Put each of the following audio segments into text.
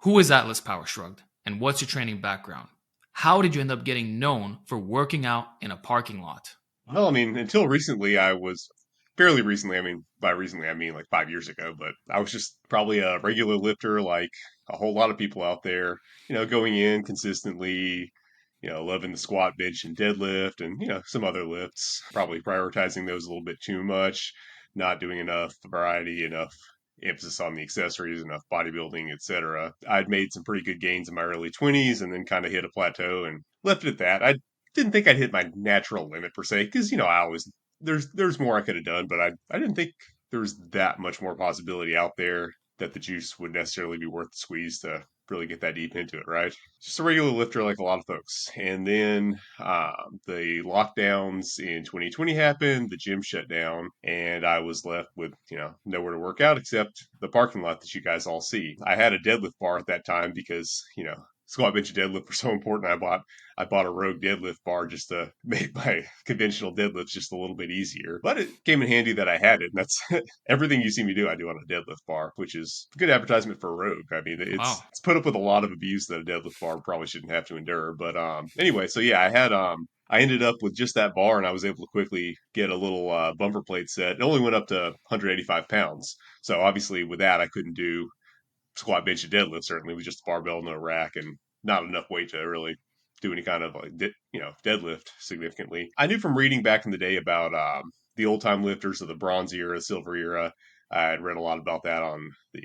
Who is Atlaspowershrugged, and what's your training background? How did you end up getting known for working out in a parking lot? Well, I mean, until recently, I was fairly recently. I mean, by recently, I mean like 5 years ago, but I was just probably a regular lifter, like a whole lot of people out there, going in consistently, loving the squat, bench, and deadlift, and, some other lifts, probably prioritizing those a little bit too much, not doing enough variety, enough emphasis on the accessories, enough bodybuilding, etc. I'd made some pretty good gains in my early 20s and then kind of hit a plateau and left it at that. I didn't think I'd hit my natural limit per se, because I always there's more I could have done, but I didn't think there was that much more possibility out there that the juice would necessarily be worth the squeeze to really get that deep into it, right? Just a regular lifter like a lot of folks. And then the lockdowns in 2020 happened, the gym shut down, and I was left with, nowhere to work out except the parking lot that you guys all see. I had a deadlift bar at that time because, squat, bench, and deadlift were so important. I bought a Rogue deadlift bar just to make my conventional deadlifts just a little bit easier. But it came in handy that I had it, and that's everything you see me do. I do on a deadlift bar, which is a good advertisement for Rogue. I mean, it's Wow. it's put up with a lot of abuse that a deadlift bar probably shouldn't have to endure. But anyway, so yeah, I ended up with just that bar, and I was able to quickly get a little bumper plate set. It only went up to 185 pounds, so obviously with that I couldn't do squat, bench, and deadlift. Certainly, with just a barbell, no rack, and not enough weight to really do any kind of like deadlift significantly. I knew from reading back in the day about the old time lifters of the bronze era, silver era. I had read a lot about that on the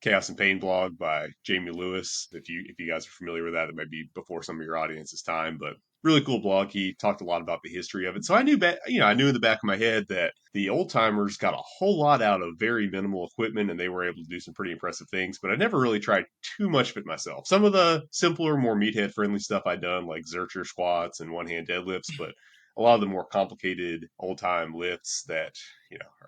Chaos and Pain blog by Jamie Lewis. If you guys are familiar with that, it might be before some of your audience's time, but really cool blog. He talked a lot about the history of it. So I knew in the back of my head that the old timers got a whole lot out of very minimal equipment and they were able to do some pretty impressive things, but I never really tried too much of it myself. Some of the simpler, more meathead friendly stuff I'd done, like Zercher squats and one hand deadlifts, but a lot of the more complicated old time lifts that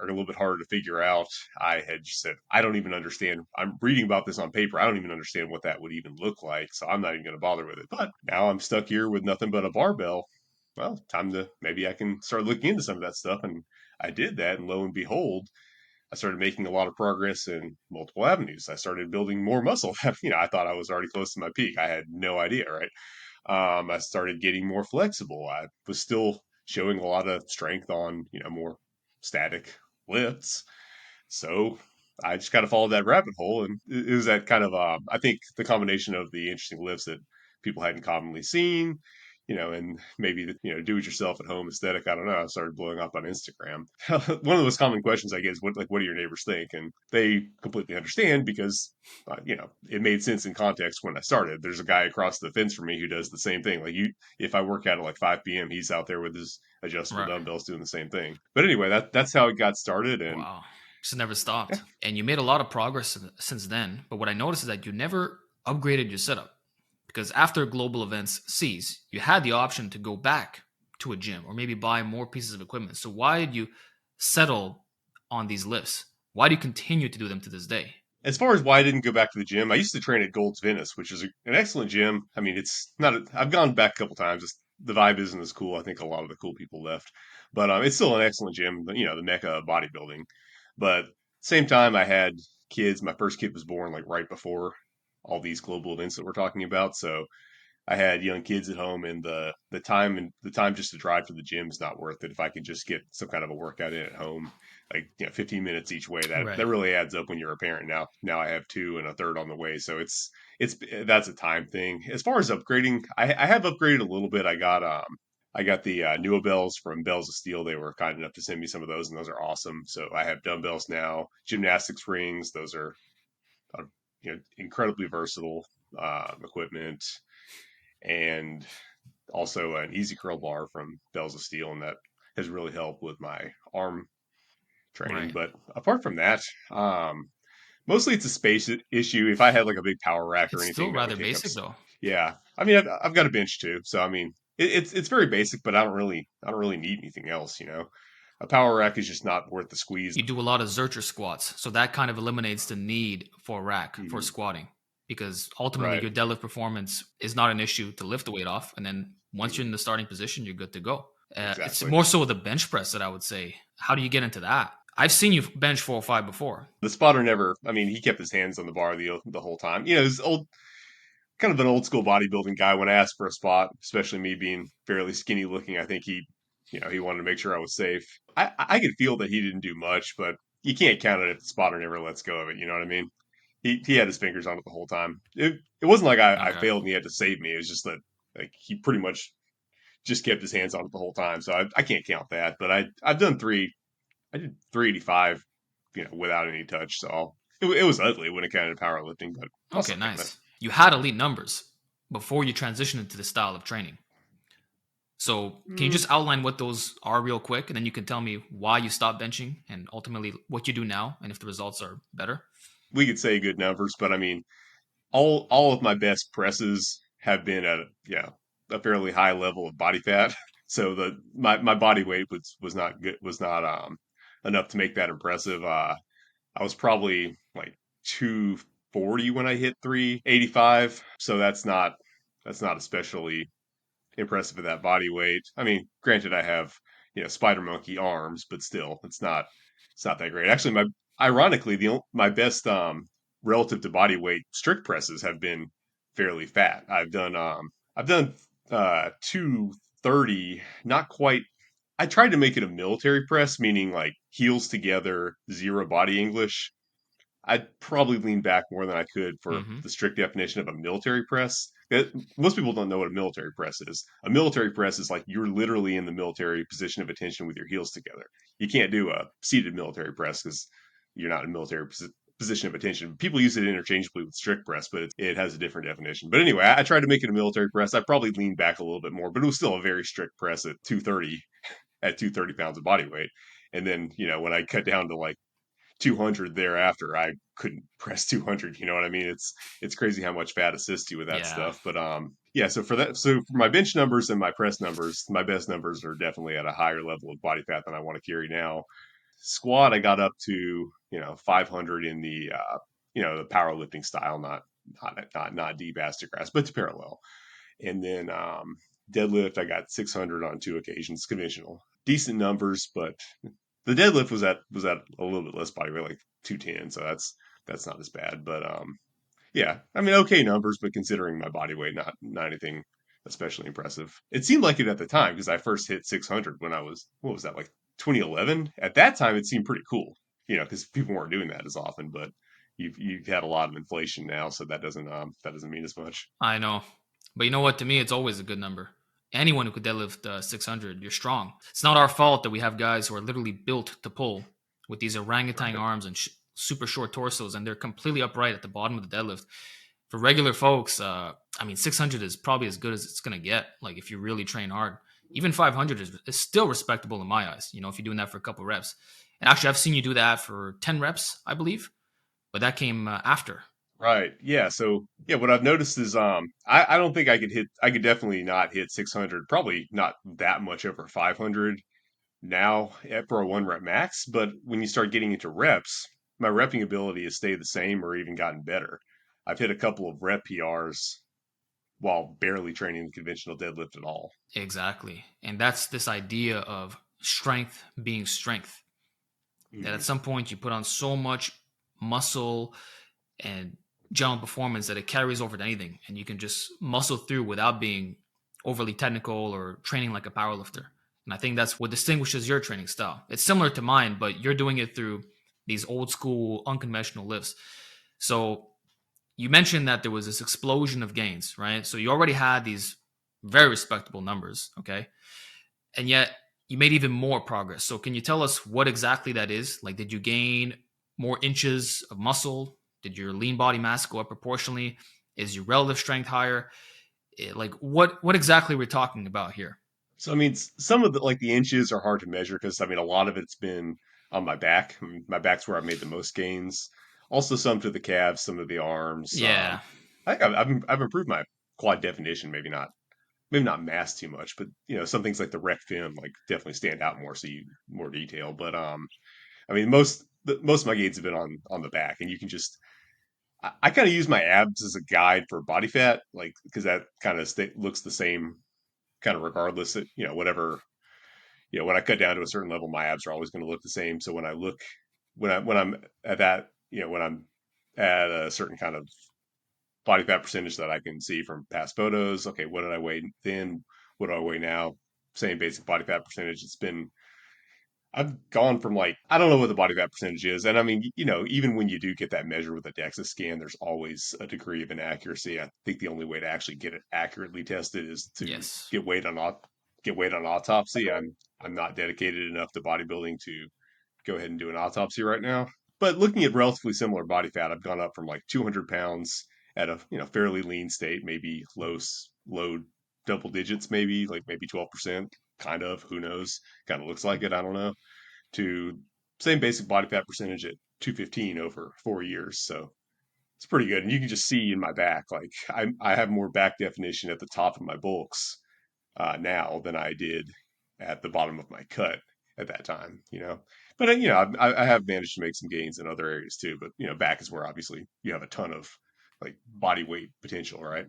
are a little bit harder to figure out. I had just said, I don't even understand. I'm reading about this on paper. I don't even understand what that would even look like. So I'm not even going to bother with it. But now I'm stuck here with nothing but a barbell. Well, time to maybe I can start looking into some of that stuff. And I did that. And lo and behold, I started making a lot of progress in multiple avenues. I started building more muscle. I thought I was already close to my peak. I had no idea, right? I started getting more flexible. I was still showing a lot of strength on, more static lifts. So I just kind of followed that rabbit hole. And it was that kind of, I think the combination of the interesting lifts that people hadn't commonly seen, and maybe the, do it yourself at home aesthetic. I don't know. I started blowing up on Instagram. One of the most common questions I get is what do your neighbors think? And they completely understand because, it made sense in context when I started. There's a guy across the fence from me who does the same thing. Like if I work out at like 5 p.m., he's out there with his adjustable Right. dumbbells doing the same thing. But anyway, that's how it got started. And Wow. Just never stopped. yeah, And you made a lot of progress since then. But what I noticed is that you never upgraded your setup because after global events cease, you had the option to go back to a gym or maybe buy more pieces of equipment. So why did you settle on these lifts? Why do you continue to do them to this day? as far as why I didn't go back to the gym, I used to train at Gold's Venice, which is an excellent gym. I mean, it's not. I've gone back a couple times. The vibe isn't as cool. I think a lot of the cool people left, but it's still an excellent gym. The mecca of bodybuilding. But same time, I had kids. My first kid was born like right before all these global events that we're talking about. So I had young kids at home, and the time just to drive to the gym is not worth it. If I could just get some kind of a workout in at home, like 15 minutes each way, that Right. really adds up when you're a parent. Now I have two and a third on the way, so it's that's a time thing. As far as upgrading, I have upgraded a little bit. I got the Nua bells from Bells of Steel. They were kind enough to send me some of those, and those are awesome. So I have dumbbells now, gymnastics rings. Those are incredibly versatile equipment, and also an easy curl bar from Bells of Steel, and that has really helped with my arm training. Right. But apart from that, mostly it's a space issue. If I had like a big power rack or It's still anything that rather would take up, basic though. yeah. I mean, I've got a bench too, so I mean, it's very basic, but I don't really need anything else. A power rack is just not worth the squeeze. You do a lot of Zercher squats. So that kind of eliminates the need for a rack for Mhm. squatting because ultimately Right. your deadlift performance is not an issue to lift the weight off. And then once you're Mhm. in the starting position, you're good to go. It's Exactly. more so the bench press that I would say. How do you get into that? I've seen you bench 405 before. The spotter never. I mean, he kept his hands on the bar the whole time. You know, he's old, kind of an old school bodybuilding guy. When I asked for a spot, especially me being fairly skinny looking, I think he wanted to make sure I was safe. I could feel that he didn't do much, but you can't count it if the spotter never lets go of it. You know what I mean? He had his fingers on it the whole time. It wasn't like I Okay. failed and he had to save me. It was just that like he pretty much just kept his hands on it the whole time. So I can't count that. But I've done three. I did 385, without any touch. So it was ugly when it came to powerlifting, but I'll Okay, still count it. nice. You had elite numbers before you transitioned into the style of training. So can you Mm, just outline what those are real quick, and then you can tell me why you stopped benching and ultimately what you do now, and if the results are better? we could say good numbers, but I mean, all of my best presses have been at a fairly high level of body fat. So my body weight was not good, was not enough to make that impressive. I was probably like 240 when I hit 385. So that's not especially impressive at that body weight. I mean, granted, I have spider monkey arms, but still, it's not that great. Actually, ironically my best relative to body weight strict presses have been fairly fat. I've done 230, not quite. I tried to make it a military press, meaning like heels together, zero body English. I'd probably lean back more than I could for Mm-hmm. the strict definition of a military press. Most people don't know what a military press is. A military press is like you're literally in the military position of attention with your heels together. You can't do a seated military press because you're not in a military position of attention. People use it interchangeably with strict press, but it has a different definition. But anyway, I tried to make it a military press. I probably leaned back a little bit more, but it was still a very strict press at 230 at 230 pounds of body weight. And then, when I cut down to like 200 thereafter, I couldn't press 200. You know what I mean? It's crazy how much fat assists you with that Yeah. stuff. But yeah. So for my bench numbers and my press numbers, my best numbers are definitely at a higher level of body fat than I want to carry now. Squat, I got up to 500 in the powerlifting style, not deep ass to grass, but to parallel. And then deadlift, I got 600 on two occasions, conventional. Decent numbers, but the deadlift was at a little bit less body weight, like 210, so that's not as bad. But yeah, I mean, okay numbers, but considering my body weight, not anything especially impressive. It seemed like it at the time because I first hit 600 when I was, what was that, like 2011? At that time, it seemed pretty cool, because people weren't doing that as often. But you've had a lot of inflation now, so that doesn't mean as much. I know. But you know what? To me, it's always a good number. Anyone who could deadlift 600, you're strong. It's not our fault that we have guys who are literally built to pull with these orangutan Right. arms and super short torsos, and they're completely upright at the bottom of the deadlift. For regular folks, I mean, 600 is probably as good as it's going to get. Like, if you really train hard, even 500 is still respectable in my eyes, if you're doing that for a couple reps. And actually, I've seen you do that for 10 reps, I believe, but that came after. Right. Yeah. So yeah, what I've noticed is I don't think I could definitely not hit 600, probably not that much over 500 now for a one rep max. But when you start getting into reps, my repping ability has stayed the same or even gotten better. I've hit a couple of rep PRs while barely training the conventional deadlift at all. Exactly. And that's this idea of strength being strength. That at Hmm. some point you put on so much muscle and general performance that it carries over to anything. And you can just muscle through without being overly technical or training like a powerlifter. And I think that's what distinguishes your training style. It's similar to mine, but you're doing it through these old school, unconventional lifts. So you mentioned that there was this explosion of gains, right? So you already had these very respectable numbers, okay? And yet you made even more progress. So can you tell us what exactly that is? Like, did you gain more inches of muscle? Did your lean body mass go up proportionally? Is your relative strength higher? Like, what exactly we're talking about here? So I mean, some of the inches are hard to measure because I mean a lot of it's been on my back. I mean, my back's where I've made the most gains. Also, some to the calves, some to the arms. Yeah, I think I've improved my quad definition. Maybe not mass too much, but some things like the rec fin like definitely stand out more, so you more detail. But I mean most of my gains have been on the back, and you can just I kind of use my abs as a guide for body fat, like because that kind of looks the same kind of regardless of whatever when I cut down to a certain level, my abs are always going to look the same. So when I'm at that, when I'm at a certain kind of body fat percentage that I can see from past photos, okay, what did I weigh then? What do I weigh now? Same basic body fat percentage. I've gone from like, I don't know what the body fat percentage is. And I mean, even when you do get that measure with a DEXA scan, there's always a degree of inaccuracy. I think the only way to actually get it accurately tested is to Yes. get weight on autopsy. I'm not dedicated enough to bodybuilding to go ahead and do an autopsy right now. But looking at relatively similar body fat, I've gone up from like 200 pounds at a fairly lean state, maybe low double digits, maybe 12%, kind of. Who knows? Kind of looks like it. I don't know. To same basic body fat percentage at 215 over 4 years. So it's pretty good. And you can just see in my back, like I have more back definition at the top of my bulks now than I did at the bottom of my cut at that time. But I have managed to make some gains in other areas too. But back is where obviously you have a ton of like body weight potential, right?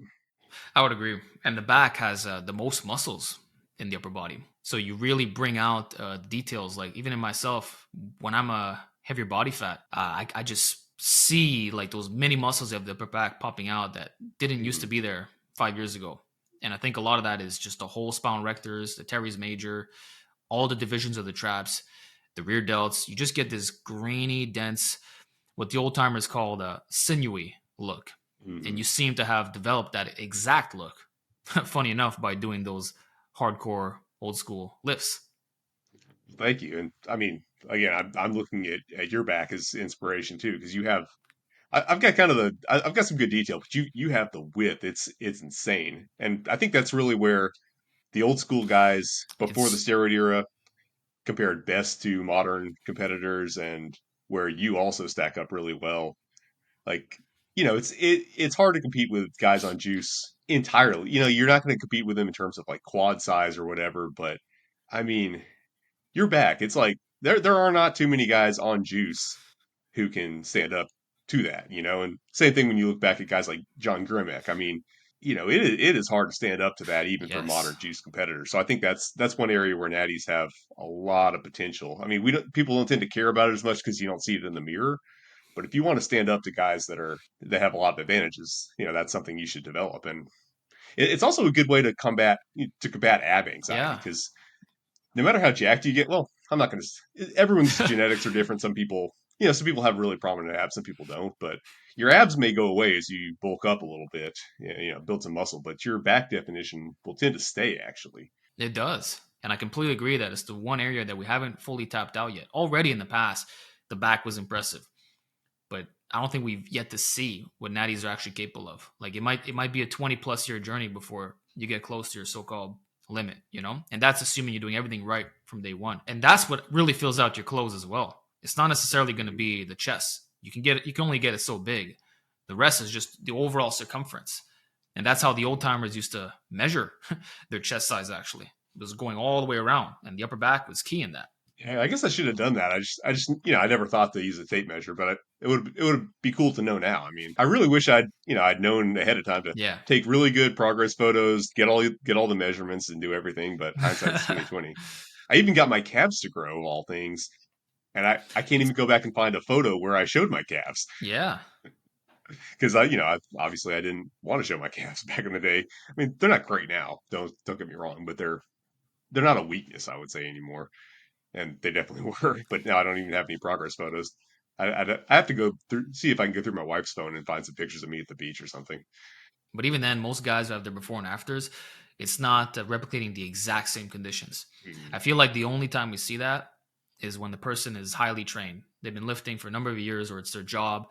I would agree. And the back has the most muscles in the upper body. So you really bring out details. Like even in myself, when I'm a heavier body fat, I just see like those mini muscles of the upper back popping out that didn't used to Hmm. be there 5 years ago. And I think a lot of that is just the whole spinal rectors, the teres major, all the divisions of the traps, the rear delts. You just get this grainy, dense, what the old timers called a sinewy look. And you Hmm. seem to have developed that exact look, funny enough, by doing those hardcore old school lifts. Thank you. And I mean, again, I'm looking at your back as inspiration too, because I've got I've got some good detail, but you have the width. It's insane, and I think that's really where the old school guys before the It's, steroid era compared best to modern competitors, and where you also stack up really well. Like it's hard to compete with guys on juice entirely. You're not going to compete with them in terms of like quad size or whatever, but I mean you're back. It's like there are not too many guys on juice who can stand up to that. And same thing when you look back at guys like John Grimek. I mean, it is hard to stand up to that even for yes. modern juice competitors. So I think that's one area where natties have a lot of potential. I mean, we don't people don't tend to care about it as much because you don't see it in the mirror. But if you want to stand up to guys that have a lot of advantages, that's something you should develop. And it's also a good way to combat ab anxiety Yeah. because no matter how jacked you get, well, I'm not going to. Everyone's genetics are different. Some people have really prominent abs, some people don't. But your abs may go away as you bulk up a little bit, build some muscle. But your back definition will tend to stay. Actually, It does. And I completely agree that it's the one area that we haven't fully tapped out yet. Already in the past, the back was impressive, but I don't think we've yet to see what natties are actually capable of. Like it might be a 20+ year journey before you get close to your so-called limit. And that's assuming you're doing everything right from day one. And that's what really fills out your clothes as well. It's not necessarily going to Mhm. be the chest. You can only get it so big. The rest is just the overall circumference. And that's how the old timers used to measure their chest size actually. It was going all the way around, and the upper back was key in that. Yeah, I guess I should have done that. I never thought to use a tape measure, but it would be cool to know now. I mean, I really wish I'd known ahead of time to Yeah. take really good progress photos, get all the measurements, and do everything. But hindsight's 2020. I even got my calves to grow, of all things. And I can't It's even go back and find a photo where I showed my calves yeah. because obviously I didn't want to show my calves back in the day. I mean, they're not great now. Don't get me wrong, but they're not a weakness, I would say, anymore, and they definitely were. But now I don't even have any progress photos. I have to go through see if I can go through my wife's phone and find some pictures of me at the beach or something. But even then, most guys who have their before and afters, it's not replicating the exact same conditions. I Mm. feel like the only time we see that is when the person is highly trained. They've been lifting for a number of years, or it's their job,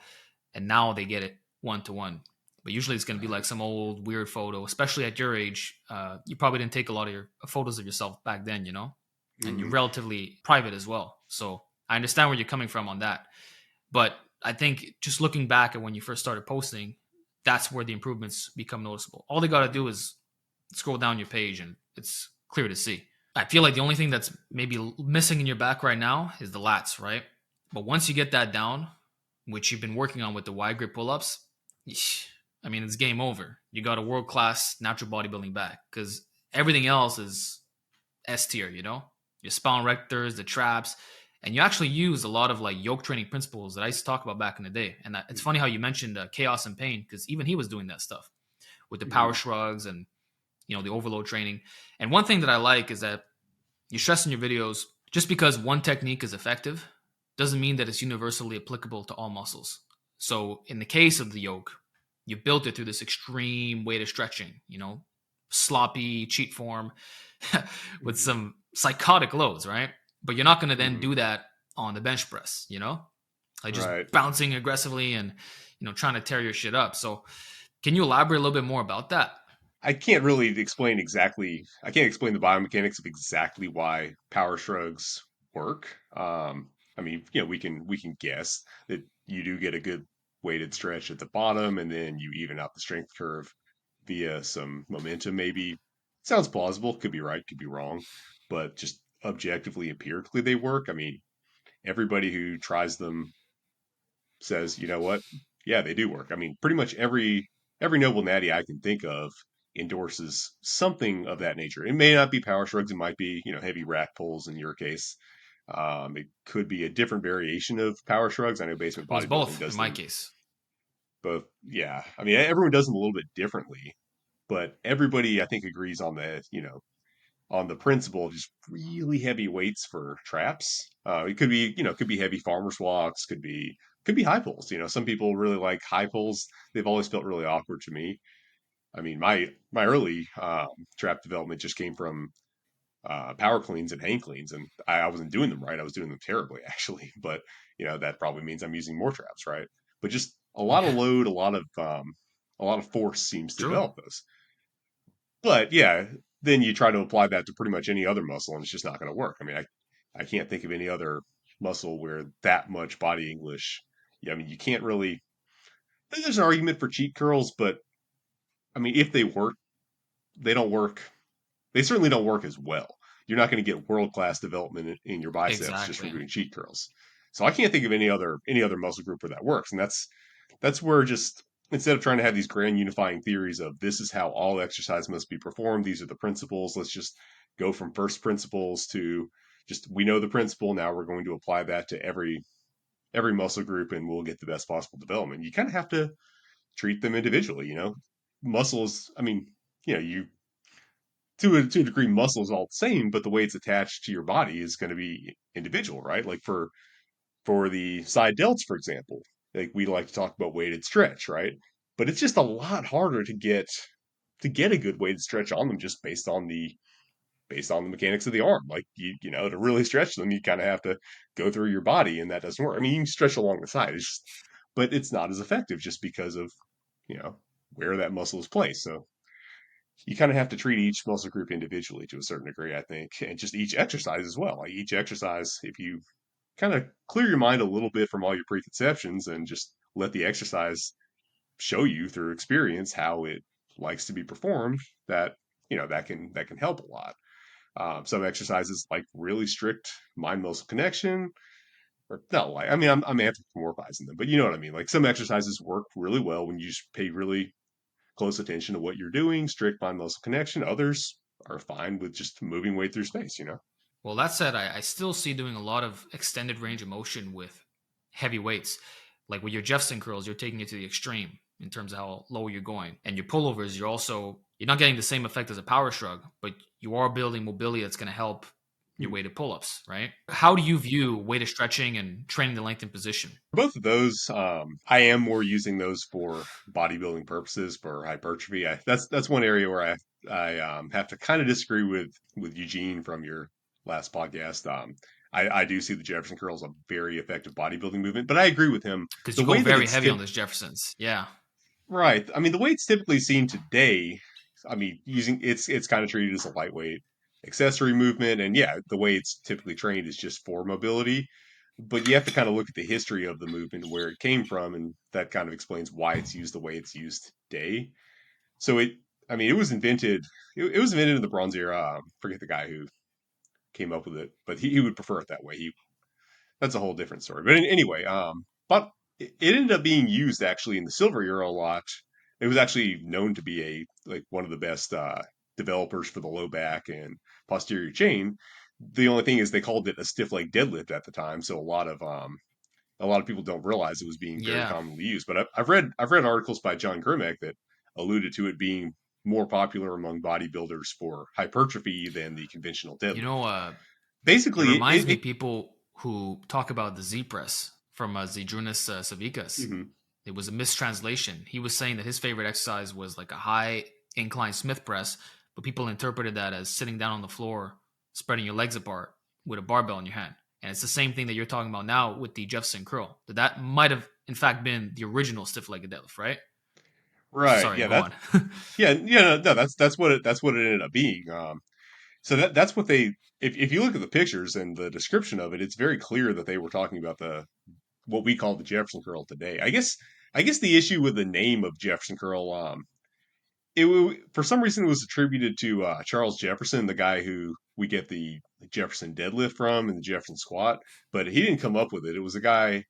and now they get it 1-to-1. But usually it's going to be like some old weird photo, especially at your age. You probably didn't take a lot of your photos of yourself back then, and you're Hmm. relatively private as well. So I understand where you're coming from on that. But I think just looking back at when you first started posting, that's where the improvements become noticeable. All they got to do is scroll down your page and it's clear to see. I feel like the only thing that's maybe missing in your back right now is the lats, right? But once you get that down, which you've been working on with the wide grip pull ups, I mean, it's game over. You got a world class natural bodybuilding back because everything else is S tier. your spine rectors, the traps, and you actually use a lot of like yoke training principles that I used to talk about back in the day. And it's funny how you mentioned chaos and pain, because even he was doing that stuff with the power Mm-hmm. shrugs and the overload training. And one thing that I like is that you stress in your videos, just because one technique is effective doesn't mean that it's universally applicable to all muscles. So in the case of the yoke, you built it through this extreme weighted stretching, sloppy cheat form with Mm-hmm. some psychotic loads, right? But you're not going to then Mm-hmm. do that on the bench press, like just Right. bouncing aggressively and trying to tear your shit up. So can you elaborate a little bit more about that? I can't really explain exactly. I can't explain the biomechanics of exactly why power shrugs work. I mean, we can guess that you do get a good weighted stretch at the bottom, and then you even out the strength curve via some momentum. Maybe sounds plausible. Could be right. Could be wrong. But just objectively, empirically, they work. I mean, everybody who tries them says, you know what? Yeah, they do work. I mean, pretty much every noble natty I can think of endorses something of that nature. It may not be power shrugs. It might be heavy rack pulls in your case. It could be a different variation of power shrugs. I know basement It was bodybuilding both in does my them case. both. Yeah, I mean everyone does them a little bit differently, but everybody I think agrees on the principle of just really heavy weights for traps. It could be, could be heavy farmer's walks, could be high pulls. Some people really like high pulls. They've always felt really awkward to me. I mean, my early trap development just came from power cleans and hang cleans, and I wasn't doing them right. I was doing them terribly, actually. But that probably means I'm using more traps, right? But just a lot of Yeah, load, a lot of force seems to true. develop those. But yeah, then you try to apply that to pretty much any other muscle, and it's just not going to work. I mean, I can't think of any other muscle where that much body English. Yeah, I mean, you can't really. There's an argument for cheat curls, but I mean, if they work, they don't work. They certainly don't work as well. You're not going to get world class development in your biceps just from Exactly. doing cheat curls. So I can't think of any other muscle group where that works, and that's where just instead of trying to have these grand unifying theories of this is how all exercise must be performed, these are the principles. Let's just go from first principles to just we know the principle. Now we're going to apply that to every muscle group, and we'll get the best possible development. You kind of have to treat them individually. Muscles. I mean, you to a degree, muscle is all the same, but the way it's attached to your body is going to be individual, right? Like for the side delts, for example, like we like to talk about weighted stretch, right? But it's just a lot harder to get a good weighted stretch on them just based on the mechanics of the arm. Like to really stretch them, you kind of have to go through your body, and that doesn't work. I mean, you can stretch along the side, but it's not as effective just because of you know where that muscle is placed. So you kind of have to treat each muscle group individually to a certain degree, I think, and just each exercise as well. Like each exercise, if you kind of clear your mind a little bit from all your preconceptions and just let the exercise show you through experience how it likes to be performed, that can help a lot. Some exercises like really strict mind muscle connection, or not like I mean I'm anthropomorphizing them, but you know what I mean. Like some exercises work really well when you just pay really close attention to what you're doing, strict mind muscle connection. Others are fine with just moving weight through space. Well, that said, I still see doing a lot of extended range of motion with heavy weights. Like with your Jefferson curls, you're taking it to the extreme in terms of how low you're going. And your pullovers, you're not getting the same effect as a power shrug, but you are building mobility that's going to help your Hmm. weighted pull-ups, right? How do you view weighted stretching and training the length and position? Both of those, I am more using those for bodybuilding purposes for hypertrophy. That's one area where I have to kind of disagree with Eugene from your last podcast. I do see the Jefferson curl as a very effective bodybuilding movement, but I agree with him. Because The you go way that very it's heavy on those Jeffersons. Yeah, right. I mean, the way it's typically seen today, I mean, using it's kind of treated as a lightweight accessory movement, and yeah, the way it's typically trained is just for mobility. But you have to kind of look at the history of the movement and where it came from, and that kind of explains why it's used the way it's used today. So I mean, it was invented in the Bronze Era. Forget the guy who came up with it, but he would prefer it that way. That's a whole different story. But anyway, but it ended up being used actually in the Silver Era a lot. It was actually known to be one of the best developers for the low back and posterior chain. The only thing is they called it a stiff leg deadlift at the time, so a lot of people don't realize it was being very Yeah. commonly used. But I've read articles by John Grimek that alluded to it being more popular among bodybuilders for hypertrophy than the conventional You deadlift. know, it Basically, reminds me people who talk about the Z press from Zydrunas Savikas. mhm. It was a mistranslation. He was saying that his favorite exercise was like a high incline Smith press, but people interpreted that as sitting down on the floor, spreading your legs apart with a barbell in your hand. And it's the same thing that you're talking about now with the Jefferson curl. That might have, in fact, been the original stiff-legged deadlift, right? Right, Sorry, yeah, go on. no, that's what it ended up being. So that's what they. If you look at the pictures and the description of it, it's very clear that they were talking about the what we call the Jefferson curl today. I guess the issue with the name of Jefferson curl, for some reason it was attributed to Charles Jefferson, the guy who we get the Jefferson deadlift from and the Jefferson squat, but he didn't come up with it. It was a guy,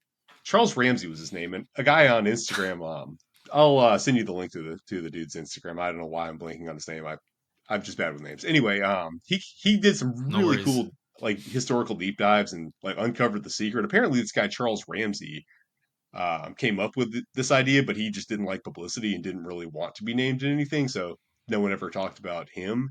Charles Ramsey was his name, and a guy on Instagram. I'll send you the link to the dude's Instagram. I don't know why I'm blanking on his name. I'm just bad with names. Anyway, he did some No really worries. cool like historical deep dives and like uncovered the secret. Apparently, this guy Charles Ramsey came up with this idea, but he just didn't like publicity and didn't really want to be named in anything. So no one ever talked about him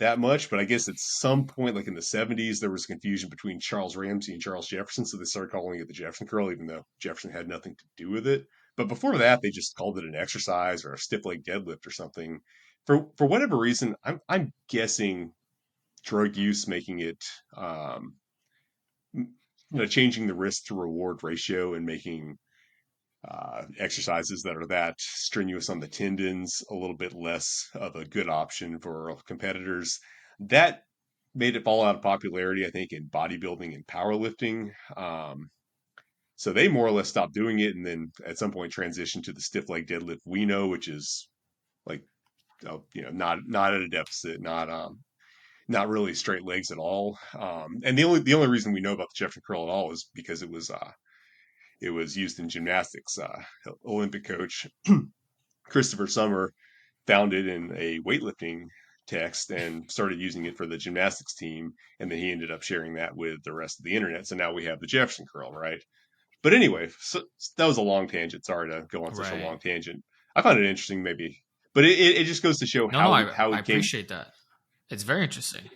that much. But I guess at some point, like in the 70s, there was confusion between Charles Ramsey and Charles Jefferson. So they started calling it the Jefferson curl, even though Jefferson had nothing to do with it. But before that, they just called it an exercise or a stiff leg deadlift or something. For whatever reason, I'm guessing drug use making it changing the risk to reward ratio and making exercises that are that strenuous on the tendons, a little bit less of a good option for competitors. That made it fall out of popularity, I think, in bodybuilding and powerlifting. So they more or less stopped doing it, and then at some point transitioned to the stiff leg deadlift we know, which is like not at a deficit, not really straight legs at all. And the only reason we know about the Jefferson curl at all is because it was used in gymnastics. Olympic coach Christopher Summer found it in a weightlifting text and started using it for the gymnastics team. And then he ended up sharing that with the rest of the internet. So now we have the Jefferson curl, right? But anyway, so that was a long tangent. Sorry to go on such a Right. long tangent. I find it interesting, maybe, but it just goes to show No, no, how I it came. appreciate that. It's very interesting.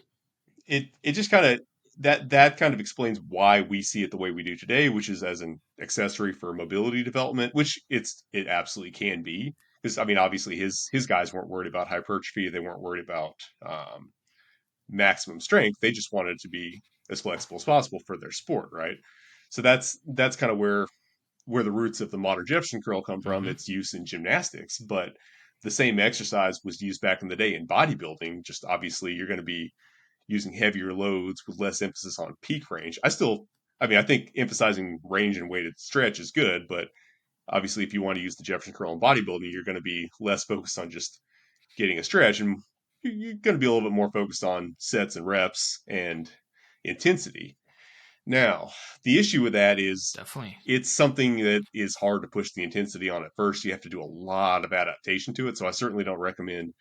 It just kind of that kind of explains why we see it the way we do today, which is as an accessory for mobility development, which it absolutely can be. Because I mean, obviously his guys weren't worried about hypertrophy, they weren't worried about maximum strength. They just wanted to be as flexible as possible for their sport, right? So that's kind of where the roots of the modern Jefferson curl come from. Hmm. Its use in gymnastics, but the same exercise was used back in the day in bodybuilding. Just obviously, you're going to be using heavier loads with less emphasis on peak range. I mean, I think emphasizing range and weighted stretch is good, but obviously, if you want to use the Jefferson curl in bodybuilding, you're going to be less focused on just getting a stretch, and you're going to be a little bit more focused on sets and reps and intensity. Now, the issue with that is Definitely. it's something that is hard to push the intensity on at first. You have to do a lot of adaptation to it. So I certainly don't recommend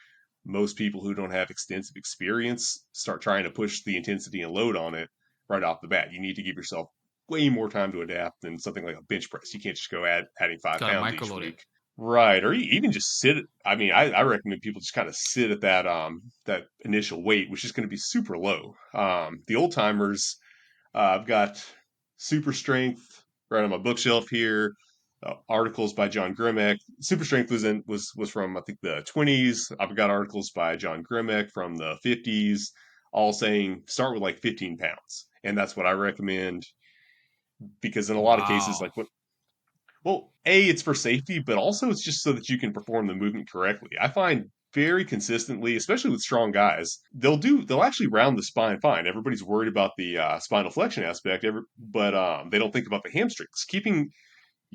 most people who don't have extensive experience start trying to push the intensity and load on it right off the bat. You need to give yourself way more time to adapt than something like a bench press. You can't just go adding five Got to pounds each microload it. week. Right. Or even just sit. I mean, I recommend people just kind of sit at that initial weight, which is going to be super low. The old timers, I've got Super Strength right on my bookshelf here. Articles by John Grimek. Super Strength was from I think the 20s. I've got articles by John Grimek from the 50s, all saying start with like 15 pounds, and that's what I recommend because in a lot of cases, Wow. like what well, A, it's for safety, but also it's just so that you can perform the movement correctly. I find very consistently, especially with strong guys, they'll actually round the spine fine. Everybody's worried about the spinal flexion aspect, but they don't think about the hamstrings.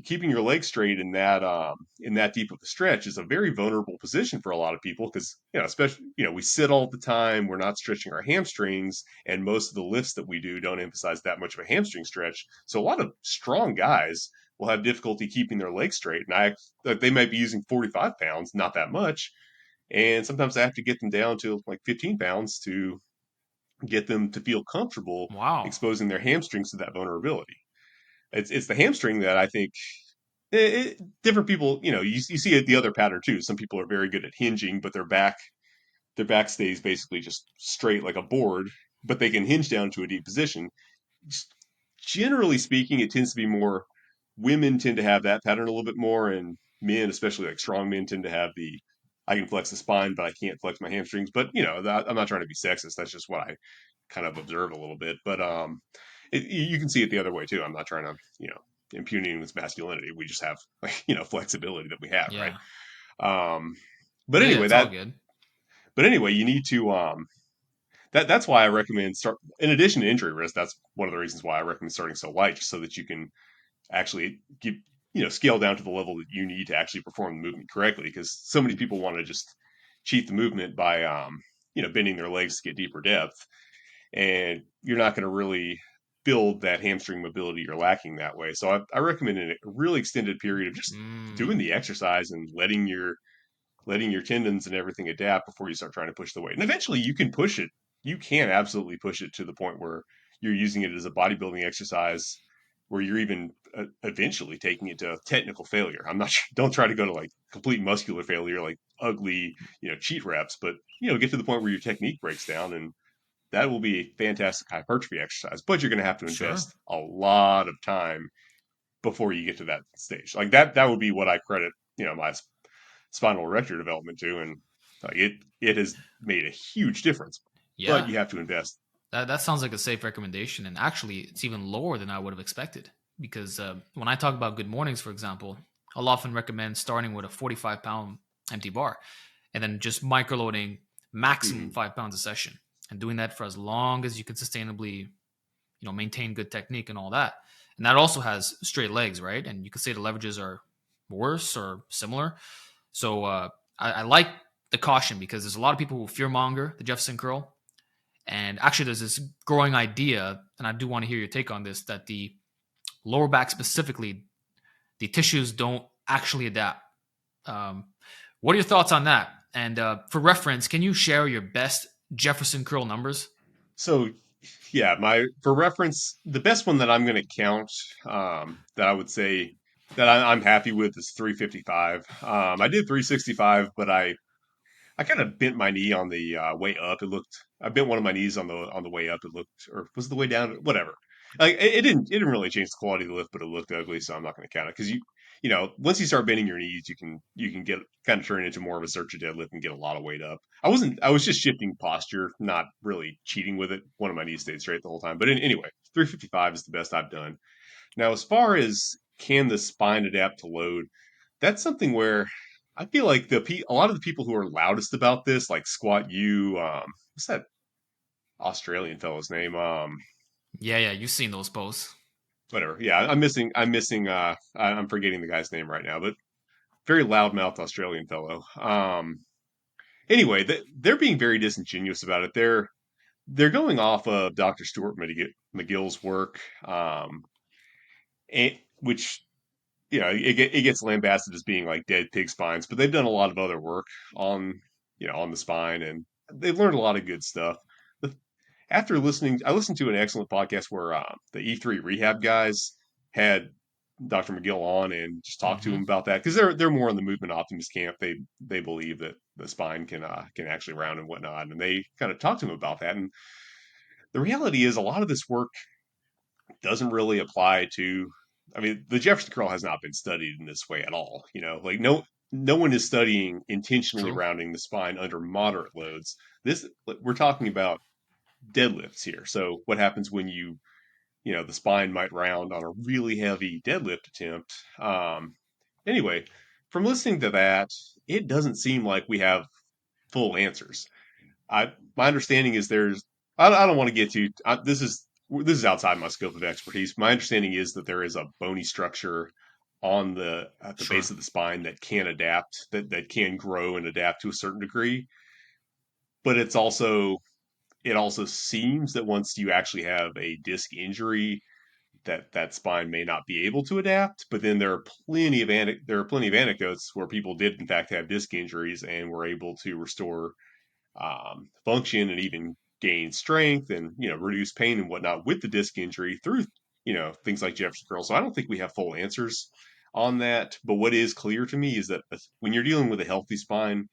Keeping your legs straight in that deep of a stretch is a very vulnerable position for a lot of people because especially we sit all the time, we're not stretching our hamstrings, and most of the lifts that we do don't emphasize that much of a hamstring stretch. So a lot of strong guys will have difficulty keeping their legs straight, and like they might be using 45 pounds, not that much, and sometimes I have to get them down to like 15 pounds to get them to feel comfortable Wow. exposing their hamstrings to that vulnerability. It's the hamstring that I think different people, you see it the other pattern too. Some people are very good at hinging, but their back stays basically just straight like a board, but they can hinge down to a deep position. Just generally speaking, it tends to be more women tend to have that pattern a little bit more, and men, especially like strong men, tend to have the I can flex the spine, but I can't flex my hamstrings. But I'm not trying to be sexist. That's just what I kind of observe a little bit. But you can see it the other way too. I'm not trying to impugn anyone's masculinity. We just have like flexibility that we have, right? Yeah. Um, but Yeah, anyway, it's all good. you need to that's why I recommend start in addition to injury risk. That's one of the reasons why I recommend starting so light, just so that you can actually give scale down to the level that you need to actually perform the movement correctly. Because so many people want to just cheat the movement by bending their legs to get deeper depth, and you're not going to really build that hamstring mobility you're lacking that way. So I recommend in a really extended period of just Mm, doing the exercise and letting your tendons and everything adapt before you start trying to push the weight. And eventually you can push it. You can absolutely push it to the point where you're using it as a bodybuilding exercise, where you're even eventually taking it to technical failure. I'm not sure, don't try to go to like complete muscular failure, like ugly, cheat reps, but get to the point where your technique breaks down, and that will be a fantastic hypertrophy exercise. But you're going to have to sure. invest a lot of time before you get to that stage. Like that would be what I credit, my spinal erector development to, and like it has made a huge difference. But Yeah. you have to invest. That sounds like a safe recommendation, and actually, it's even lower than I would have expected. Because when I talk about good mornings, for example, I'll often recommend starting with a 45-pound empty bar, and then just microloading maximum Mhm. 5 pounds a session, and doing that for as long as you can sustainably, maintain good technique and all that. And that also has straight legs, right? And you could say the leverages are worse or similar. So I like the caution because there's a lot of people who fearmonger the Jefferson curl, and actually, there's this growing idea, and I do want to hear your take on this, that the lower back specifically, the tissues don't actually adapt. Um, what are your thoughts on that? And for reference, can you share your best Jefferson curl numbers? So yeah, my for reference, the best one that I'm going to count, that I would say that I'm happy with is 355. I did 365, but I kind of bent my knee on the way up. I bent one of my knees on the way up. It looked, or was it the way down? Whatever. Like it didn't really change the quality of the lift, but it looked ugly. So I'm not going to count it because once you start bending your knees, you can get kind of turn into more of a Zercher deadlift and get a lot of weight up. I was just shifting posture, not really cheating with it. One of my knees stayed straight the whole time. But anyway, 355 is the best I've done. Now, as far as can the spine adapt to load, that's something where I feel like a lot of the people who are loudest about this, like Squat U, what's that Australian fellow's name? Yeah, yeah, you've seen those posts. Whatever. Yeah, I'm missing. I'm forgetting the guy's name right now, but very loudmouthed Australian fellow. Anyway, they're being very disingenuous about it. They're going off of Dr. Stuart McGill's work, which it gets lambasted as being like dead pig spines, but they've done a lot of other work on on the spine, and they've learned a lot of good stuff. The, After listening, I listened to an excellent podcast where the E3 rehab guys had Dr. McGill on and just talked to Mm-hmm. him about that because they're more in the movement optimist camp. They believe that the spine can actually round and whatnot, and they kind of talked to him about that. And the reality is, a lot of this work doesn't really apply to. I mean, the Jefferson curl has not been studied in this way at all. Like no one is studying intentionally True. rounding the spine under moderate loads. We're talking about deadlifts here. So what happens when the spine might round on a really heavy deadlift attempt? Anyway, from listening to that, it doesn't seem like we have full answers. My understanding is I don't want to get too this is outside my scope of expertise. My understanding is that there is a bony structure at the Sure. base of the spine that can adapt, that can grow and adapt to a certain degree. But it also seems that once you actually have a disc injury, that spine may not be able to adapt. But then there are plenty of anecdotes where people did in fact have disc injuries and were able to restore function and even gain strength and, reduce pain and whatnot with the disc injury through, things like Jefferson Curl. So I don't think we have full answers on that. But what is clear to me is that when you're dealing with a healthy spine,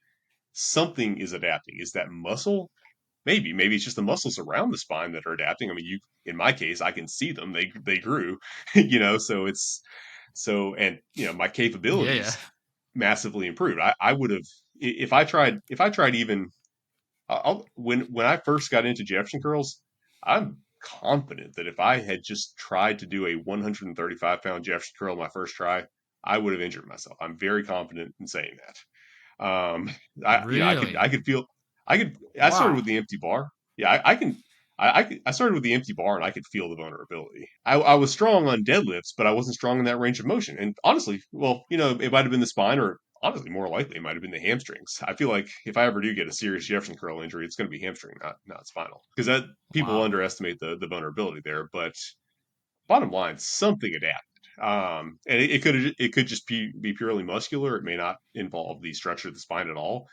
something is adapting. Is that muscle? Maybe it's just the muscles around the spine that are adapting. I mean, in my case, I can see them. They grew, so and my Yeah, yeah. capabilities massively improved. I would have if I tried even when I first got into Jefferson curls, I'm confident that if I had just tried to do a 135-pound Jefferson curl my first try, I would have injured myself. I'm very confident in saying that. Really? I started Wow. with the empty bar. Yeah, I started with the empty bar and I could feel the vulnerability. I was strong on deadlifts, but I wasn't strong in that range of motion. And honestly, well, it might have been the spine, or honestly, more likely, it might have been the hamstrings. I feel like if I ever do get a serious Jefferson curl injury, it's going to be hamstring, not spinal, because that people Wow. underestimate the vulnerability there. But bottom line, something adapted. And it could just be purely muscular. It may not involve the structure of the spine at all,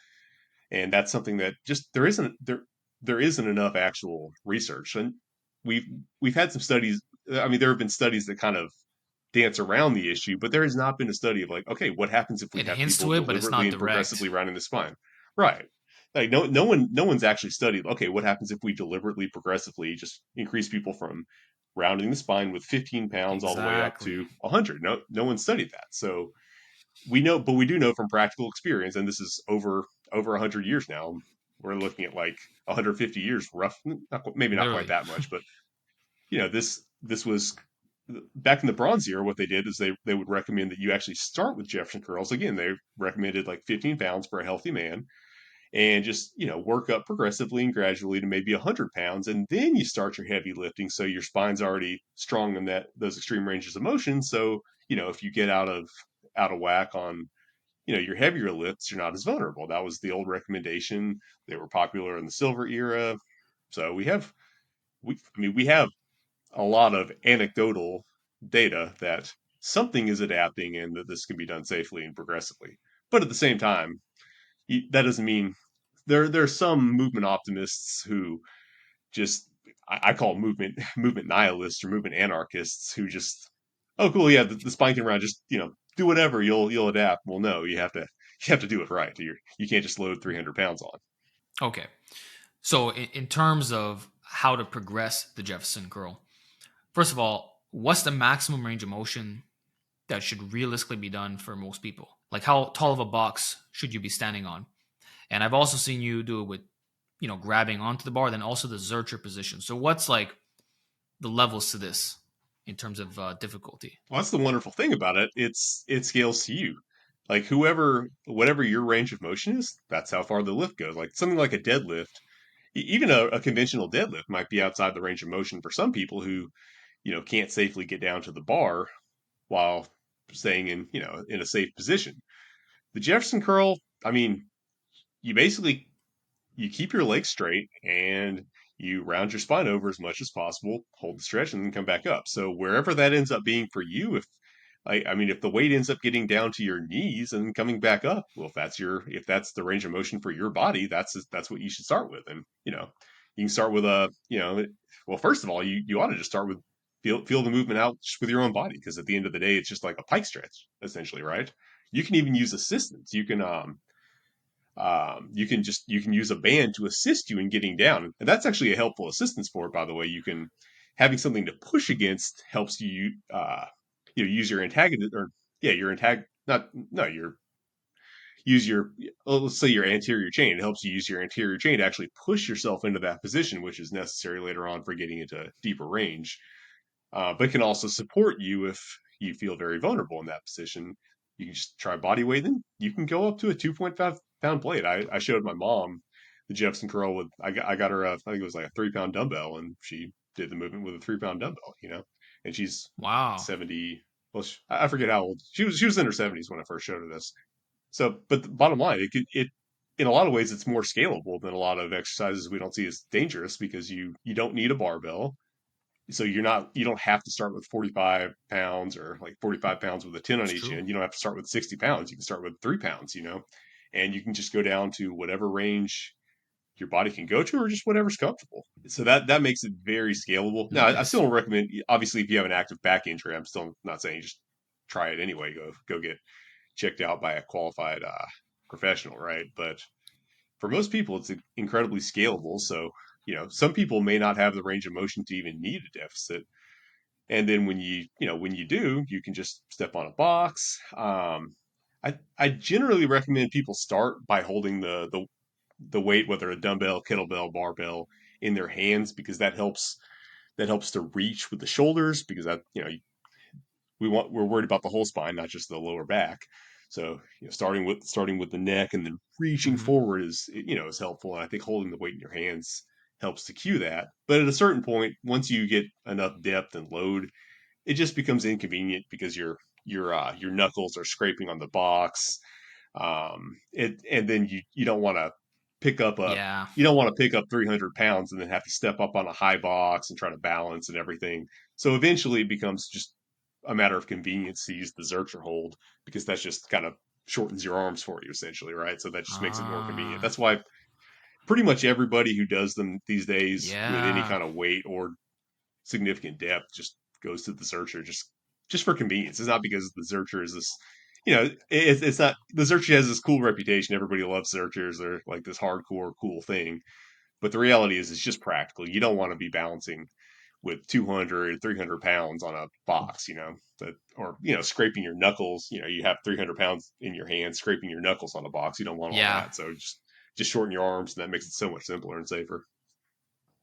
and that's something that just there isn't enough actual research. And we've we've had some studies. I mean, there have been studies that kind of dance around the issue, but there has not been a study of like, okay, what happens if we It have hints people to it, but it's deliberately not and direct. progressively rounding the spine, right? Like no one's actually studied. Okay, what happens if we deliberately, progressively just increase people from rounding the spine with 15 pounds all the way up Exactly. to 100? No one studied that. So we know, but we do know from practical experience, and this is over 100 years now. We're looking at like 150 years, rough, maybe not quite Literally. that much, but this was back in the Bronze Era. What they did is they would recommend that you actually start with Jefferson curls. Again, they recommended like 15 pounds for a healthy man, and just work up progressively and gradually to maybe 100 pounds, and then you start your heavy lifting, so your spine's already strong in those extreme ranges of motion. So if you get out of whack on your heavier lifts, you're not as vulnerable. That was the old recommendation. They were popular in the silver era. So we have a lot of anecdotal data that something is adapting and that this can be done safely and progressively. But at the same time, that doesn't mean there's some movement optimists who just I call movement nihilists or movement anarchists who just, oh cool, yeah, the spine can round, just do whatever, you'll adapt. Well, no, you have to do it right. You can't just load 300 pounds on. Okay. So, in terms of how to progress the Jefferson curl, first of all, what's the maximum range of motion that should realistically be done for most people? Like, how tall of a box should you be standing on? And I've also seen you do it with, grabbing onto the bar, then also the Zercher position. So, what's like the levels to this in terms of difficulty? Well, that's the wonderful thing about it. It scales to you. Like whatever your range of motion is, that's how far the lift goes. Like something like a deadlift, even a conventional deadlift might be outside the range of motion for some people who, can't safely get down to the bar while staying in a safe position. The Jefferson curl, I mean, you basically you keep your legs straight and you round your spine over as much as possible, hold the stretch, and then come back up. So wherever that ends up being for you, if the weight ends up getting down to your knees and coming back up, well, if that's the range of motion for your body, that's what you should start with. And you can start with well, first of all, you ought to just start with feel the movement out just with your own body, because at the end of the day, it's just like a pike stretch essentially, right? You can even use assistance. You can use a band to assist you in getting down, and that's actually a helpful assistance for it. By the way, having something to push against helps you use your antagonist, or yeah, your antag not no your use your let's say your anterior chain. It helps you use your anterior chain to actually push yourself into that position, which is necessary later on for getting into deeper range, but can also support you if you feel very vulnerable in that position. You can just try body weight, then you can go up to a 2.5-pound plate. I showed my mom the Jefferson curl with, I got her, I think it was like a 3-pound dumbbell, and she did the movement with a 3-pound dumbbell, and she's Wow. 70. Well, I forget how old she was in her 70s when I first showed her this. So, but the bottom line, in a lot of ways, it's more scalable than a lot of exercises we don't see as dangerous, because you don't need a barbell, so you don't have to start with 45 pounds, or like 45 pounds with a 10 on It's each true. end. You don't have to start with 60 pounds. You can start with 3 pounds, and you can just go down to whatever range your body can go to, or just whatever's comfortable. So that makes it very scalable. Now, I still Nice. don't recommend. Obviously, if you have an active back injury, I'm still not saying just try it anyway. Go get checked out by a qualified professional, right? But for most people, it's incredibly scalable. So some people may not have the range of motion to even need a deficit. And then when you do, you can just step on a box. I generally recommend people start by holding the weight, whether a dumbbell, kettlebell, barbell, in their hands, because that helps to reach with the shoulders, because that we're worried about the whole spine, not just the lower back. So starting with the neck and then reaching Hmm. forward is helpful. And I think holding the weight in your hands helps to cue that. But at a certain point, once you get enough depth and load, it just becomes inconvenient because your knuckles are scraping on the box. And then you don't want to pick up a Yeah. you don't want to pick up 300 pounds and then have to step up on a high box and try to balance and everything. So eventually it becomes just a matter of convenience to use the Zercher hold, because that's just kind of shortens your arms for you essentially, right? So that just makes it more convenient. Ah. That's why pretty much everybody who does them these days with any Yeah. kind of weight or significant depth just goes to the Zercher, just for convenience. It's not because the Zercher is this, it's not, the Zercher has this cool reputation. Everybody loves Zerchers. They're like this hardcore cool thing. But the reality is, it's just practical. You don't want to be balancing with 200, 300 pounds on a box, or scraping your knuckles. You have 300 pounds in your hand, scraping your knuckles on a box. You don't want all Yeah. that. So just shorten your arms, and that makes it so much simpler and safer.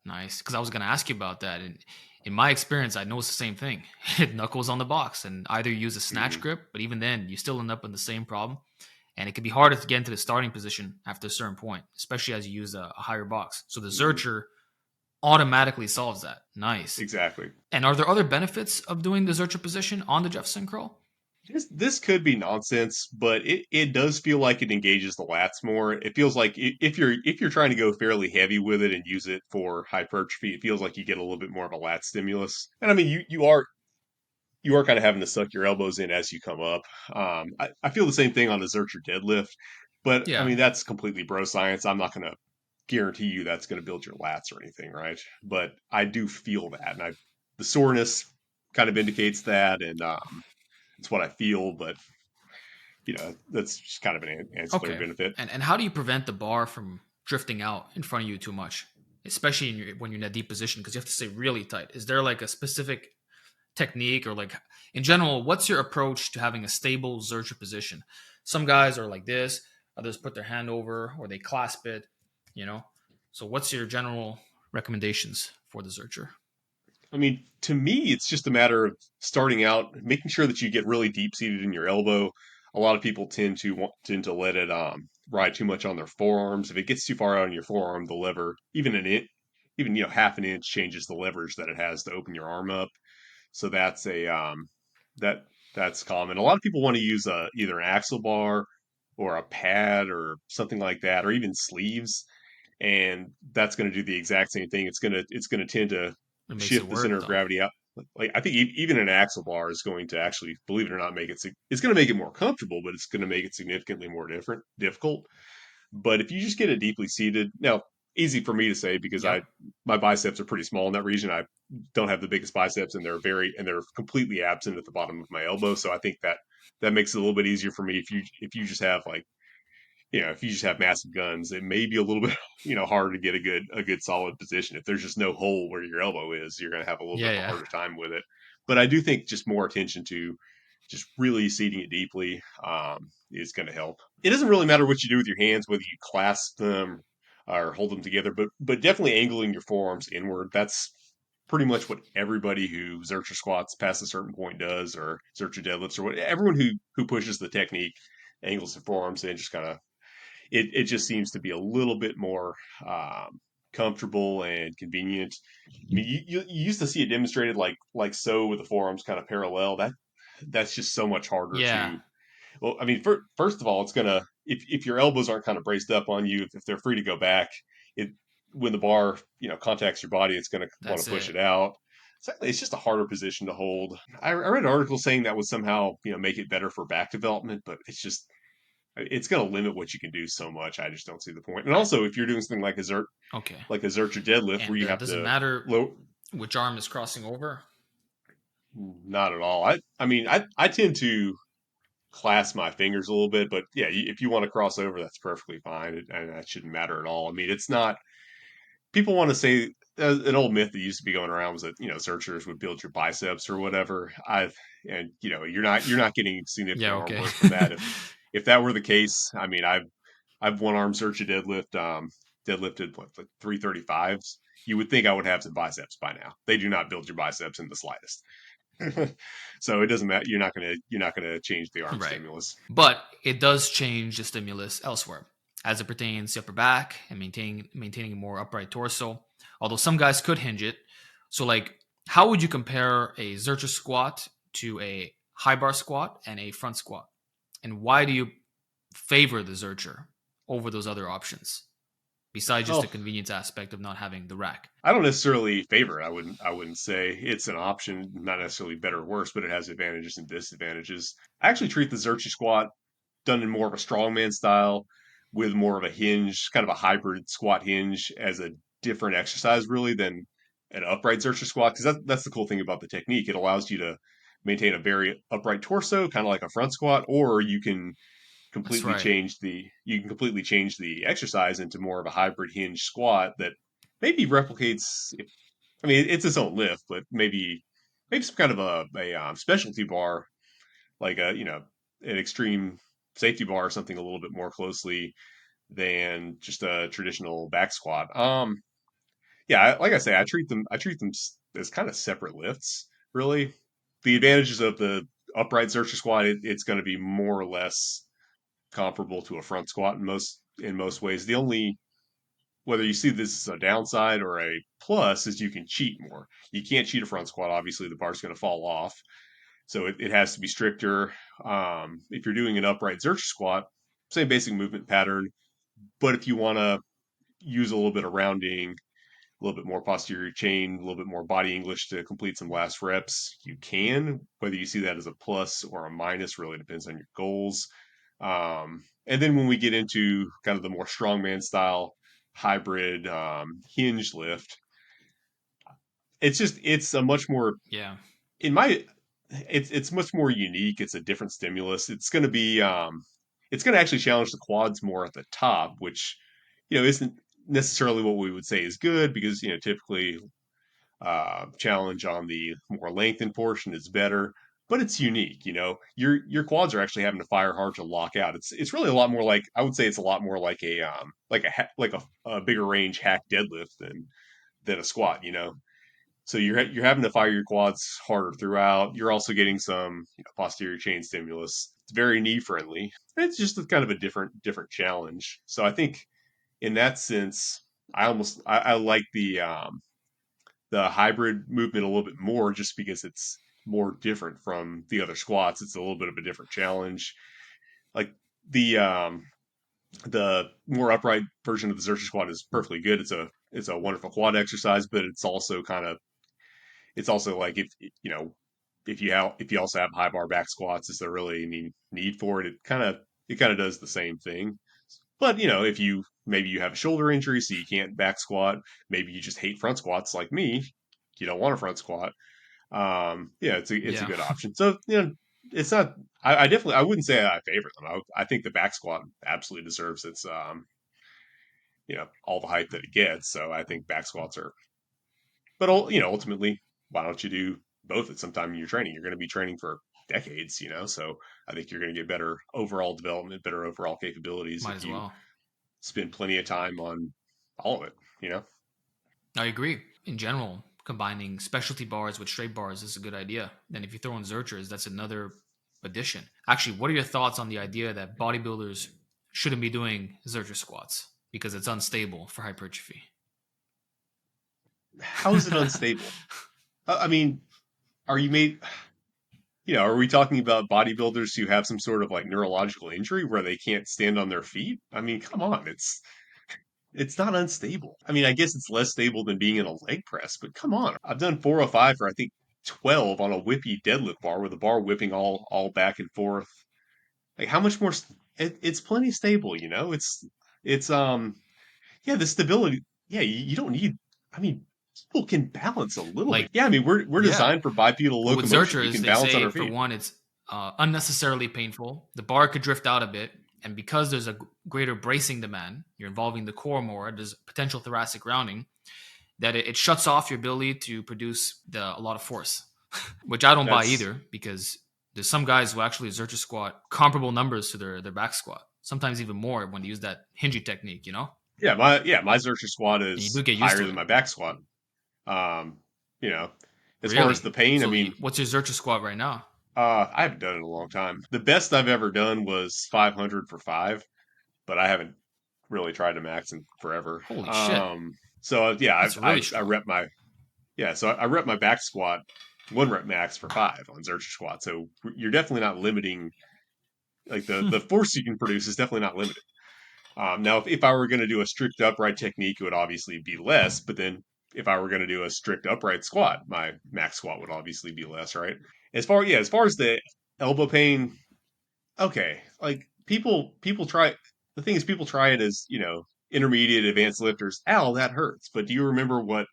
Nice. Because I was going to ask you about that. And in my experience, I noticed the same thing. It knuckles on the box, and either you use a snatch Hmm. grip, but even then, you still end up in the same problem. And it can be harder to get into the starting position after a certain point, especially as you use a higher box. So the Hmm. Zercher automatically solves that. Nice. Exactly. And are there other benefits of doing the Zercher position on the Jefferson curl? This could be nonsense, but it does feel like it engages the lats more. It feels like if you're trying to go fairly heavy with it and use it for hypertrophy, it feels like you get a little bit more of a lat stimulus. And I mean, you are kind of having to suck your elbows in as you come up. I feel the same thing on the Zercher deadlift, but I Yeah. mean that's completely bro science. I'm not going to guarantee you that's going to build your lats or anything, right? But I do feel that, and the soreness kind of indicates that, and it's what I feel. But that's just kind of an ancillary Okay. benefit. And how do you prevent the bar from drifting out in front of you too much, especially when you're in that deep position? Because you have to stay really tight. Is there like a specific technique or like in general, what's your approach to having a stable Zercher position? Some guys are like this, others put their hand over or they clasp it, you know? So what's your general recommendations for the Zercher? I mean, to me, it's just a matter of starting out, making sure that you get really deep seated in your elbow. A lot of people tend to let it ride too much on their forearms. If it gets too far out on your forearm, the lever, even half an inch changes the leverage that it has to open your arm up. So that that's common. A lot of people want to use either an axle bar or a pad or something like that, or even sleeves, and that's going to do the exact same thing. It's going to tend to It makes it shift the center work of though. gravity up. Like I think even an axle bar is going to actually, believe it or not, it's going to make it more comfortable, but it's going to make it significantly more difficult. But if you just get it deeply seated, now easy for me to say because Yep. my biceps are pretty small in that region. I don't have the biggest biceps, and they're completely absent at the bottom of my elbow. So I think that makes it a little bit easier for me. If you just have like if you just have massive guns, it may be a little bit, harder to get a good solid position. If there's just no hole where your elbow is, you're going to have a little bit Yeah, of a yeah. harder time with it. But I do think just more attention to just really seating it deeply is going to help. It doesn't really matter what you do with your hands, whether you clasp them or hold them together, but definitely angling your forearms inward. That's pretty much what everybody who Zercher squats past a certain point does, or Zercher deadlifts, or what everyone who pushes the technique angles their forearms in, just kind of it just seems to be a little bit more comfortable and convenient. I mean, you used to see it demonstrated like so with the forearms kind of parallel. That's just so much harder Yeah. to. Well, I mean, first of all, it's gonna if your elbows aren't kind of braced up on you, if they're free to go back, it when the bar contacts your body, it's gonna want That's to push it. it out. Secondly, it's just a harder position to hold. I read an article saying that would somehow make it better for back development, but it's just it's going to limit what you can do so much. I just don't see the point. And also, if you're doing something Okay. like a Zercher deadlift where And you have does it to matter low, which arm is crossing over? not at all. I mean, I tend to clasp my fingers a little bit, but yeah, if you want to cross over, that's perfectly fine, and that shouldn't matter at all. I mean, it's not. People want to say an old myth that used to be going around was that searchers would build your biceps or whatever. And you're not getting Yeah, significant arm okay. work from that. If that were the case, I mean, I've one arm search a deadlift, deadlifted what, like 335s. You would think I would have some biceps by now. They do not build your biceps in the slightest. So it doesn't matter. You're not gonna change the arm Right. stimulus. But it does change the stimulus elsewhere as it pertains to upper back and maintaining a more upright torso. Although some guys could hinge it. So like how would you compare a Zercher squat to a high bar squat and a front squat? And why do you favor the Zercher over those other options? Besides just the Oh, convenience aspect of not having the rack. I don't necessarily favor it. I wouldn't say it's an option, not necessarily better or worse, but it has advantages and disadvantages. I actually treat the Zercher squat done in more of a strongman style with more of a hinge, kind of a hybrid squat hinge as a different exercise really than an upright Zercher squat, because that's the cool thing about the technique. It allows you to maintain a very upright torso, kind of like a front squat, or That's right. you can completely change the exercise into more of a hybrid hinge squat that maybe replicates. I mean, it's its own lift, but maybe some kind of a specialty bar, like an extreme safety bar or something a little bit more closely than just a traditional back squat. Yeah, like I say, I treat them as kind of separate lifts. Really, the advantages of the upright Zercher squat, it's going to be more or less comparable to a front squat in most ways. The only whether you see this as a downside or a plus is you can cheat more. You can't cheat a front squat. Obviously, the bar's going to fall off, so it has to be stricter. If you're doing an upright Zercher squat, same basic movement pattern, but if you want to use a little bit of rounding, a little bit more posterior chain, a little bit more body English to complete some last reps, you can. Whether you see that as a plus or a minus really depends on your goals. And then when we get into kind of the more strongman style hybrid hinge lift, it's a much more Yeah. in my it's much more unique. It's a different stimulus. It's going to actually challenge the quads more at the top, which isn't necessarily what we would say is good because typically challenge on the more lengthened portion is better, but it's unique. Your quads are actually having to fire hard to lock out. It's really a lot more like I would say it's a lot more like a bigger range hack deadlift than a squat. So you're having to fire your quads harder throughout. You're also getting some posterior chain stimulus. It's very knee friendly. It's just kind of a different challenge. So I think in that sense, I like the hybrid movement a little bit more just because it's more different from the other squats. It's a little bit of a different challenge. Like the um the more upright version of the Zercher squat is perfectly good. It's a wonderful quad exercise, but it's also like if you also have high bar back squats, is there really any need for it? It kind of does the same thing. But if maybe you have a shoulder injury, so you can't back squat. Maybe you just hate front squats like me. You don't want a front squat. Yeah, it's a Yeah. good option. So it's not. I wouldn't say I favor them. I think the back squat absolutely deserves its all the hype that it gets. So I think back squats are. But ultimately, why don't you do both at some time in your training? You're going to be training for decades, so I think you're going to get better overall development, better overall capabilities Might if as you well. spend plenty of time on all of it. I agree. In general, combining specialty bars with straight bars is a good idea. And if you throw in Zerchers, that's another addition. Actually, what are your thoughts on the idea that bodybuilders shouldn't be doing Zercher squats because it's unstable for hypertrophy? How is it unstable? I mean, are you made? Are we talking about bodybuilders who have some sort of like neurological injury where they can't stand on their feet? I mean, come on, it's not unstable. I mean, I guess it's less stable than being in a leg press, but come on. I've done 405 for I think 12 on a whippy deadlift bar with the bar whipping all back and forth. Like how much more it's plenty stable. It's yeah, the stability. Yeah, you don't need. I mean, people can balance a little bit. Like, Yeah, I mean, we're yeah. designed for bipedal But with locomotion. We Zerchers, can they balance on say our for feet. one, it's unnecessarily painful. The bar could drift out a bit, and because there's a greater bracing demand, you're involving the core more. There's potential thoracic rounding that it shuts off your ability to produce a lot of force, which I don't buy That's either because there's some guys who actually Zercher squat comparable numbers to their back squat, sometimes even more when they use that hingy technique, my Zercher squat and you is do get used higher to than it. my back squat. Um, you know, as far as Really? the pain, I So mean, what's your Zercher squat right now? I haven't done it in a long time. The best I've ever done was 500 for five, but I haven't really tried to max in forever. Holy shit, So yeah, that's I really I strong. rep my yeah, so I rep my back squat one rep max for five on Zercher squat. So you're definitely not limiting like the force you can produce is definitely not limited. Now, if I were going to do a strict upright technique, it would obviously be less. But then if I were going to do a strict upright squat, my max squat would obviously be less, right? As far as the elbow pain, okay, like people try. The thing is, people try it as intermediate, advanced lifters. Ow, that hurts. But do you remember what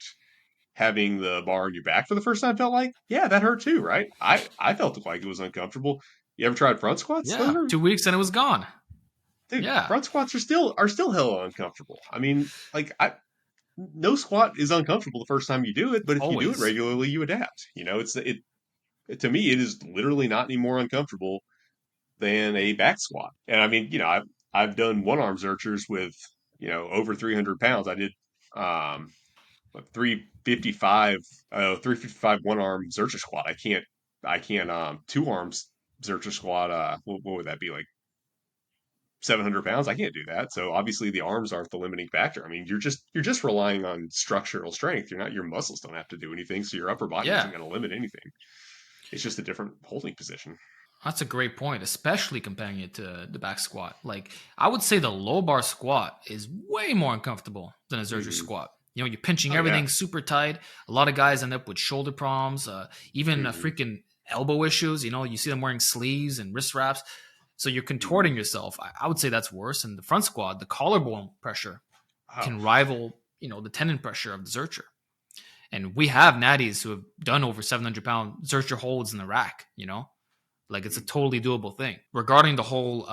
having the bar on your back for the first time felt like? Yeah, that hurt too, right? I felt like it was uncomfortable. You ever tried front squats? Those Yeah, are 2 weeks and it was gone. dude, Yeah, front squats are still hella uncomfortable. I mean, like I no squat is uncomfortable the first time you do it, but if you do it always. regularly, you adapt. To me it is literally not any more uncomfortable than a back squat. And I mean, I've done one arm zerchers with over 300 pounds. I did um 355 355 one arm zercher squat. I can't two arms zercher squat. What would that be, like 700 pounds? I can't do that. So obviously the arms aren't the limiting factor. I mean, you're just relying on structural strength. Your muscles don't have to do anything, so your upper body isn't Yeah, going to limit anything. It's just a different holding position. that's a great point, especially comparing it to the back squat. Like, I would say the low bar squat is way more uncomfortable than a Zercher Hmm. squat. You're pinching Oh yeah. everything super tight. A lot of guys end up with shoulder problems, even Hmm. freaking elbow issues. You see them wearing sleeves and wrist wraps. So you're Hmm. contorting yourself. I would say that's worse. And the front squat, the collarbone pressure Oh. can rival, the tendon pressure of the Zercher. And we have natties who have done over 700-pound Zercher holds in the rack. Like, it's a totally doable thing. Regarding the whole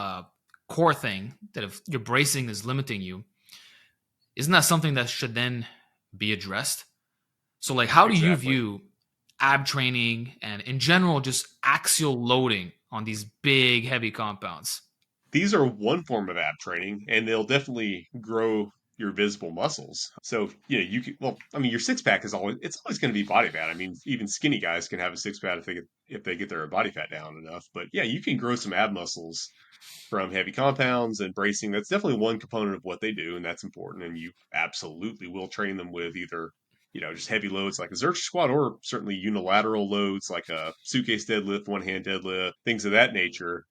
core thing, that if your bracing is limiting you, isn't that something that should then be addressed? So, like, how do you Exactly. view ab training and in general just axial loading on these big, heavy compounds? These are one form of ab training, and they'll definitely grow your visible muscles. So you can. Well, I mean, your six pack it's always going to be body fat. I mean, even skinny guys can have a six pack if they get their body fat down enough. But yeah, you can grow some ab muscles from heavy compounds and bracing. That's definitely one component of what they do, and that's important. And you absolutely will train them with either just heavy loads like a Zercher squat, or certainly unilateral loads like a suitcase deadlift, one hand deadlift, things of that nature.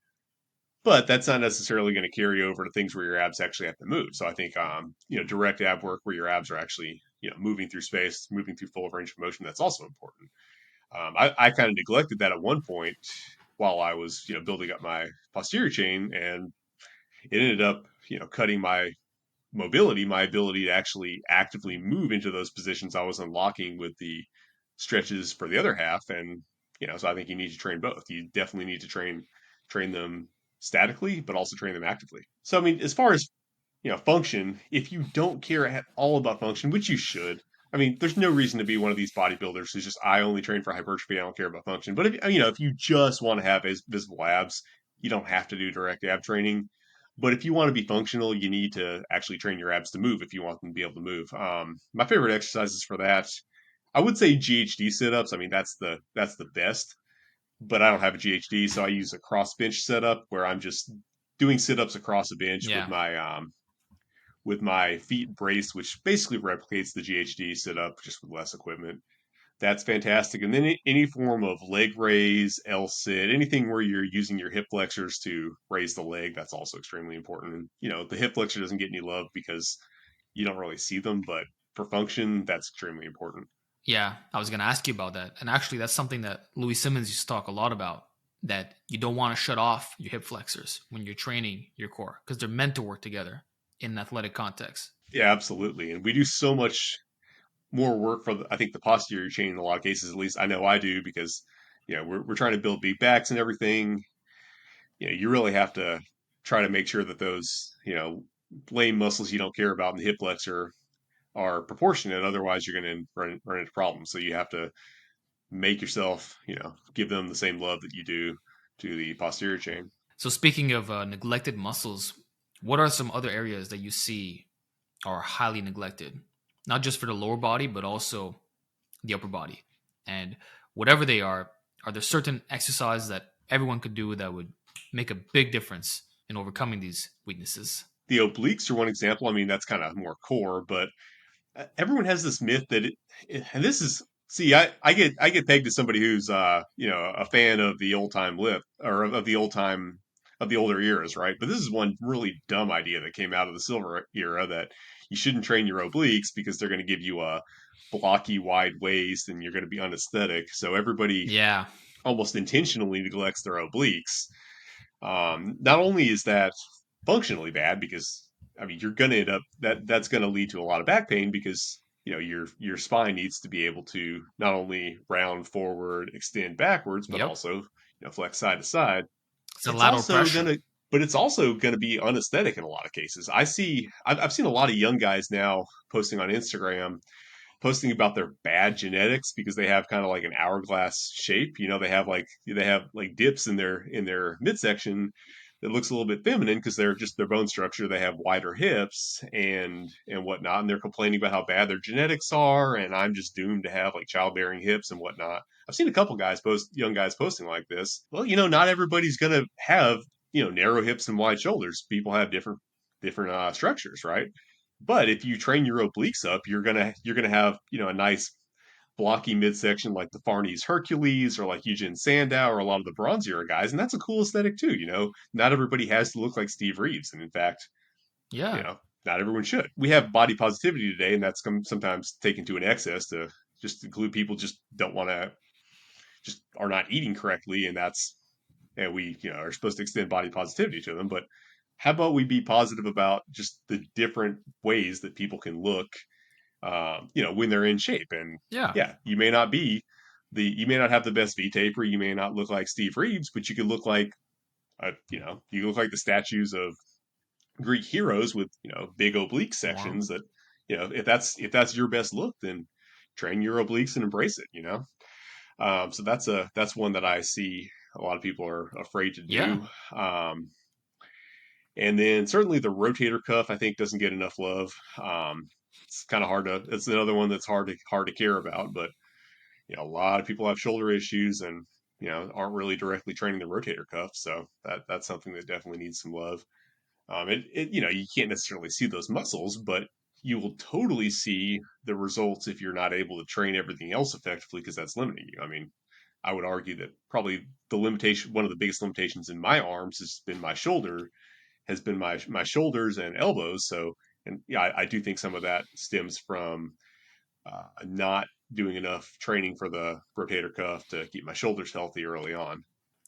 But that's not necessarily going to carry over to things where your abs actually have to move. So I think direct ab work where your abs are actually moving through space, moving through full range of motion. That's also important. I kind of neglected that at one point while I was building up my posterior chain, and it ended up cutting my ability to actually actively move into those positions I was unlocking with the stretches for the other half. And so I think you need to train both. You definitely need to train them statically, but also train them actively. So I mean, as far as function, if you don't care at all about function, which you should. I mean, there's no reason to be one of these bodybuilders who's just, I only train for hypertrophy, I don't care about function. But if you just want to have visible abs, you don't have to do direct ab training. But if you want to be functional, you need to actually train your abs to move if you want them to be able to move. My favorite exercises for that, I would say GHD sit-ups. I mean, that's the best. But I don't have a GHD, so I use a cross bench setup where I'm just doing sit-ups across a bench Yeah. with my feet braced, which basically replicates the GHD setup just with less equipment. That's fantastic. And then any form of leg raise, L sit, anything where you're using your hip flexors to raise the leg, that's also extremely important. And the hip flexor doesn't get any love because you don't really see them, but for function, that's extremely important. Yeah, I was going to ask you about that. And actually, that's something that Louis Simmons used to talk a lot about. that you don't want to shut off your hip flexors when you're training your core because they're meant to work together in an athletic context. Yeah, absolutely. And we do so much more work for I think the posterior chain in a lot of cases. At least I know I do because we're trying to build big backs and everything. You really have to try to make sure that those lame muscles you don't care about in the hip flexor are proportionate. Otherwise, you're going to run into problems. So you have to make yourself give them the same love that you do to the posterior chain. So speaking of neglected muscles, what are some other areas that you see are highly neglected, not just for the lower body, but also the upper body? And whatever they are there certain exercises that everyone could do that would make a big difference in overcoming these weaknesses? The obliques are one example. I mean, that's kind of more core, but everyone has this myth that and this is see I get pegged as somebody who's a fan of the old time lift or of the old time of the older eras, right? But this is one really dumb idea that came out of the silver era, that you shouldn't train your obliques because they're going to give you a blocky wide waist and you're going to be unaesthetic. So everybody Yeah. almost intentionally neglects their obliques. Not only is that functionally bad, because I mean you're going to end up that's going to lead to a lot of back pain, because your spine needs to be able to not only round forward, extend backwards, but Yep. also flex side to side. It's a It's lateral also pressure. gonna, but it's also going to be unaesthetic in a lot of cases. I've seen a lot of young guys now posting on Instagram, posting about their bad genetics because they have kind of like an hourglass shape. They have like dips in their midsection that looks a little bit feminine because they're just their bone structure. They have wider hips and whatnot, and they're complaining about how bad their genetics are, and I'm just doomed to have like childbearing hips and whatnot. I've seen a couple young guys posting like this. Well, not everybody's gonna have narrow hips and wide shoulders. People have different structures, right? But if you train your obliques up, you're gonna have a nice blocky midsection like the Farnese Hercules or like Eugen Sandow or a lot of the Bronze Era guys, and that's a cool aesthetic too. Not everybody has to look like Steve Reeves, and in fact, you Yeah. know, not everyone should. We have body positivity today, and that's sometimes taken to an excess to just include people just don't want to, just are not eating correctly, and we are supposed to extend body positivity to them. But how about we be positive about just the different ways that people can look when they're in shape. And Yeah. yeah, you may not have the best V taper, you may not look like Steve Reeves, but you could look like, you look like the statues of Greek heroes with big oblique Wow. sections. That if that's your best look, then train your obliques and embrace it. So that's one that I see a lot of people are afraid to Yeah. do. And then certainly the rotator cuff, I think, doesn't get enough love. It's kind of hard to. It's another one that's hard to care about. But a lot of people have shoulder issues and aren't really directly training the rotator cuff. So that's something that definitely needs some love. You can't necessarily see those muscles, but you will totally see the results if you're not able to train everything else effectively, because that's limiting you. I mean, I would argue that probably one of the biggest limitations in my arms has been my shoulders and elbows. So, and yeah, I do think some of that stems from not doing enough training for the rotator cuff to keep my shoulders healthy early on.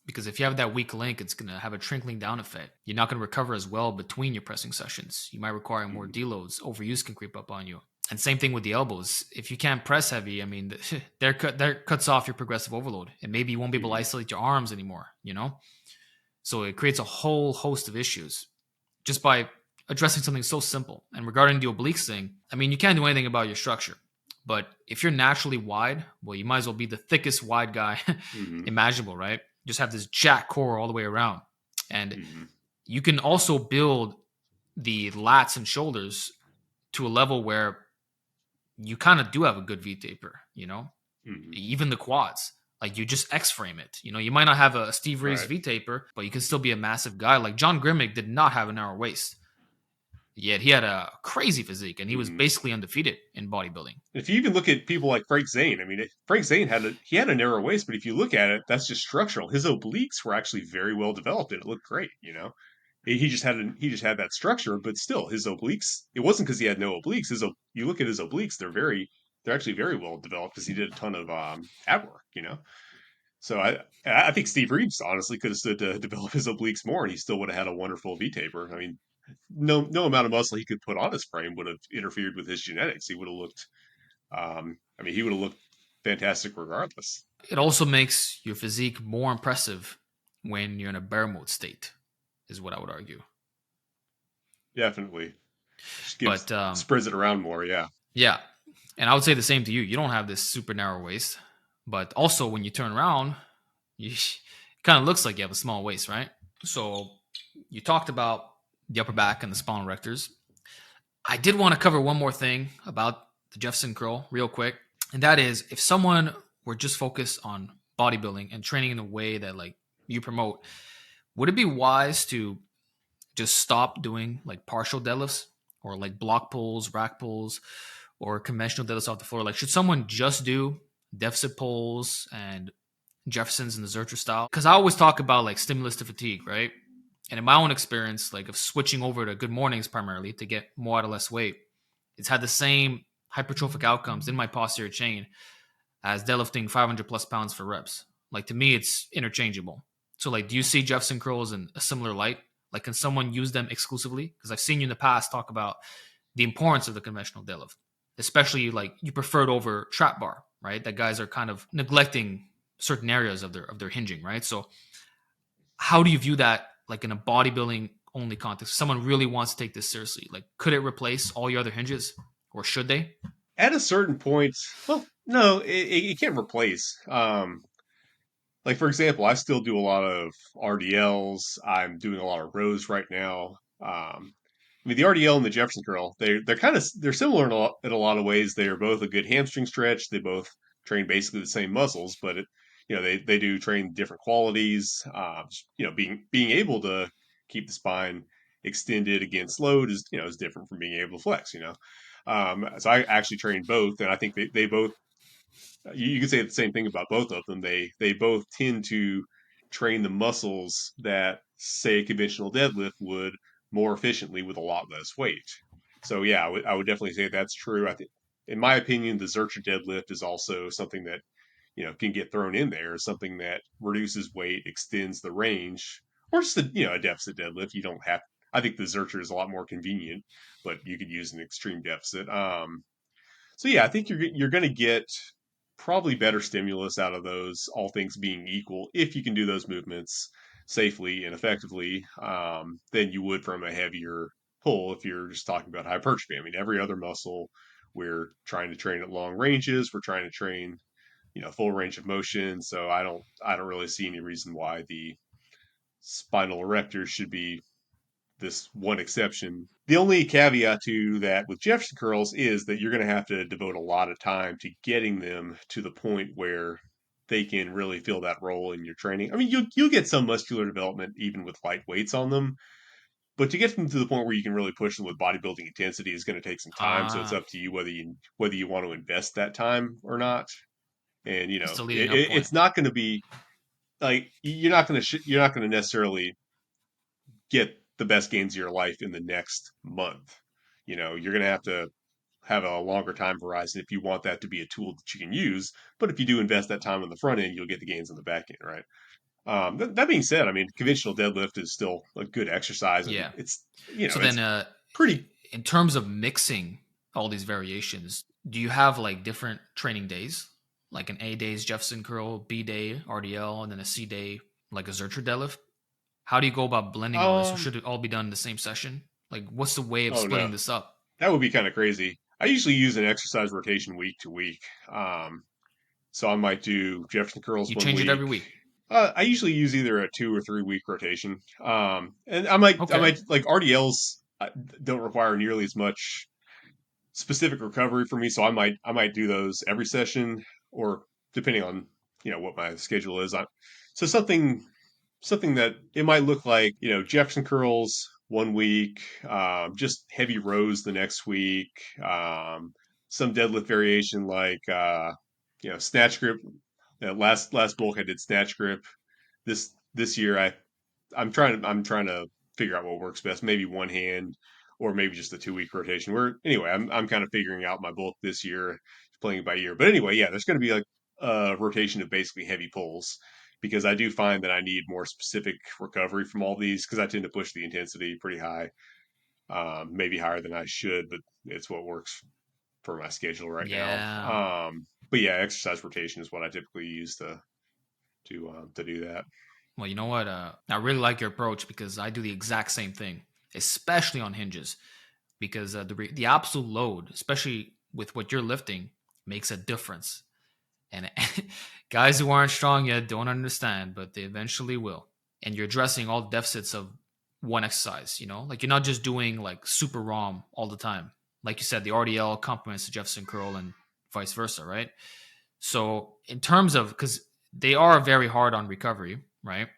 Because if you have that weak link, it's going to have a trickling down effect. You're not going to recover as well between your pressing sessions. You might require more Mhm. deloads. Overuse can creep up on you. And same thing with the elbows. If you can't press heavy, I mean, that cuts off your progressive overload. And maybe you won't be able to Mhm. isolate your arms anymore. So it creates a whole host of issues just by addressing something so simple. And regarding the obliques thing, I mean, you can't do anything about your structure. But if you're naturally wide, well, you might as well be the thickest wide guy Mhm. imaginable, right? Just have this jack core all the way around. And Mhm. you can also build the lats and shoulders to a level where you kind of do have a good V taper. Mhm. Even the quads. Like you just X frame it. You might not have a Steve Reeves Right. V taper, but you can still be a massive guy. Like John Grimmick did not have a narrow waist, yet he had a crazy physique and he was Mhm. basically undefeated in bodybuilding. If you even look at people like Frank Zane, I mean, Frank Zane had a narrow waist, but if you look at it, that's just structural. His obliques were actually very well developed, and it looked great. He just had that structure, but still, his obliques. It wasn't because he had no obliques. You look at his obliques; they're actually very well developed because he did a ton of ab work. So I think Steve Reeves honestly could have stood to develop his obliques more, and he still would have had a wonderful V taper. I mean, no amount of muscle he could put on his frame would have interfered with his genetics. He would have looked, I mean, he would have looked fantastic regardless. It also makes your physique more impressive when you're in a bear mode state, is what I would argue. Definitely, just gives But spreads it around more. Yeah, yeah, and I would say the same to you. You don't have this super narrow waist, but also when you turn around, it kind of looks like you have a small waist, right? So you talked about the upper back and the spinal erectors. I did want to cover one more thing about the Jefferson curl real quick, and that is if someone were just focused on bodybuilding and training in a way that like you promote, would it be wise to just stop doing like partial deadlifts or like block pulls, rack pulls, or conventional deadlifts off the floor? Like, should someone just do deficit pulls and Jeffersons in the Zercher style? Because I always talk about like stimulus to fatigue, right? And in my own experience, like of switching over to good mornings primarily to get more out of less weight, it's had the same hypertrophic outcomes in my posterior chain as deadlifting 500 plus pounds for reps. Like to me, it's interchangeable. So like, do you see Jefferson curls in a similar light? Like, can someone use them exclusively? Because I've seen you in the past talk about the importance of the conventional deadlift, especially like you preferred over trap bar, right? That guys are kind of neglecting certain areas of their hinging, right? So how do you view that like in a bodybuilding only context? If someone really wants to take this seriously, like could it replace all your other hinges or should they? at a certain point, well, no, it can't replace. Like for example, I still do a lot of RDLs. I'm doing a lot of rows right now. I mean, the RDL and the Jefferson curl, they're kind of they're similar in a lot of ways. They are both a good hamstring stretch. They both train basically the same muscles, but they do train different qualities. Being able to keep the spine extended against load is different from being able to flex. So I actually train both, and I think they both you can say the same thing about both of them. They both tend to train the muscles that say a conventional deadlift would more efficiently with a lot less weight. So yeah, I would definitely say that's true. I think, in my opinion, the Zercher deadlift is also something that can get thrown in there. Something that reduces weight, extends the range, or just a deficit deadlift. You don't have. I think the Zercher is a lot more convenient, but you could use an extreme deficit. So yeah, I think you're going to get probably better stimulus out of those, all things being equal, if you can do those movements safely and effectively, than you would from a heavier pull if you're just talking about hypertrophy. I mean, every other muscle we're trying to train at long ranges, we're trying to train, full range of motion. So I don't really see any reason why the spinal erectors should be this one exception. The only caveat to that with Jefferson curls is that you're going to have to devote a lot of time to getting them to the point where they can really fill that role in your training. I mean, you'll get some muscular development even with light weights on them, but to get them to the point where you can really push them with bodybuilding intensity is going to take some time. So it's Ah, up to you whether you want to invest that time or not. And it's the leading up point. it's not going to be like you're not going to necessarily get the best gains of your life in the next month. You're going to have a longer time horizon if you want that to be a tool that you can use. But if you do invest that time on the front end, you'll get the gains on the back end, right? That being said, I mean, conventional deadlift is still a good exercise, and Yeah. it's So then, it's pretty. in terms of mixing all these variations, do you have like different training days, like an A days Jefferson curl, B day RDL, and then a C day like a Zercher deadlift? How do you go about blending all this, or Um, should it all be done in the same session? Like, what's the way of oh no, splitting this up? that would be kind of crazy. I usually use an exercise rotation week to week. Um, so I might do Jefferson curls You one change it week. every week. I usually use either a 2 or 3 week rotation. And I might Okay. like RDLs don't require nearly as much specific recovery for me, so I might do those every session, or depending on what my schedule is. So something that it might look like Jefferson curls one week, just heavy rows the next week, some deadlift variation like snatch grip. Last bulk I did snatch grip. This year I'm trying to figure out what works best. Maybe one hand, or maybe just a 2 week rotation. Where anyway, I'm kind of figuring out my bulk this year, playing it by ear. But anyway, yeah, there's going to be like a rotation of basically heavy pulls because I do find that I need more specific recovery from all these because I tend to push the intensity pretty high, maybe higher than I should, but it's what works for my schedule right now. Yeah. But yeah, exercise rotation is what I typically use to do that. Well, you know what? I really like your approach because I do the exact same thing, especially on hinges, because the absolute load, especially with what you're lifting, makes a difference. And guys who aren't strong yet don't understand, but they eventually will. And you're addressing all deficits of one exercise, like you're not just doing like super ROM all the time. Like you said, the RDL complements the Jefferson curl and vice versa, right? So in terms of, because they are very hard on recovery, right?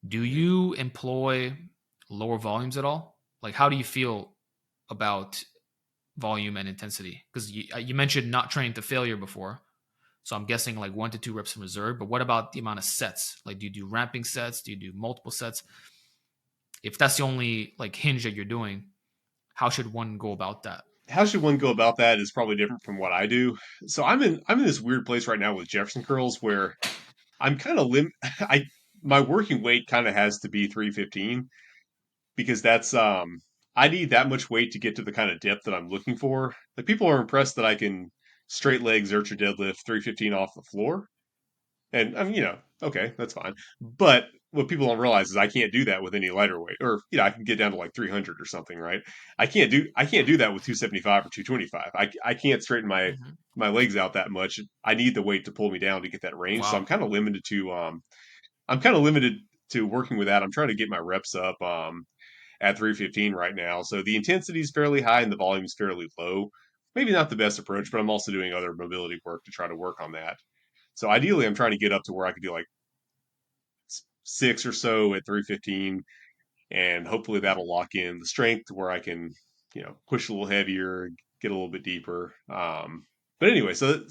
Do you employ lower volumes at all? Like, how do you feel about volume and intensity? Because you mentioned not training to failure before. So I'm guessing like 1 to 2 reps in reserve. But what about the amount of sets? Like, do you do ramping sets? Do you do multiple sets? If that's the only like hinge that you're doing, how should one go about that? How should one go about that is probably different from what I do. So I'm in this weird place right now with Jefferson curls where I'm kind of I my working weight kind of has to be 315 because that's I need that much weight to get to the kind of depth that I'm looking for. Like people are impressed that I can straight leg Zercher deadlift 315 off the floor. And I mean, okay, that's fine. But what people don't realize is I can't do that with any lighter weight. Or, I can get down to like 300 or something, right? I can't do that with 275 or 225. I can't straighten Mhm. my legs out that much. I need the weight to pull me down to get that range. So Wow. I'm kind of limited to working with that. I'm trying to get my reps up at 315 right now. So the intensity is fairly high and the volume is fairly low. Maybe not the best approach, but I'm also doing other mobility work to try to work on that. So ideally, I'm trying to get up to where I could do like six or so at 315, and hopefully that'll lock in the strength to where I can, push a little heavier, get a little bit deeper. But anyway, so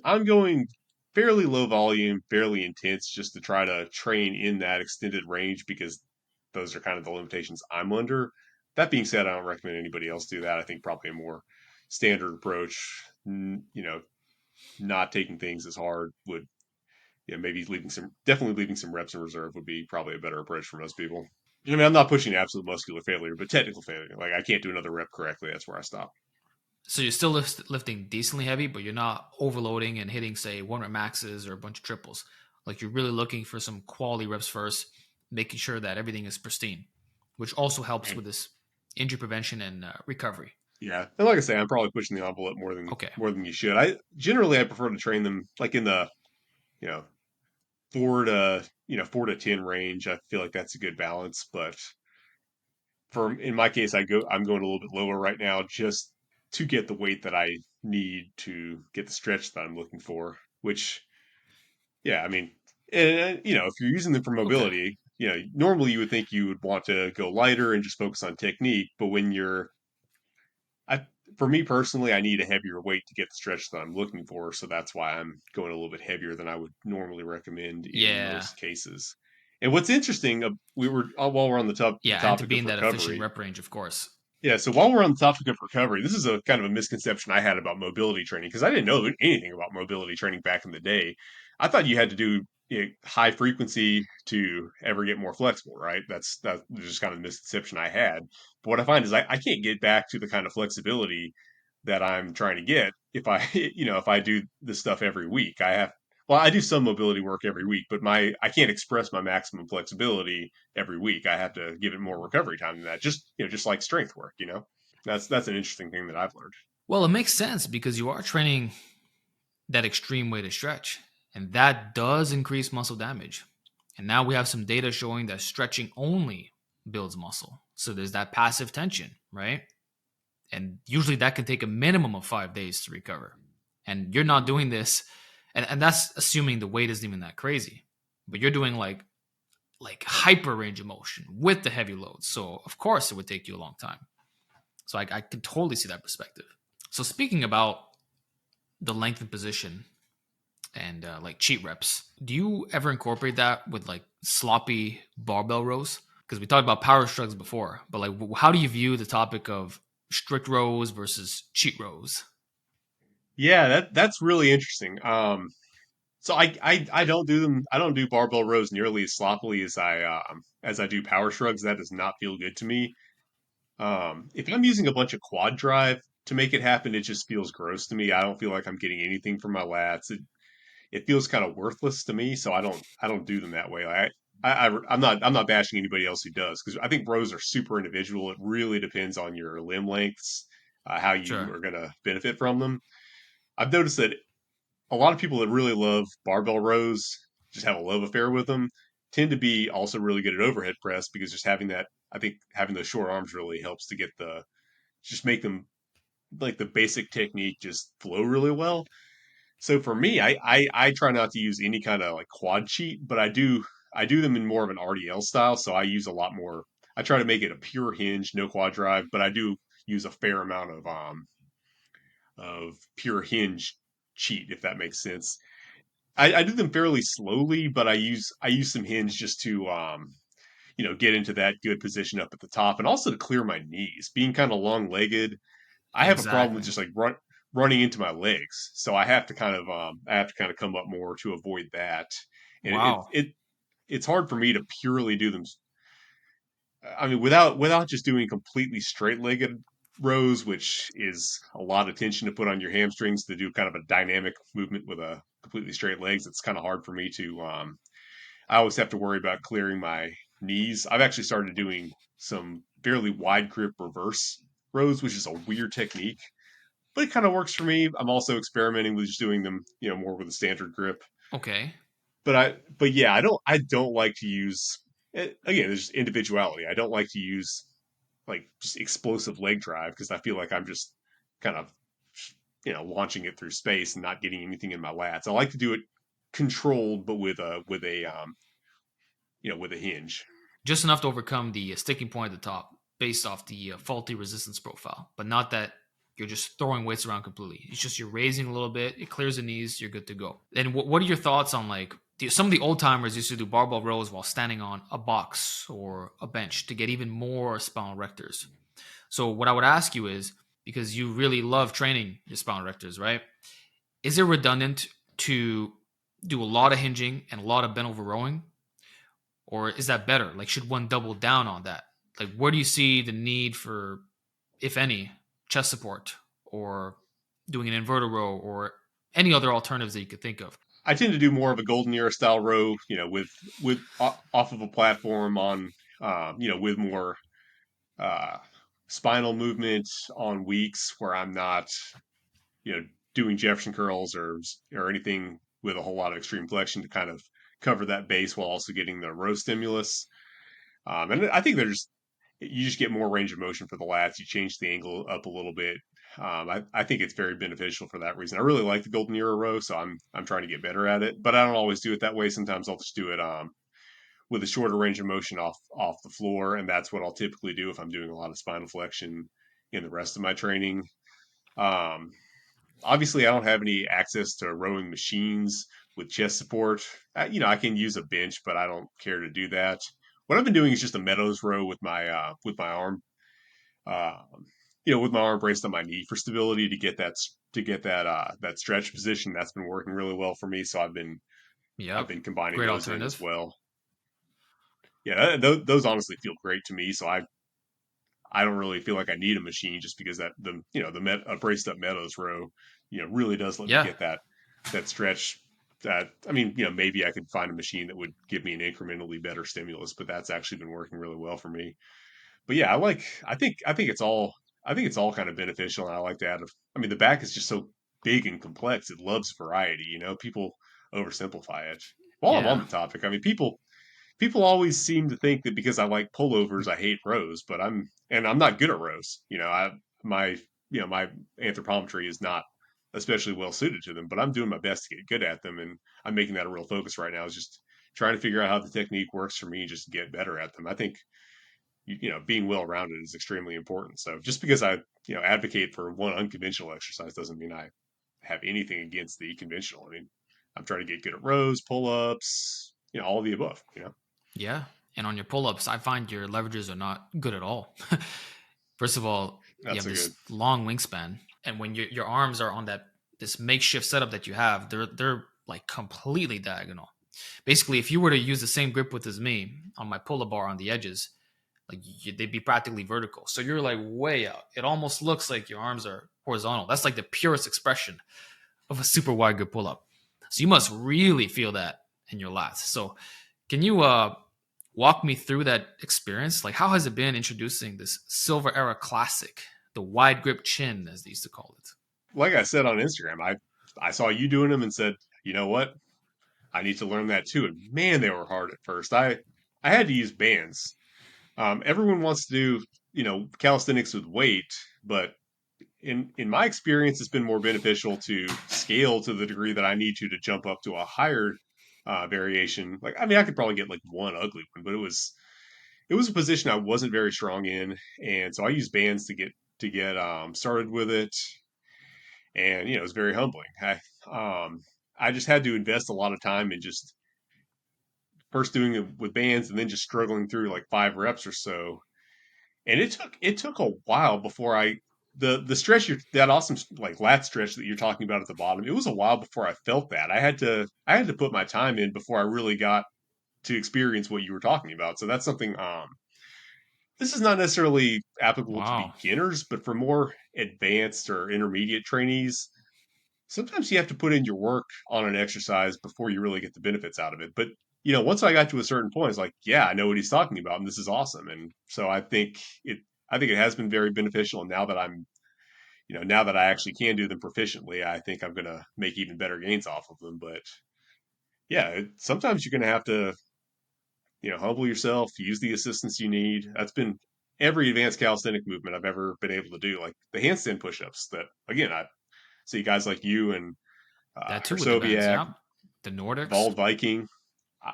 I'm going fairly low volume, fairly intense, just to try to train in that extended range because those are kind of the limitations I'm under. That being said, I don't recommend anybody else do that. I think probably a more standard approach, not taking things as hard would maybe definitely leaving some reps in reserve would be probably a better approach for most people. I mean, I'm not pushing absolute muscular failure, but technical failure. Like I can't do another rep correctly. That's where I stop. So you're still lifting decently heavy, but you're not overloading and hitting, say, 1 rep maxes or a bunch of triples. Like you're really looking for some quality reps first, making sure that everything is pristine, which also helps with this injury prevention and recovery. Yeah, and like I say, I'm probably pushing the envelope Okay. more than you should. I prefer to train them like in the you know 4 to 10 range. I feel like that's a good balance. But in my case, I'm going a little bit lower right now just to get the weight that I need to get the stretch that I'm looking for. Which, yeah, I mean, and if you're using them for Okay. mobility, normally you would think you would want to go lighter and just focus on technique. But I, for me personally, I need a heavier weight to get the stretch that I'm looking for. So that's why I'm going a little bit heavier than I would normally recommend in Yeah. most cases. And what's interesting, while we're on the Yeah. And to topic be of in that efficient recovery, rep range, of course. yeah. So while we're on the topic of recovery, this is a kind of a misconception I had about mobility training because I didn't know anything about mobility training back in the day. I thought you had to do high frequency to ever get more flexible, right? That's just kind of the misconception I had. But what I find is I can't get back to the kind of flexibility that I'm trying to get if I if I do this stuff every week. I do some mobility work every week, but I can't express my maximum flexibility every week. I have to give it more recovery time than that. Just like strength work. That's an interesting thing that I've learned. Well, it makes sense because you are training that extreme way to stretch, and that does increase muscle damage. And now we have some data showing that stretching only builds muscle. So there's that passive tension, right? And usually that can take a minimum of 5 days to recover. And you're not doing this, and that's assuming the weight isn't even that crazy. But you're doing like hyper range of motion with the heavy loads. So of course it would take you a long time. So I can totally see that perspective. So speaking about the length and position and like cheat reps, do you ever incorporate that with like sloppy barbell rows? Because we talked about power shrugs before, but like how do you view the topic of strict rows versus cheat rows? Yeah, that's really interesting. So I don't do them. I don't do barbell rows nearly as sloppily as I do power shrugs. That does not feel good to me. If I'm using a bunch of quad drive to make it happen, it just feels gross to me. I don't feel like I'm getting anything from my lats. It feels kind of worthless to me, so I don't do them that way. I'm not bashing anybody else who does, because I think rows are super individual. It really depends on your limb lengths, how you Sure. are going to benefit from them. I've noticed that a lot of people that really love barbell rows, just have a love affair with them, tend to be also really good at overhead press, because just having that, I think having those short arms really helps to just make them, like, the basic technique just flow really well. So for me, I try not to use any kind of like quad cheat, but I do them in more of an RDL style. So I use a lot more. I try to make it a pure hinge, no quad drive, but I do use a fair amount of pure hinge cheat, if that makes sense. I do them fairly slowly, but I use some hinge just to get into that good position up at the top, and also to clear my knees. Being kind of long legged, I have a problem with Exactly. just like running into my legs, so I have to kind of come up more to avoid that. And Wow. it's hard for me to purely do them. I mean, without just doing completely straight legged rows, which is a lot of tension to put on your hamstrings to do kind of a dynamic movement with a completely straight legs. It's kind of hard for me to. I always have to worry about clearing my knees. I've actually started doing some fairly wide grip reverse rows, which is a weird technique, but it kind of works for me. I'm also experimenting with just doing them, more with a standard grip. Okay. But yeah, I don't like to use. Again, there's individuality. I don't like to use like just explosive leg drive, because I feel like I'm just kind of launching it through space and not getting anything in my lats. I like to do it controlled, but with a hinge. Just enough to overcome the sticking point at the top based off the faulty resistance profile, but not that you're just throwing weights around completely. It's just you're raising a little bit, it clears the knees, you're good to go. And what are your thoughts on like some of the old timers used to do barbell rows while standing on a box or a bench to get even more spinal rectors? So what I would ask you is, because you really love training your spinal rectors, right? Is it redundant to do a lot of hinging and a lot of bent over rowing, or is that better? Like, should one double down on that? Like, where do you see the need for, if any, chest support or doing an inverted row or any other alternatives that you could think of? I tend to do more of a golden era style row, off of a platform on, with more uh, spinal movement on weeks where I'm not, you know, doing Jefferson curls or anything with a whole lot of extreme flexion to kind of cover that base while also getting the row stimulus. And I think you just get more range of motion for the lats. You change the angle up a little bit. I think it's very beneficial for that reason. I really like the golden era row, so I'm trying to get better at it. But I don't always do it that way. Sometimes I'll just do it with a shorter range of motion off the floor, and that's what I'll typically do if I'm doing a lot of spinal flexion in the rest of my training. Um, Obviously, I don't have any access to rowing machines with chest support. I can use a bench, but I don't care to do that. What I've been doing is just a meadows row with my arm, uh, with my arm braced on my knee for stability to get that stretch position. That's been working really well for me. So I've Yep. been combining Great those in as alternative. well. Yeah, those honestly feel great to me. So I don't really feel like I need a machine, just because a braced up meadows row, really does let me Yeah. get that stretch. That, I mean, maybe I could find a machine that would give me an incrementally better stimulus, but that's actually been working really well for me. But yeah, I think it's all kind of beneficial, and I like to add. I mean, the back is just so big and complex; it loves variety. People oversimplify it. While I'm on Yeah. the topic, I mean, people always seem to think that because I like pullovers, I hate rows, but I'm not good at rows. My my anthropometry is not especially well suited to them, but I'm doing my best to get good at them, and I'm making that a real focus right now. Is just trying to figure out how the technique works for me, just to get better at them. I think being well rounded is extremely important. So just because I advocate for one unconventional exercise doesn't mean I have anything against the conventional. I mean, I'm trying to get good at rows, pull ups, all of the above. Yeah. And on your pull ups, I find your leverages are not good at all. First of all, you Not have so this good. long wingspan. And when your arms are on that this makeshift setup that you have, they're like completely diagonal. Basically, if you were to use the same grip width as me on my pull bar on the edges, like they'd be practically vertical. So you're like way out. It almost looks like your arms are horizontal. That's like the purest expression of a super wide grip pull up. So you must really feel that in your lats. So can you walk me through that experience? Like, how has it been introducing this silver era classic, the wide grip chin, as they used to call it? Like I said on Instagram, I saw you doing them and said, you know what? I need to learn that too. And man, they were hard at first. I had to use bands. Everyone wants to do, calisthenics with weight, but in my experience, it's been more beneficial to scale to the degree that I need to jump up to a higher variation. Like, I mean, I could probably get like one ugly one, but it was a position I wasn't very strong in, and so I used bands to get started with it, and it was very humbling. I just had to invest a lot of time in just first doing it with bands and then just struggling through like 5 reps or so. And it took a while before the stretch that awesome like lat stretch that you're talking about at the bottom. It was a while before I felt that. I had to put my time in before I really got to experience what you were talking about. So that's something this is not necessarily applicable to Wow. beginners, but for more advanced or intermediate trainees, sometimes you have to put in your work on an exercise before you really get the benefits out of it. But once I got to a certain point, it's like, yeah, I know what he's talking about, and this is awesome. And so I think it has been very beneficial. And now that I actually can do them proficiently, I think I'm gonna make even better gains off of them. But yeah, sometimes you're gonna have to, humble yourself, use the assistance you need. That's been every advanced calisthenic movement I've ever been able to do, like the handstand push-ups. That again, I see guys like you and That too with the bands. Hersoviak, Yeah. The Nordics. Bald Viking.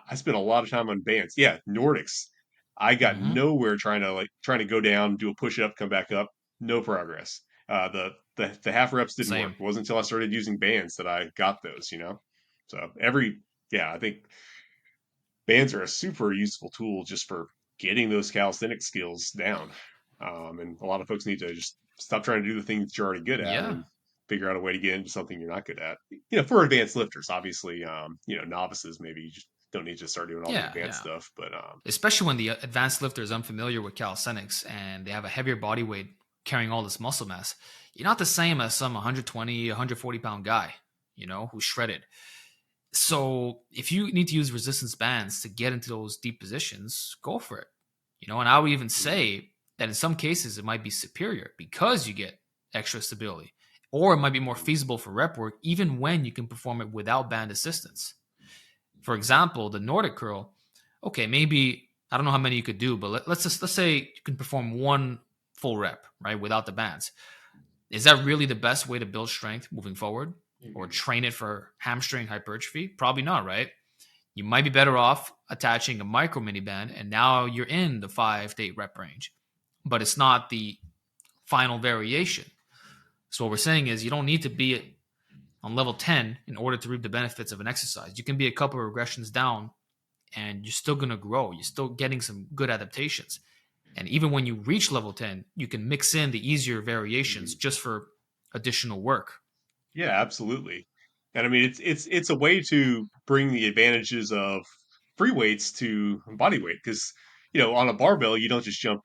I spent a lot of time on bands. Yeah, Nordics. I got Mm-hmm. nowhere trying to go down, do a push up, come back up. No progress. The half reps didn't work. Same. It wasn't until I started using bands that I got those. So yeah, I think bands are a super useful tool just for getting those calisthenic skills down. And a lot of folks need to just stop trying to do the things you're already good at Yeah. and figure out a way to get into something you're not good at. For advanced lifters, obviously, novices maybe you just don't need to start doing all the Yeah. advanced Yeah. stuff. But Especially when the advanced lifter is unfamiliar with calisthenics and they have a heavier body weight carrying all this muscle mass. You're not the same as some 120, 140 pound guy, who's shredded. So if you need to use resistance bands to get into those deep positions, go for it. And I would even mhm. say that in some cases it might be superior because you get extra stability, or it might be more feasible for rep work even when you can perform it without band assistance. For example, the Nordic curl, okay, maybe I don't know how many you could do, but let's say you can perform one full rep, right, without the bands. Is that really the best way to build strength moving forward or train it for hamstring hypertrophy? Probably not, right? You might be better off attaching a micro mini band and now you're in the 5 to 8 rep range, but it's not the final variation. So what we're saying is you don't need to be on level 10 in order to reap the benefits of an exercise. You can be a couple of regressions down and you're still going to grow. You're still getting some good adaptations. And even when you reach level 10, you can mix in the easier variations Mhm. just for additional work. Yeah, absolutely. And I mean, it's a way to bring the advantages of free weights to body weight because on a barbell you don't just jump.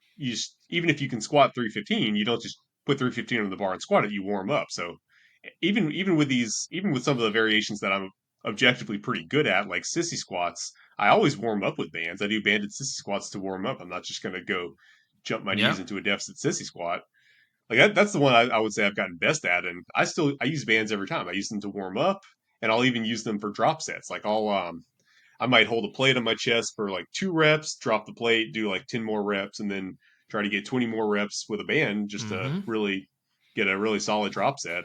Even if you can squat 315, you don't just put 315 on the bar and squat it. You warm up. So even with some of the variations that I'm objectively pretty good at, like sissy squats, I always warm up with bands. I do banded sissy squats to warm up. I'm not just going to go jump my knees Yeah. into a deficit sissy squat. Like that's the one I would say I've gotten best at, and I use bands every time. I use them to warm up, and I'll even use them for drop sets. Like I might hold a plate on my chest for like 2 reps, drop the plate, do like 10 more reps, and then try to get 20 more reps with a band just to Mm-hmm. really get a really solid drop set.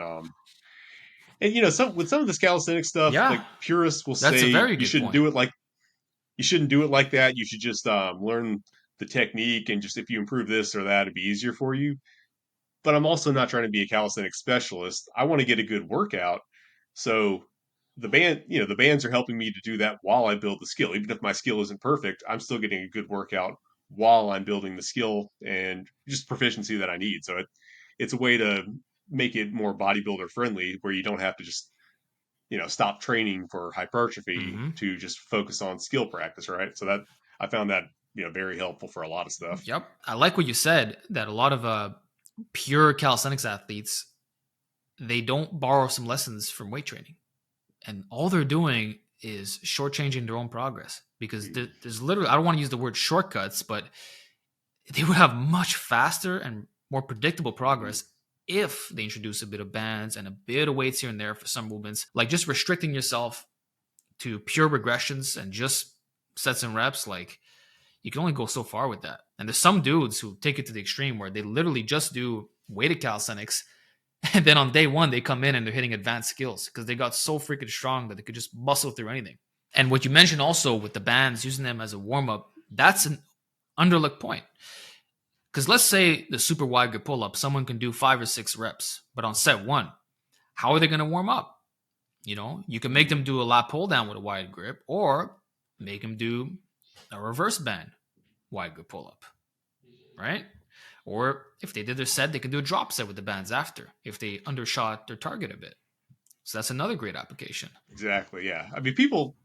And some of this calisthenic stuff, Yeah. like purists will That's a say very good point. you shouldn't do it like that. You should just learn the technique, and just if you improve this or that, it'd be easier for you, but I'm also not trying to be a calisthenics specialist. I want to get a good workout. So the bands are helping me to do that while I build the skill. Even if my skill isn't perfect, I'm still getting a good workout while I'm building the skill and just proficiency that I need. So it's a way to make it more bodybuilder friendly, where you don't have to just stop training for hypertrophy Mm-hmm. to just focus on skill practice, right? So that I found that very helpful for a lot of stuff. Yep. I like what you said that a lot of pure calisthenics athletes, they don't borrow some lessons from weight training. And all they're doing is shortchanging their own progress because there's literally, I don't want to use the word shortcuts, but they would have much faster and more predictable Mm-hmm. progress if they introduce a bit of bands and a bit of weights here and there for some movements. Like just restricting yourself to pure regressions and just sets and reps, like you can only go so far with that. And there's some dudes who take it to the extreme where they literally just do weighted calisthenics. And then on day one, they come in and they're hitting advanced skills because they got so freaking strong that they could just muscle through anything. And what you mentioned also with the bands, using them as a warm up, that's an underlooked point. Because let's say the super wide grip pull up, someone can do 5 or 6 reps, but on set one, how are they going to warm up? You can make them do a lat pull down with a wide grip or make them do a reverse band wide grip pull up, right? Or if they did their set, they can do a drop set with the bands after if they undershot their target a bit. So that's another great application. Exactly. Yeah. I mean, people.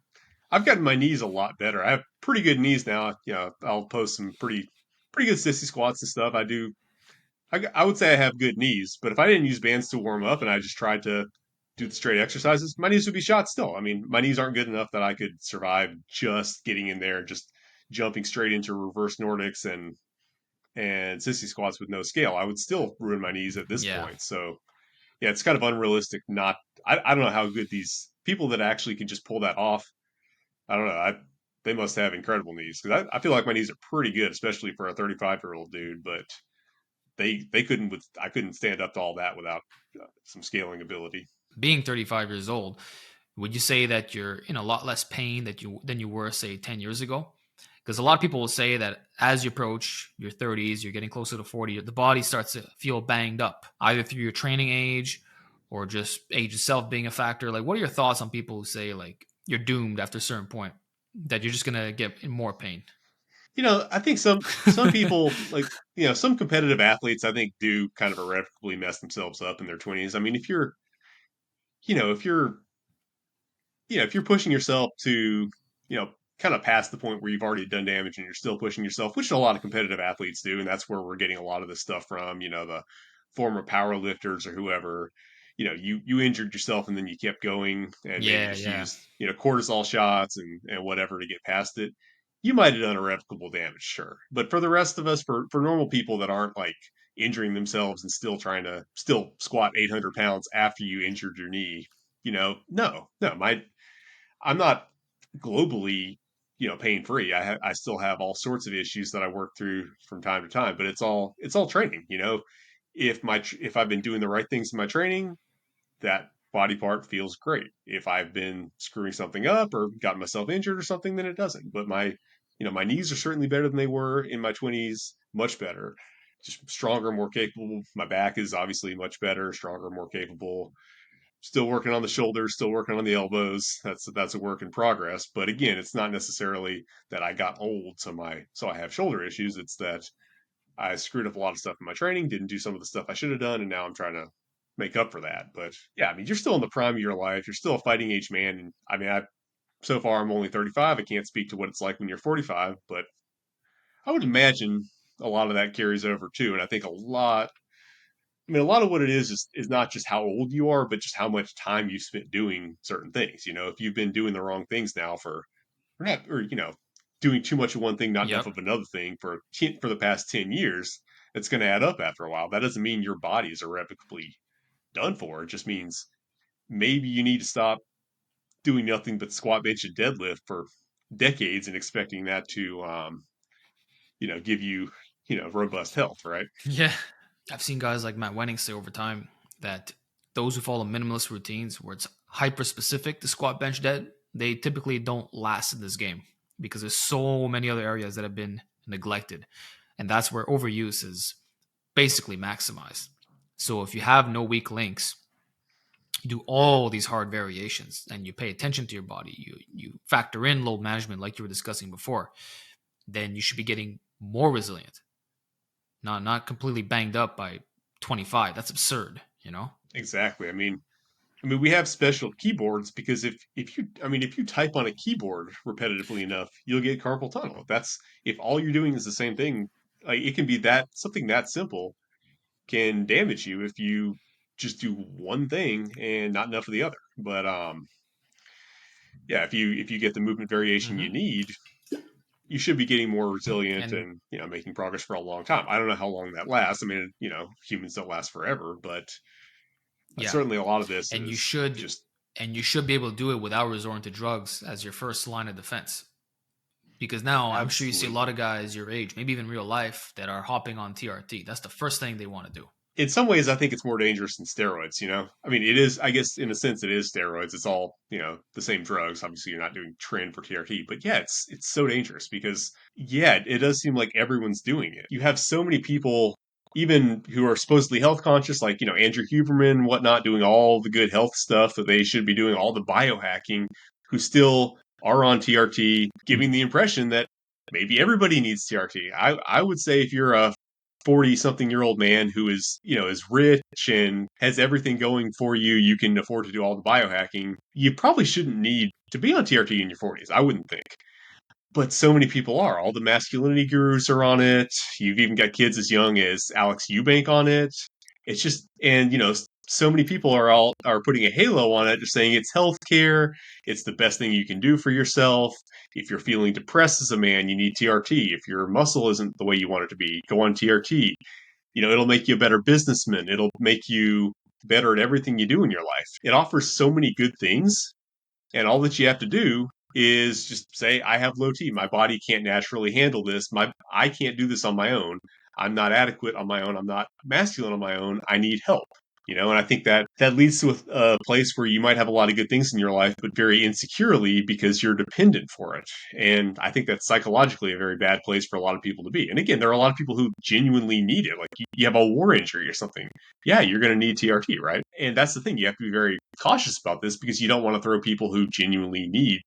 I've gotten my knees a lot better. I have pretty good knees now. I'll post some pretty good sissy squats and stuff. I do. I would say I have good knees, but if I didn't use bands to warm up and I just tried to do the straight exercises, my knees would be shot still. I mean, my knees aren't good enough that I could survive just getting in there, just jumping straight into reverse Nordics and sissy squats with no scale. I would still ruin my knees at this Yeah. point. So yeah, it's kind of unrealistic. Not I don't know how good these people that actually can just pull that off. I don't know. They must have incredible knees because I feel like my knees are pretty good, especially for a 35-year-old dude. But they couldn't with I couldn't stand up to all that without some scaling ability. Being 35 years old, would you say that you're in a lot less pain than you were, say, 10 years ago? Because a lot of people will say that as you approach your 30s, you're getting closer to 40, the body starts to feel banged up, either through your training age or just age itself being a factor. Like, what are your thoughts on people who say, like, you're doomed after a certain point, that you're just going to get in more pain? I think some people like some competitive athletes I think do kind of irrevocably mess themselves up in their 20s. I mean, if you're if you're pushing yourself to, kind of past the point where you've already done damage and you're still pushing yourself, which a lot of competitive athletes do, and that's where we're getting a lot of this stuff from, the former power lifters or whoever, you injured yourself and then you kept going and maybe Yeah, just yeah. used, cortisol shots and whatever to get past it. You might have done irrevocable damage, sure. But for the rest of us, for normal people that aren't like injuring themselves and still trying to still squat 800 pounds after you injured your knee, no, I'm not globally, pain free. I still have all sorts of issues that I work through from time to time, but it's all training. If I've been doing the right things in my training, that body part feels great. If I've been screwing something up or gotten myself injured or something, then it doesn't. But my knees are certainly better than they were in my 20s, much better. Just stronger, more capable. My back is obviously much better, stronger, more capable. Still working on the shoulders, still working on the elbows. That's a work in progress. But again, it's not necessarily that I got old, so I have shoulder issues. It's that I screwed up a lot of stuff in my training, didn't do some of the stuff I should have done, and now I'm trying to make up for that. But yeah, I mean, you're still in the prime of your life. You're still a fighting age man. And I mean, so far I'm only 35. I can't speak to what it's like when you're 45, but I would imagine a lot of that carries over too. And I think a lot of what it is not just how old you are, but just how much time you spent doing certain things. If you've been doing the wrong things now or not, or doing too much of one thing, not enough Yep. of another thing for the past 10 years, it's going to add up after a while. That doesn't mean your body is irrevocably done for. It just means maybe you need to stop doing nothing but squat, bench, and deadlift for decades and expecting that to, give you, robust health, right? Yeah. I've seen guys like Matt Wenning say over time that those who follow minimalist routines where it's hyper specific to squat, bench, dead, they typically don't last in this game because there's so many other areas that have been neglected. And that's where overuse is basically maximized. So if you have no weak links, you do all these hard variations and you pay attention to your body, you factor in load management like you were discussing before, then you should be getting more resilient, not completely banged up by 25. That's absurd. you know? Exactly. I mean, we have special keyboards because if you type on a keyboard repetitively enough, you'll get carpal tunnel. That's if all you're doing is the same thing. Like it can be that something that simple can damage you if you just do one thing and not enough of the other. But yeah, if you get the movement variation you Hmm. need, you should be getting more resilient And and making progress for a long time. I don't know how long that lasts. I mean, humans don't last forever, but yeah, certainly a lot of this and you is should just and you should be able to do it without resorting to drugs as your first line of defense. Because now I'm sure you see a lot absolutely. of guys your age, maybe even real life, that are hopping on TRT. That's the first thing they want to do. In some ways, I think it's more dangerous than steroids. I mean, it is. I guess in a sense, it is steroids. It's all the same drugs. Obviously, you're not doing trend for TRT, but yeah, it's so dangerous because yeah, it does seem like everyone's doing it. You have so many people, even who are supposedly health conscious, like Andrew Huberman and whatnot, doing all the good health stuff that they should be doing, all the biohacking, who still are on TRT, giving the impression that maybe everybody needs TRT. I would say if you're a 40 something year old man who is rich and has everything going for you, you can afford to do all the biohacking, you probably shouldn't need to be on TRT in your 40s, I wouldn't think. But so many people are. All the masculinity gurus are on it. You've even got kids as young as Alex Eubank on it. It's just, and so many people are putting a halo on it, just saying it's healthcare. It's the best thing you can do for yourself. If you're feeling depressed as a man, you need TRT. If your muscle isn't the way you want it to be, go on TRT. It'll make you a better businessman. It'll make you better at everything you do in your life. It offers so many good things, and all that you have to do is just say, I have low T. My body can't naturally handle this. I can't do this on my own. I'm not adequate on my own. I'm not masculine on my own. I need help. And I think that leads to a place where you might have a lot of good things in your life, but very insecurely because you're dependent for it. And I think that's psychologically a very bad place for a lot of people to be. And again, there are a lot of people who genuinely need it. Like you have a war injury or something. Yeah, you're going to need TRT, right? And that's the thing. You have to be very cautious about this because you don't want to throw people who genuinely need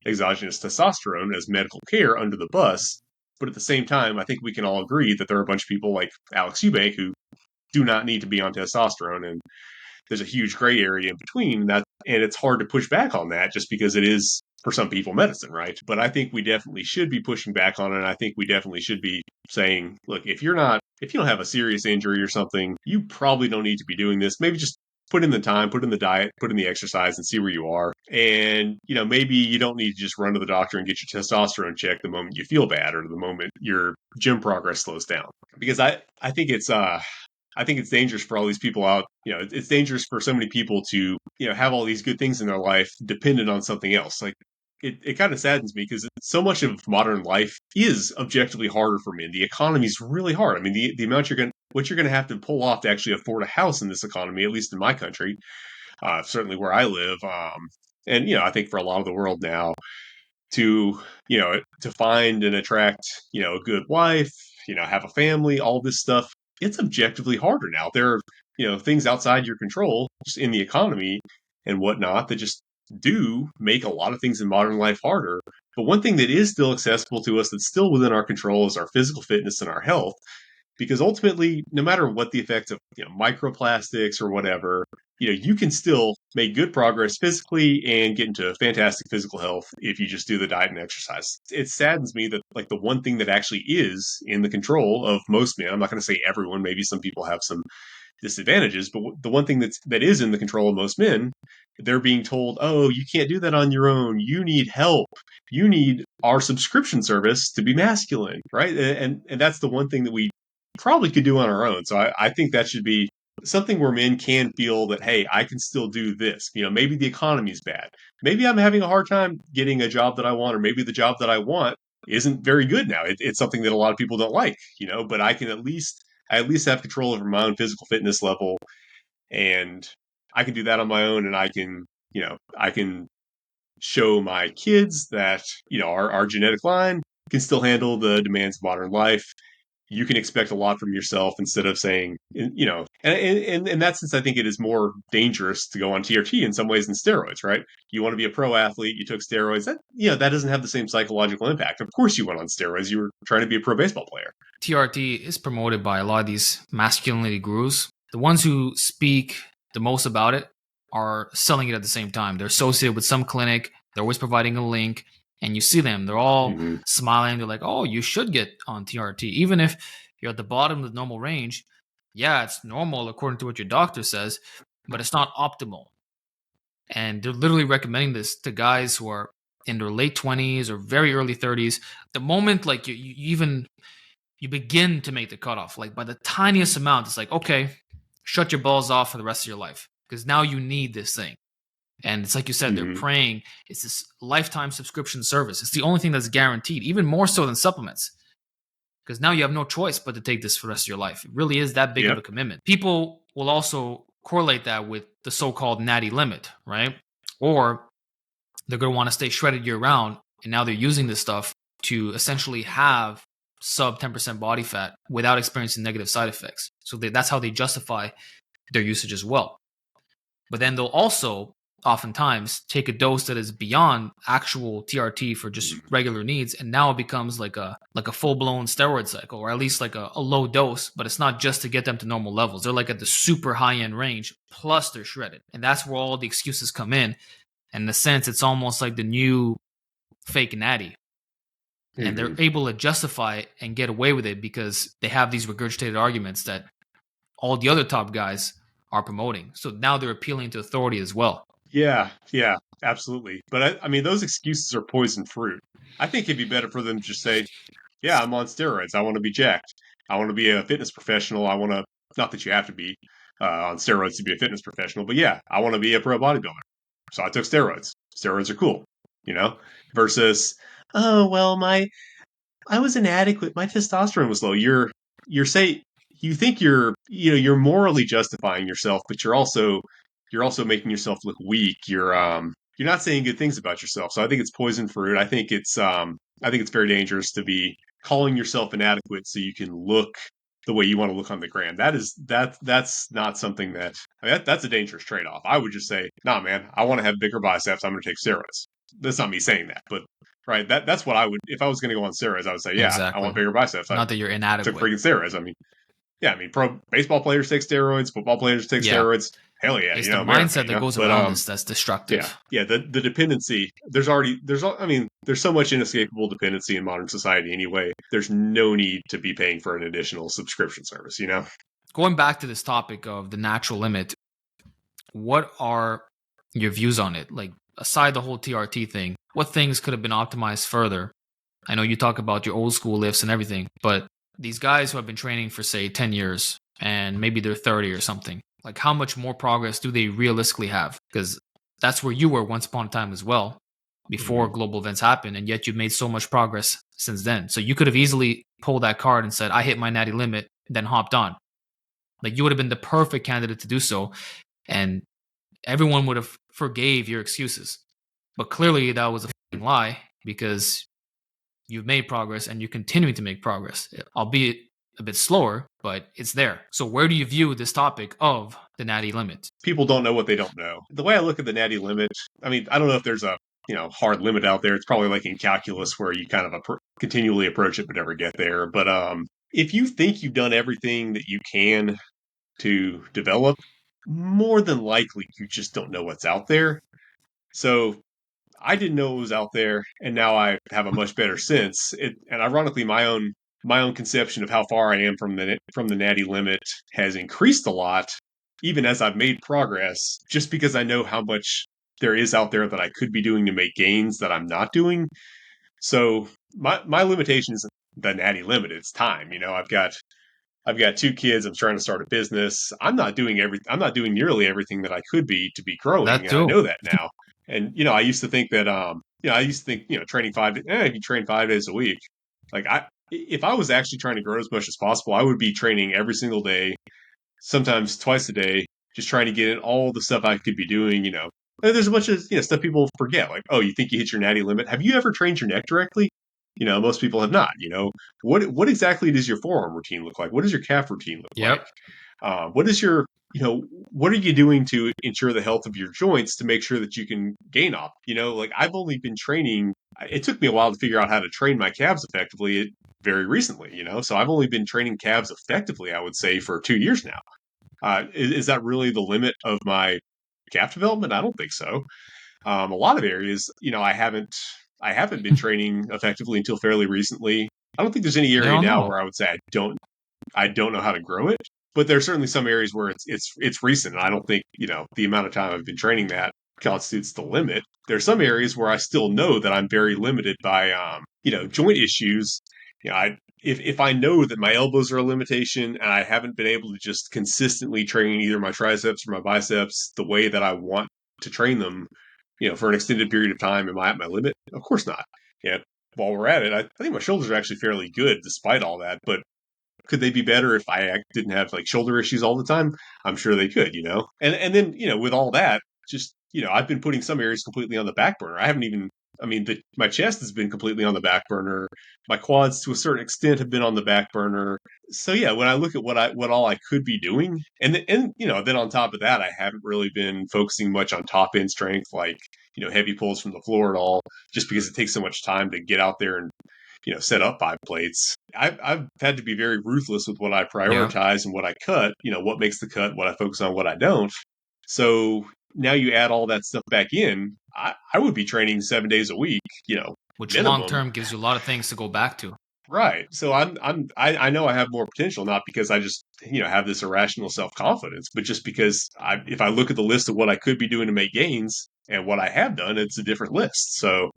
exogenous testosterone as medical care under the bus. But at the same time, I think we can all agree that there are a bunch of people like Alex Eubank who do not need to be on testosterone. And there's a huge gray area in between that. And it's hard to push back on that just because it is, for some people, medicine, right? But I think we definitely should be pushing back on it. And I think we definitely should be saying, look, if you don't have a serious injury or something, you probably don't need to be doing this. Maybe just put in the time, put in the diet, put in the exercise and see where you are. And, maybe you don't need to just run to the doctor and get your testosterone checked the moment you feel bad or the moment your gym progress slows down. Because I think it's dangerous for all these people out. It's dangerous for so many people to, have all these good things in their life dependent on something else. Like it kind of saddens me because so much of modern life is objectively harder for men. The economy is really hard. I mean, the amount what you're going to have to pull off to actually afford a house in this economy, at least in my country, certainly where I live. And, I think for a lot of the world now, to to find and attract a good wife, have a family, all this stuff, it's objectively harder now. There are things outside your control just in the economy and whatnot that just do make a lot of things in modern life harder. But one thing that is still accessible to us that's still within our control is our physical fitness and our health, because ultimately, no matter what the effects of microplastics or whatever, you can still make good progress physically and get into fantastic physical health if you just do the diet and exercise. It saddens me that like the one thing that actually is in the control of most men, I'm not going to say everyone, maybe some people have some disadvantages, but the one thing that is in the control of most men, they're being told, oh, you can't do that on your own, you need help, you need our subscription service to be masculine, right? And that's the one thing that we probably could do on our own. So I think that should be something where men can feel that, hey, I can still do this. Maybe the economy's bad, maybe I'm having a hard time getting a job that I want, or maybe the job that I want isn't very good now. It's something that a lot of people don't like, but I at least have control over my own physical fitness level, and I can do that on my own. And I can show my kids that, our genetic line can still handle the demands of modern life. You can expect a lot from yourself instead of saying, and in that sense, I think it is more dangerous to go on TRT in some ways than steroids, right? You want to be a pro athlete, you took steroids, that doesn't have the same psychological impact. Of course you went on steroids, you were trying to be a pro baseball player. TRT is promoted by a lot of these masculinity gurus. the ones who speak the most about it are selling it at the same time. They're associated with some clinic. They're always providing a link, and you see them. They're all smiling. They're like, "Oh, you should get on TRT, even if you're at the bottom of the normal range." Yeah, it's normal according to what your doctor says, but it's not optimal. And they're literally recommending this to guys who are in their late 20s or very early 30s. The moment like you begin to make the cutoff, like by the tiniest amount, it's like, okay, shut your balls off for the rest of your life because now you need this thing. And it's like you said, they're praying. It's this lifetime subscription service. It's the only thing that's guaranteed, even more so than supplements, because now you have no choice but to take this for the rest of your life. It really is that big of a commitment. People will also correlate that with the so-called natty limit, right? Or they're going to want to stay shredded year round, and now they're using this stuff to essentially have sub 10% body fat without experiencing negative side effects. So that's how they justify their usage as well. But then they'll also oftentimes take a dose that is beyond actual TRT for just regular needs, and now it becomes like a full-blown steroid cycle, or at least like a low dose, but it's not just to get them to normal levels. They're like at the super high-end range, plus they're shredded. And that's where all the excuses come in. And in a sense, it's almost like the new fake natty. And they're able to justify it and get away with it because they have these regurgitated arguments that all the other top guys are promoting. So now they're appealing to authority as well. Yeah, absolutely. But I mean, those excuses are poison fruit. I think it'd be better for them to just say, yeah, I'm on steroids. I want to be jacked. I want to be a fitness professional. I want to, not that you have to be on steroids to be a fitness professional, but yeah, I want to be a pro bodybuilder. So I took steroids. Steroids are cool, versus, oh, well, I was inadequate. My testosterone was low. You think you're morally justifying yourself, but you're also making yourself look weak. You're not saying good things about yourself. So I think it's poison fruit. I think it's very dangerous to be calling yourself inadequate so you can look the way you want to look on the gram. That's not something that's a dangerous trade-off. I would just say, nah, man, I want to have bigger biceps. I'm going to take steroids. That's not me saying that, but right, that's what I would, if I was going to go on steroids, I would say, yeah, exactly. I want bigger biceps. Not that you're inadequate. Took freaking steroids. I mean, pro baseball players take steroids, football players take steroids. Hell yeah, it's the mindset that goes around this that's destructive. Yeah. The dependency. There's so much inescapable dependency in modern society anyway. There's no need to be paying for an additional subscription service. Going back to this topic of the natural limit, what are your views on it? Like, aside the whole TRT thing, what things could have been optimized further? I know you talk about your old school lifts and everything, but these guys who have been training for, say, 10 years and maybe they're 30 or something, like how much more progress do they realistically have? Because that's where you were once upon a time as well, before global events happened, and yet you've made so much progress since then. So you could have easily pulled that card and said, I hit my natty limit, then hopped on. Like, you would have been the perfect candidate to do so, and everyone would have forgave your excuses. But clearly that was a lie, because you've made progress and you're continuing to make progress, albeit a bit slower, but it's there. So where do you view this topic of the natty limit? People don't know what they don't know. The way I look at the natty limit, I mean, I don't know if there's a hard limit out there. It's probably like in calculus where you kind of continually approach it but never get there. But if you think you've done everything that you can to develop, more than likely you just don't know what's out there. So I didn't know it was out there, and now I have a much better sense. And ironically, my own conception of how far I am from the natty limit has increased a lot, even as I've made progress, just because I know how much there is out there that I could be doing to make gains that I'm not doing. So my limitation isn't the natty limit; it's time. I've got 2 kids. I'm trying to start a business. I'm not doing nearly everything that I could be to be growing. And I know that now. And I used to think that training if you train 5 days a week, like if I was actually trying to grow as much as possible, I would be training every single day, sometimes twice a day, just trying to get in all the stuff I could be doing. There's a bunch of stuff people forget, like, oh, you think you hit your natty limit? Have you ever trained your neck directly? Most people have not. What exactly does your forearm routine look like? What does your calf routine look like? What is your what are you doing to ensure the health of your joints to make sure that you can gain off? Like, I've only been training. It took me a while to figure out how to train my calves effectively very recently, so I've only been training calves effectively, I would say, for 2 years now. Is that really the limit of my calf development? I don't think so. A lot of areas, I haven't been training effectively until fairly recently. I don't think there's any I area don't now know. where I would say I don't know how to grow it, but there's certainly some areas where it's recent. And I don't think the amount of time I've been training that constitutes the limit. There's some areas where I still know that I'm very limited by joint issues. If I know that my elbows are a limitation and I haven't been able to just consistently train either my triceps or my biceps the way that I want to train them, for an extended period of time, am I at my limit? Of course not. Yeah. While we're at it, I think my shoulders are actually fairly good despite all that, but could they be better if I didn't have like shoulder issues all the time? I'm sure they could, And then, with all that, just, I've been putting some areas completely on the back burner. I haven't even, I mean, my chest has been completely on the back burner. My quads to a certain extent have been on the back burner. So yeah, when I look at what all I could be doing, then on top of that, I haven't really been focusing much on top end strength, like, heavy pulls from the floor at all, just because it takes so much time to get out there and set up 5 plates. I've had to be very ruthless with what I Yeah. prioritize and what I cut, what makes the cut, what I focus on, what I don't. So now you add all that stuff back in, I would be training 7 days a week, Which long minimum. term gives you a lot of things to go back to. Right. So I know I have more potential, not because I just, have this irrational self-confidence, but just because if I look at the list of what I could be doing to make gains and what I have done, it's a different list. So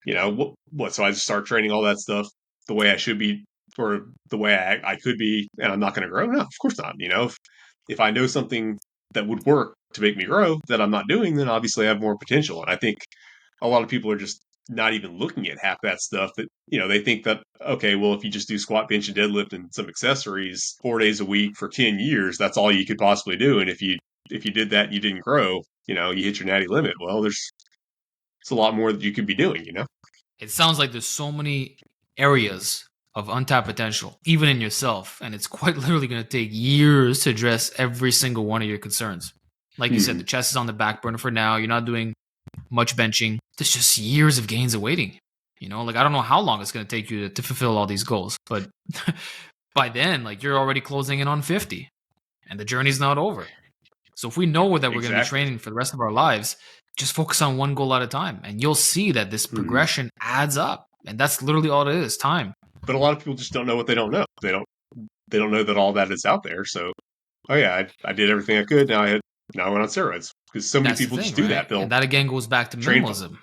so I just start training all that stuff the way I should be, or the way I could be, and I'm not going to grow? No, of course not. If I know something that would work to make me grow that I'm not doing, then obviously I have more potential. And I think a lot of people are just not even looking at half that stuff. That they think that, okay, well, if you just do squat, bench, and deadlift and some accessories 4 days a week for 10 years, that's all you could possibly do. And if you did that and you didn't grow, you hit your natty limit. Well, it's a lot more that you could be doing. It sounds like there's so many areas of untapped potential, even in yourself, and it's quite literally going to take years to address every single one of your concerns. Like you said, Hmm. the chest is on the back burner for now. You're not doing much benching. There's just years of gains awaiting. Like I don't know how long it's going to take you to fulfill all these goals, but by then, like you're already closing in on 50, and the journey's not over. So if we know that we're going to be Exactly. training for the rest of our lives, just focus on one goal at a time, and you'll see that this Hmm. progression adds up. And that's literally all it is, time. But a lot of people just don't know what they don't know. They don't know that all that is out there. So, oh yeah, I did everything I could. Now I went on steroids because so many That's the people just thing, do right? that. They'll And that again goes back to train. minimalism.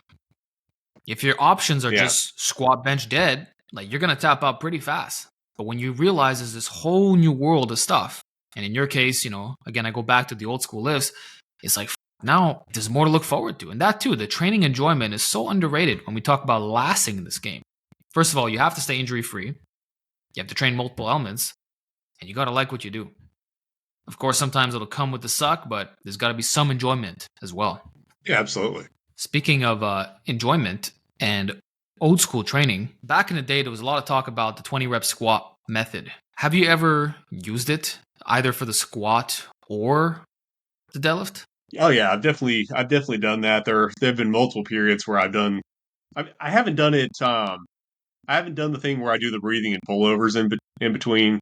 If your options are Yeah, just squat, bench, dead, like you're going to tap out pretty fast. But when you realize there's this whole new world of stuff, and in your case, again, I go back to the old school lifts, it's like now there's more to look forward to. And that too, the training enjoyment is so underrated when we talk about lasting in this game. First of all, you have to stay injury free. You have to train multiple elements, and you got to like what you do. Of course, sometimes it'll come with the suck, but there's got to be some enjoyment as well. yeah, absolutely. Speaking of enjoyment and old school training, back in the day, there was a lot of talk about the 20 rep squat method. Have you ever used it either for the squat or the deadlift? Oh yeah, I've definitely done that. There've been multiple periods where I haven't done it. I haven't done the thing where I do the breathing and pullovers in between.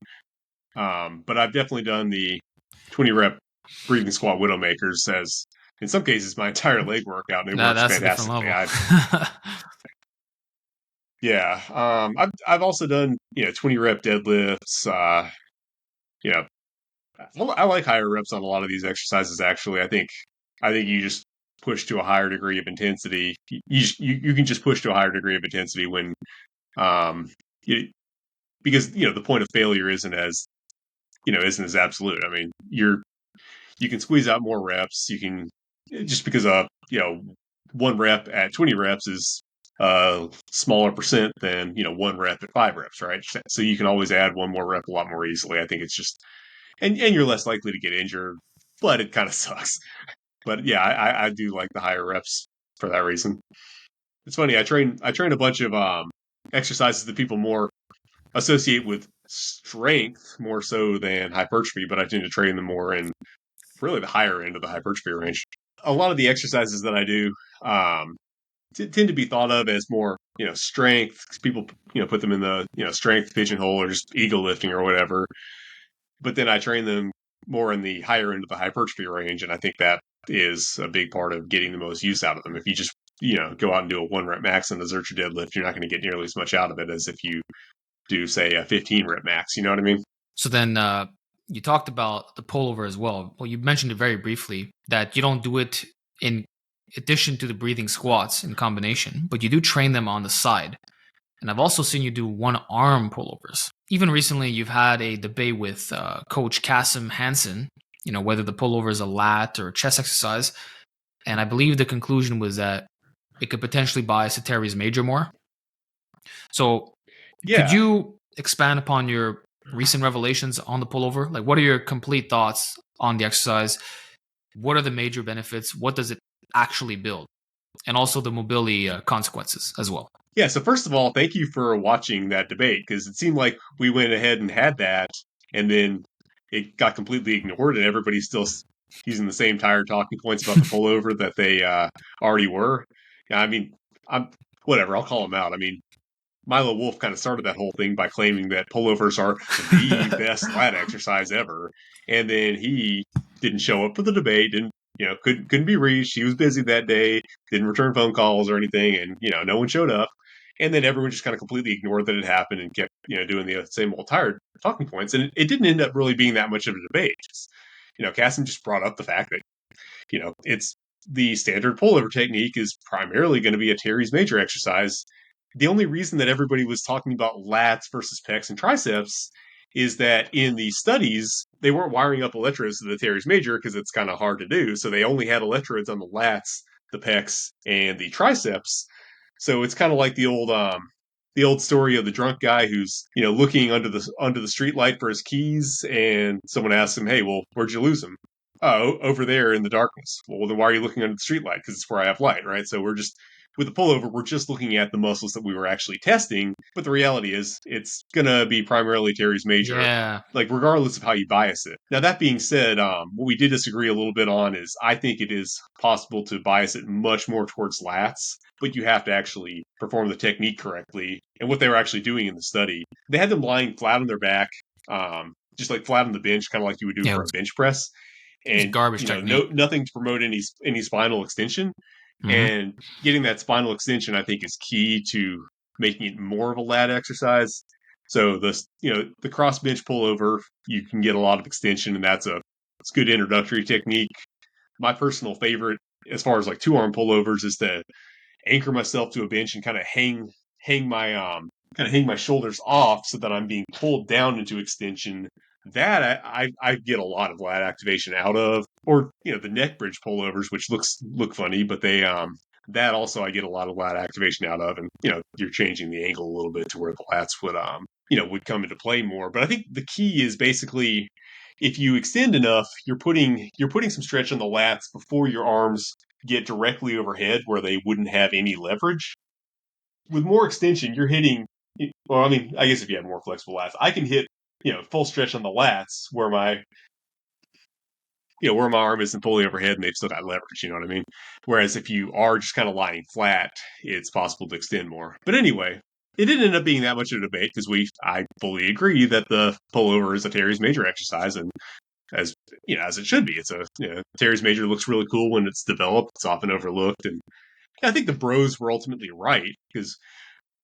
But I've definitely done the 20 rep breathing squat widowmakers as in some cases my entire leg workout, and it works That's a different fantastically. level. Yeah. I've also done 20 rep deadlifts. You know I like higher reps on a lot of these exercises. Actually, I think you just push to a higher degree of intensity. You can just push to a higher degree of intensity when um you, because the point of failure isn't as absolute. I mean, you can squeeze out more reps. You can just because one rep at 20 reps is a smaller percent than one rep at 5 reps, right? So you can always add one more rep a lot more easily. I think it's just and you're less likely to get injured, but it kind of sucks. But yeah, I do like the higher reps for that reason. It's funny. I train a bunch of exercises that people more associate with strength more so than hypertrophy, but I tend to train them more in really the higher end of the hypertrophy range. A lot of the exercises that I do um, tend to be thought of as more, strength. 'Cause people, put them in the, strength pigeonhole or just ego lifting or whatever. But then I train them, more in the higher end of the hypertrophy range, and I think that is a big part of getting the most use out of them. If you just go out and do a 1 rep max on the Zercher deadlift, you're not going to get nearly as much out of it as if you do, say, a 15 rep max. You know what I mean? So then you talked about the pullover as well. Well, you mentioned it very briefly that you don't do it in addition to the breathing squats in combination, but you do train them on the side. And I've also seen you do one arm pullovers. Even recently, you've had a debate with Coach Kasim Hansen, whether the pullover is a lat or a chest exercise. And I believe the conclusion was that it could potentially bias a teres major more. So could you expand upon your recent revelations on the pullover? Like, what are your complete thoughts on the exercise? What are the major benefits? What does it actually build? And also the mobility consequences as well. Yeah, so first of all, thank you for watching that debate, because it seemed like we went ahead and had that, and then it got completely ignored, and everybody's still using the same tired talking points about the pullover that they already were. Yeah, I mean, I'm whatever. I'll call them out. I mean, Milo Wolf kind of started that whole thing by claiming that pullovers are the best lat exercise ever, and then he didn't show up for the debate, didn't couldn't be reached. He was busy that day, didn't return phone calls or anything, and no one showed up. And then everyone just kind of completely ignored that it happened and kept doing the same old tired talking points, and it didn't end up really being that much of a debate. Cassim just brought up the fact that it's the standard pullover technique is primarily going to be a teres major exercise. The only reason that everybody was talking about lats versus pecs and triceps is that in the studies, they weren't wiring up electrodes to the teres major because it's kind of hard to do. So they only had electrodes on the lats, the pecs, and the triceps. So it's kind of like the old story of the drunk guy who's looking under the street light for his keys, and someone asks him, "Hey, well, where'd you lose them?" "Oh, over there in the darkness." "Well, then why are you looking under the street light?" "Because it's where I have light," right? So we're just with the pullover, we're just looking at the muscles that we were actually testing. But the reality is, it's gonna be primarily teres major, Yeah. like regardless of how you bias it. Now that being said, what we did disagree a little bit on is I think it is possible to bias it much more towards lats, but you have to actually perform the technique correctly. And what they were actually doing in the study, they had them lying flat on their back, just like flat on the bench, kind of like you would do Yeah, for a bench press, it's and garbage technique. nothing to promote any spinal extension. Mm-hmm. And getting that spinal extension, I think, is key to making it more of a lat exercise. So the cross bench pullover, you can get a lot of extension, and it's a good introductory technique. My personal favorite, as far as like 2-arm pullovers, is to anchor myself to a bench and kind of hang my shoulders off so that I'm being pulled down into extension. That I get a lot of lat activation out of, or the neck bridge pullovers, which look funny, but they that also I get a lot of lat activation out of, and you're changing the angle a little bit to where the lats would come into play more. But I think the key is basically if you extend enough, you're putting some stretch on the lats before your arms get directly overhead where they wouldn't have any leverage. With more extension, you're hitting. Well, I mean, I guess if you have more flexible lats, I can hit full stretch on the lats where my arm isn't fully overhead and they've still got leverage. You know what I mean? Whereas if you are just kind of lying flat, it's possible to extend more. But anyway, it didn't end up being that much of a debate because I fully agree that the pullover is a teres major exercise, and as it should be. It's a teres major looks really cool when it's developed. It's often overlooked, and I think the bros were ultimately right because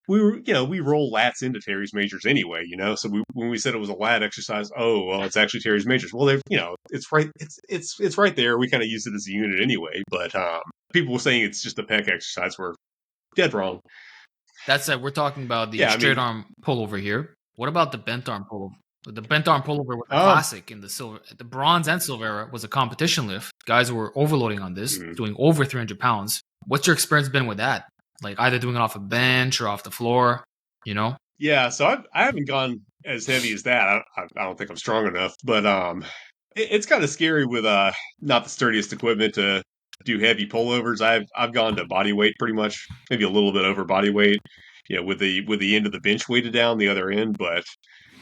we roll lats into teres majors anyway, So when we said it was a lat exercise, oh well, it's actually teres majors. Well, it's right, it's right there. We kind of use it as a unit anyway, but people were saying it's just a pec exercise. We're dead wrong. That said, we're talking about the Yeah, I straight mean, arm pullover here. What about the bent arm pullover? The bent arm pullover was a um, classic in the bronze and silver era was a competition lift. Guys were overloading on this, mm, doing over 300 pounds. What's your experience been with that? Like either doing it off a bench or off the floor, you know? yeah. So I haven't gone as heavy as that. I don't think I'm strong enough, but it's kind of scary with not the sturdiest equipment to do heavy pullovers. I've gone to body weight pretty much, maybe a little bit over body weight, with the end of the bench weighted down the other end. But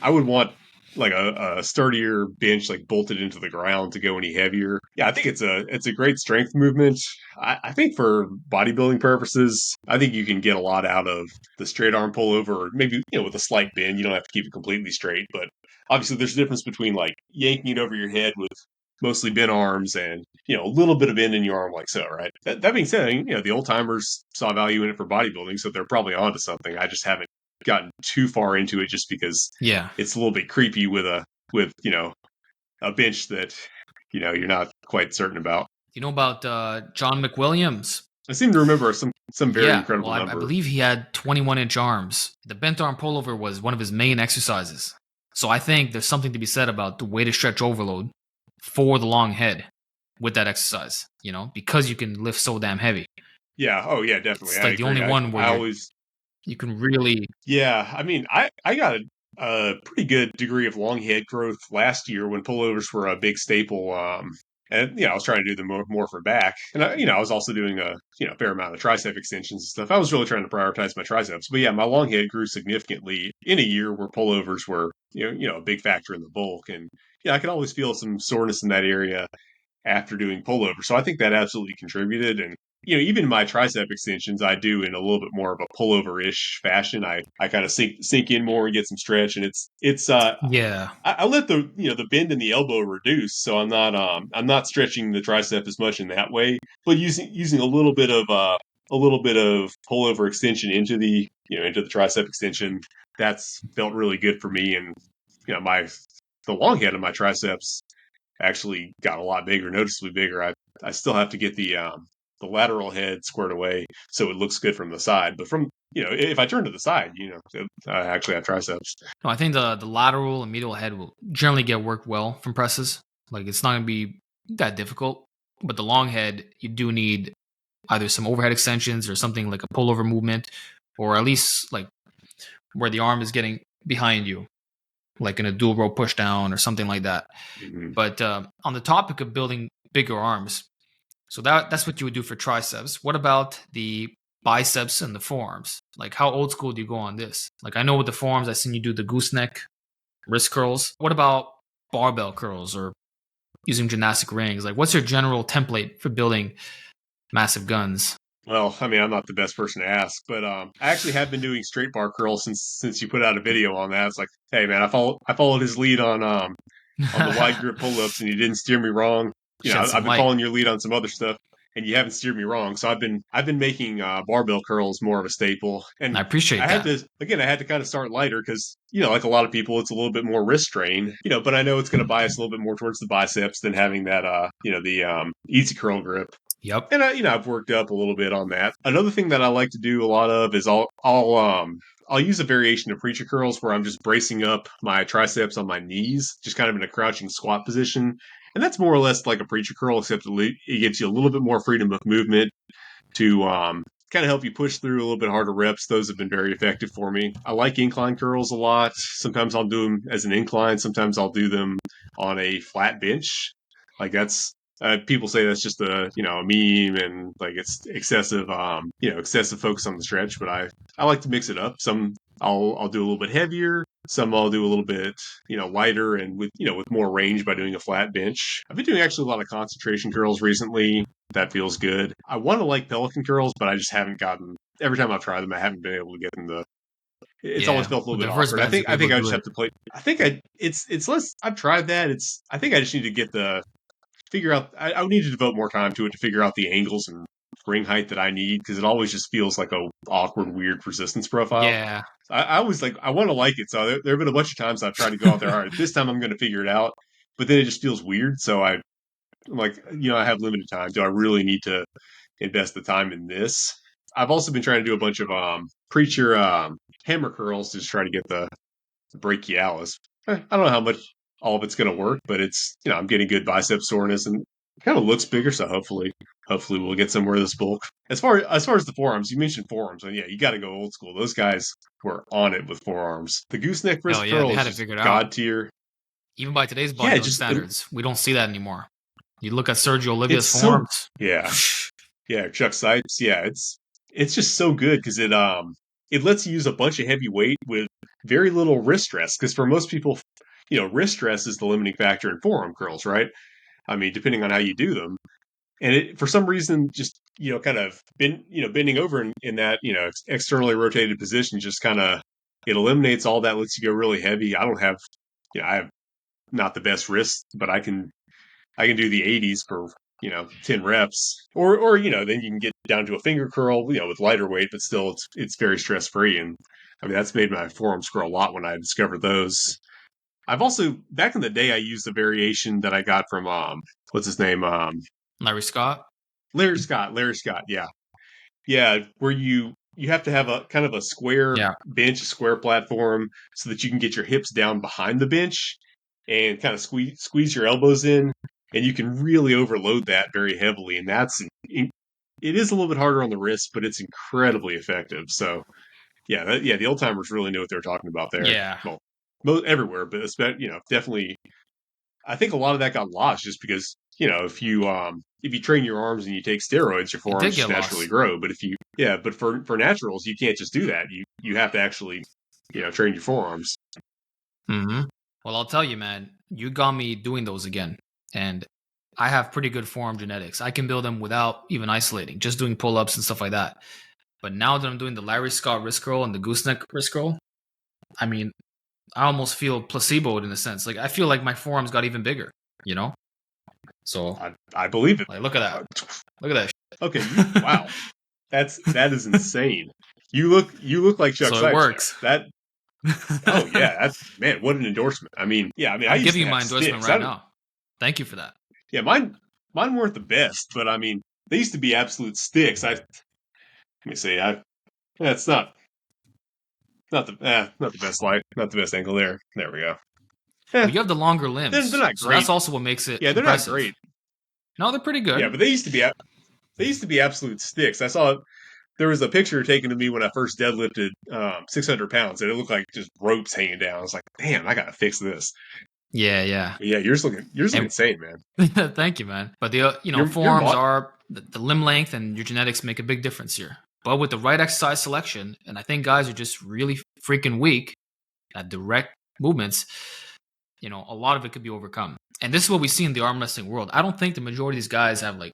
I would want like a sturdier bench like bolted into the ground to go any heavier. Yeah, I think it's a great strength movement. I think for bodybuilding purposes, I think you can get a lot out of the straight arm pullover, or maybe with a slight bend. You don't have to keep it completely straight, but obviously there's a difference between like yanking it over your head with mostly bent arms and, a little bit of bend in your arm like so, right? That being said, the old timers saw value in it for bodybuilding, so they're probably onto something. I just haven't gotten too far into it just because Yeah. it's a little bit creepy with a bench that you're not quite certain about. You know about John McWilliams? I seem to remember some very Yeah, well, incredible I number. believe he had 21-inch arms. The bent arm pullover was one of his main exercises. So I think there's something to be said about the weighted stretch overload for the long head with that exercise, because you can lift so damn heavy. Yeah. Oh, yeah. Definitely. It's I like the agree. only one where I always. you can really. Yeah. I mean, I got a pretty good degree of long head growth last year when pullovers were a big staple. And I was trying to do them more for back, and I was also doing a fair amount of tricep extensions and stuff. I was really trying to prioritize my triceps, but yeah, my long head grew significantly in a year where pullovers were a big factor in the bulk, and I could always feel some soreness in that area after doing pullover. So I think that absolutely contributed. And, even my tricep extensions, I do in a little bit more of a pullover ish fashion. I kind of sink in more and get some stretch. And Yeah. I let the bend in the elbow reduce. So I'm not stretching the tricep as much in that way, but using a little bit of pullover extension into into the tricep extension, that's felt really good for me. And, the long head of my triceps actually got a lot bigger, noticeably bigger. I still have to get the lateral head squared away so it looks good from the side. But from if I turn to the side, I actually have triceps. No, I think the lateral and medial head will generally get worked well from presses. Like it's not going to be that difficult, but the long head, you do need either some overhead extensions or something like a pullover movement, or at least like where the arm is getting behind you, like in a dual row push down or something like that. Mm-hmm. But on the topic of building bigger arms, so that's what you would do for triceps. What about the biceps and the forearms? Like how old school do you go on this? Like I know with the forearms, I seen you do the gooseneck wrist curls. What about barbell curls or using gymnastic rings? Like what's your general template for building massive guns? Well, I mean, I'm not the best person to ask, but I actually have been doing straight bar curls since you put out a video on that. It's like, hey man, I followed his lead on the wide grip pull ups, and you didn't steer me wrong. Shed I've some been light. following your lead on some other stuff, and you haven't steered me wrong. So I've been making barbell curls more of a staple, I and appreciate that. I had to kind of start lighter because like a lot of people, it's a little bit more wrist strain, but I know it's going to bias a little bit more towards the biceps than having that the easy curl grip. Yep. And I've worked up a little bit on that. Another thing that I like to do a lot of is I'll use a variation of preacher curls where I'm just bracing up my triceps on my knees, just kind of in a crouching squat position. And that's more or less like a preacher curl, except it gives you a little bit more freedom of movement to kind of help you push through a little bit harder reps. Those have been very effective for me. I like incline curls a lot. Sometimes I'll do them as an incline. Sometimes I'll do them on a flat bench. Like that's people say that's just a meme and like it's excessive excessive focus on the stretch. But I like to mix it up. Some I'll do a little bit heavier. Some I'll do a little bit lighter and with more range by doing a flat bench. I've been doing actually a lot of concentration curls recently. That feels good. I want to like Pelican curls, but I just haven't gotten. Every time I've tried them, I haven't been able to get them to. It's always Yeah. felt a little With bit diverse awkward. bands, I you're able think to I do just it. have to play. I think it's less. I've tried that. I think I just need to get the figure out. I would need to devote more time to it to figure out the angles and ring height that I need because it always just feels like a awkward, weird resistance profile. Yeah. I was like, I want to like it. So there have been a bunch of times I've tried to go out there. All right, this time I'm going to figure it out, but then it just feels weird. So I'm like, I have limited time. Do I really need to invest the time in this? I've also been trying to do a bunch of preacher hammer curls to just try to get the brachialis. I don't know how much all of it's going to work, but it's I'm getting good bicep soreness and it kind of looks bigger. So hopefully we'll get somewhere this bulk. As far as the forearms, you mentioned forearms, and yeah, you got to go old school. Those guys were on it with forearms. The gooseneck Hell wrist yeah, curl they is had it just figured out. god tier. Even by today's Yeah, bodybuilding standards, we don't see that anymore. You look at Sergio Olivia's it's so forms. yeah. Yeah, Chuck Sipes. Yeah, it's just so good because it lets you use a bunch of heavy weight with very little wrist stress. Because for most people, wrist stress is the limiting factor in forearm curls, right? I mean, depending on how you do them, and it for some reason just kind of bending over in that externally rotated position just kind of it eliminates all that, lets you go really heavy. I don't have I have not the best wrist, but I can do the 80s for 10 reps, or then you can get down to a finger curl, with lighter weight, but still it's very stress free, and I mean that's made my forearms grow a lot when I discovered those. I've also back in the day I used a variation that I got from what's his name Larry Scott. Larry Scott, yeah, where you have to have a kind of a square Yeah. bench, a square platform, so that you can get your hips down behind the bench and kind of squeeze your elbows in, and you can really overload that very heavily, and it is a little bit harder on the wrist, but it's incredibly effective. So yeah, the old timers really knew what they were talking about there. Yeah. Well, everywhere, but especially definitely I think a lot of that got lost just because if you train your arms and you take steroids, your It forearms did just get naturally lost. grow. But but for naturals, you can't just do that. You have to actually train your forearms. Mm-hmm. Well, I'll tell you, man, you got me doing those again. And I have pretty good forearm genetics. I can build them without even isolating, just doing pull-ups and stuff like that. But now that I'm doing the Larry Scott wrist curl and the gooseneck wrist curl, I mean, I almost feel placeboed in a sense. Like I feel like my forearms got even bigger, you know? So I believe it. like look at that. Look at that. Okay, wow, that is insane. You look like Chuck So it Sipes there. works. That Oh yeah, man, what an endorsement. I mean, yeah, I mean, I I'm used giving to you have my endorsement sticks. I right don't, now. Thank you for that. yeah, mine weren't the best, but I mean, they used to be absolute sticks. Let me see, that's not the best light, not the best angle there. There we go. Eh, But you have the longer they're limbs. not So that's great. also what makes it Yeah, they're not impressive. great. No, they're pretty Yeah, good. but they used to be absolute sticks. I saw there was a picture taken of me when I first deadlifted 600 pounds, and it looked like just ropes hanging down. I was like, damn, I gotta fix this. Yeah, yeah. But yeah, yours looking And insane, man. thank you, man. But the Your forearms mod. are the limb length and your genetics make a big difference here. But with the right exercise selection, and I think guys are just really freaking weak at direct movements, a lot of it could be overcome. And this is what we see in the arm wrestling world. I don't think the majority of these guys have like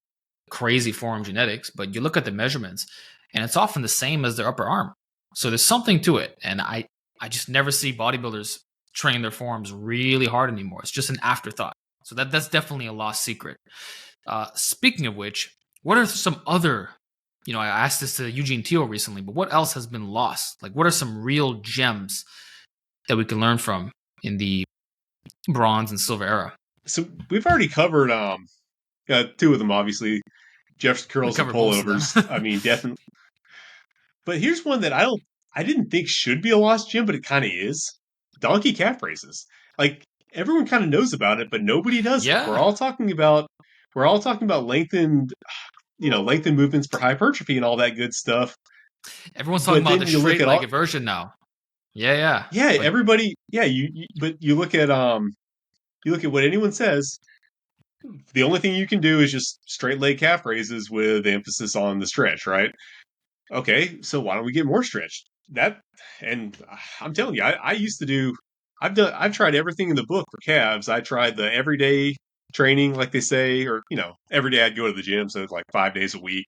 crazy forearm genetics, but you look at the measurements and it's often the same as their upper arm. So there's something to it. And I just never see bodybuilders train their forearms really hard anymore. It's just an afterthought. So that's definitely a lost secret. Speaking of which, what are some other, I asked this to Eugene Teal recently, but what else has been lost? Like, what are some real gems that we can learn from in the bronze and silver era? So we've already covered two of them, obviously, Jefferson We curls and covered most of them. pullovers. I mean, definitely. But here's one that I didn't think should be a lost gem, but it kind of is. Donkey calf raises. Like everyone kind of knows about it, but nobody does it. We're Yeah. all talking about lengthened, lengthened movements for hypertrophy and all that good stuff. Everyone's talking But about then the you look straight at all, legged version now. Yeah, yeah. yeah, But everybody, yeah, but you look at what anyone says. The only thing you can do is just straight leg calf raises with emphasis on the stretch, right? Okay, so why don't we get more stretched? And I'm telling you, I used to do. I've tried everything in the book for calves. I tried the everyday training, like they say, or every day I'd go to the gym, so it's like 5 days a week,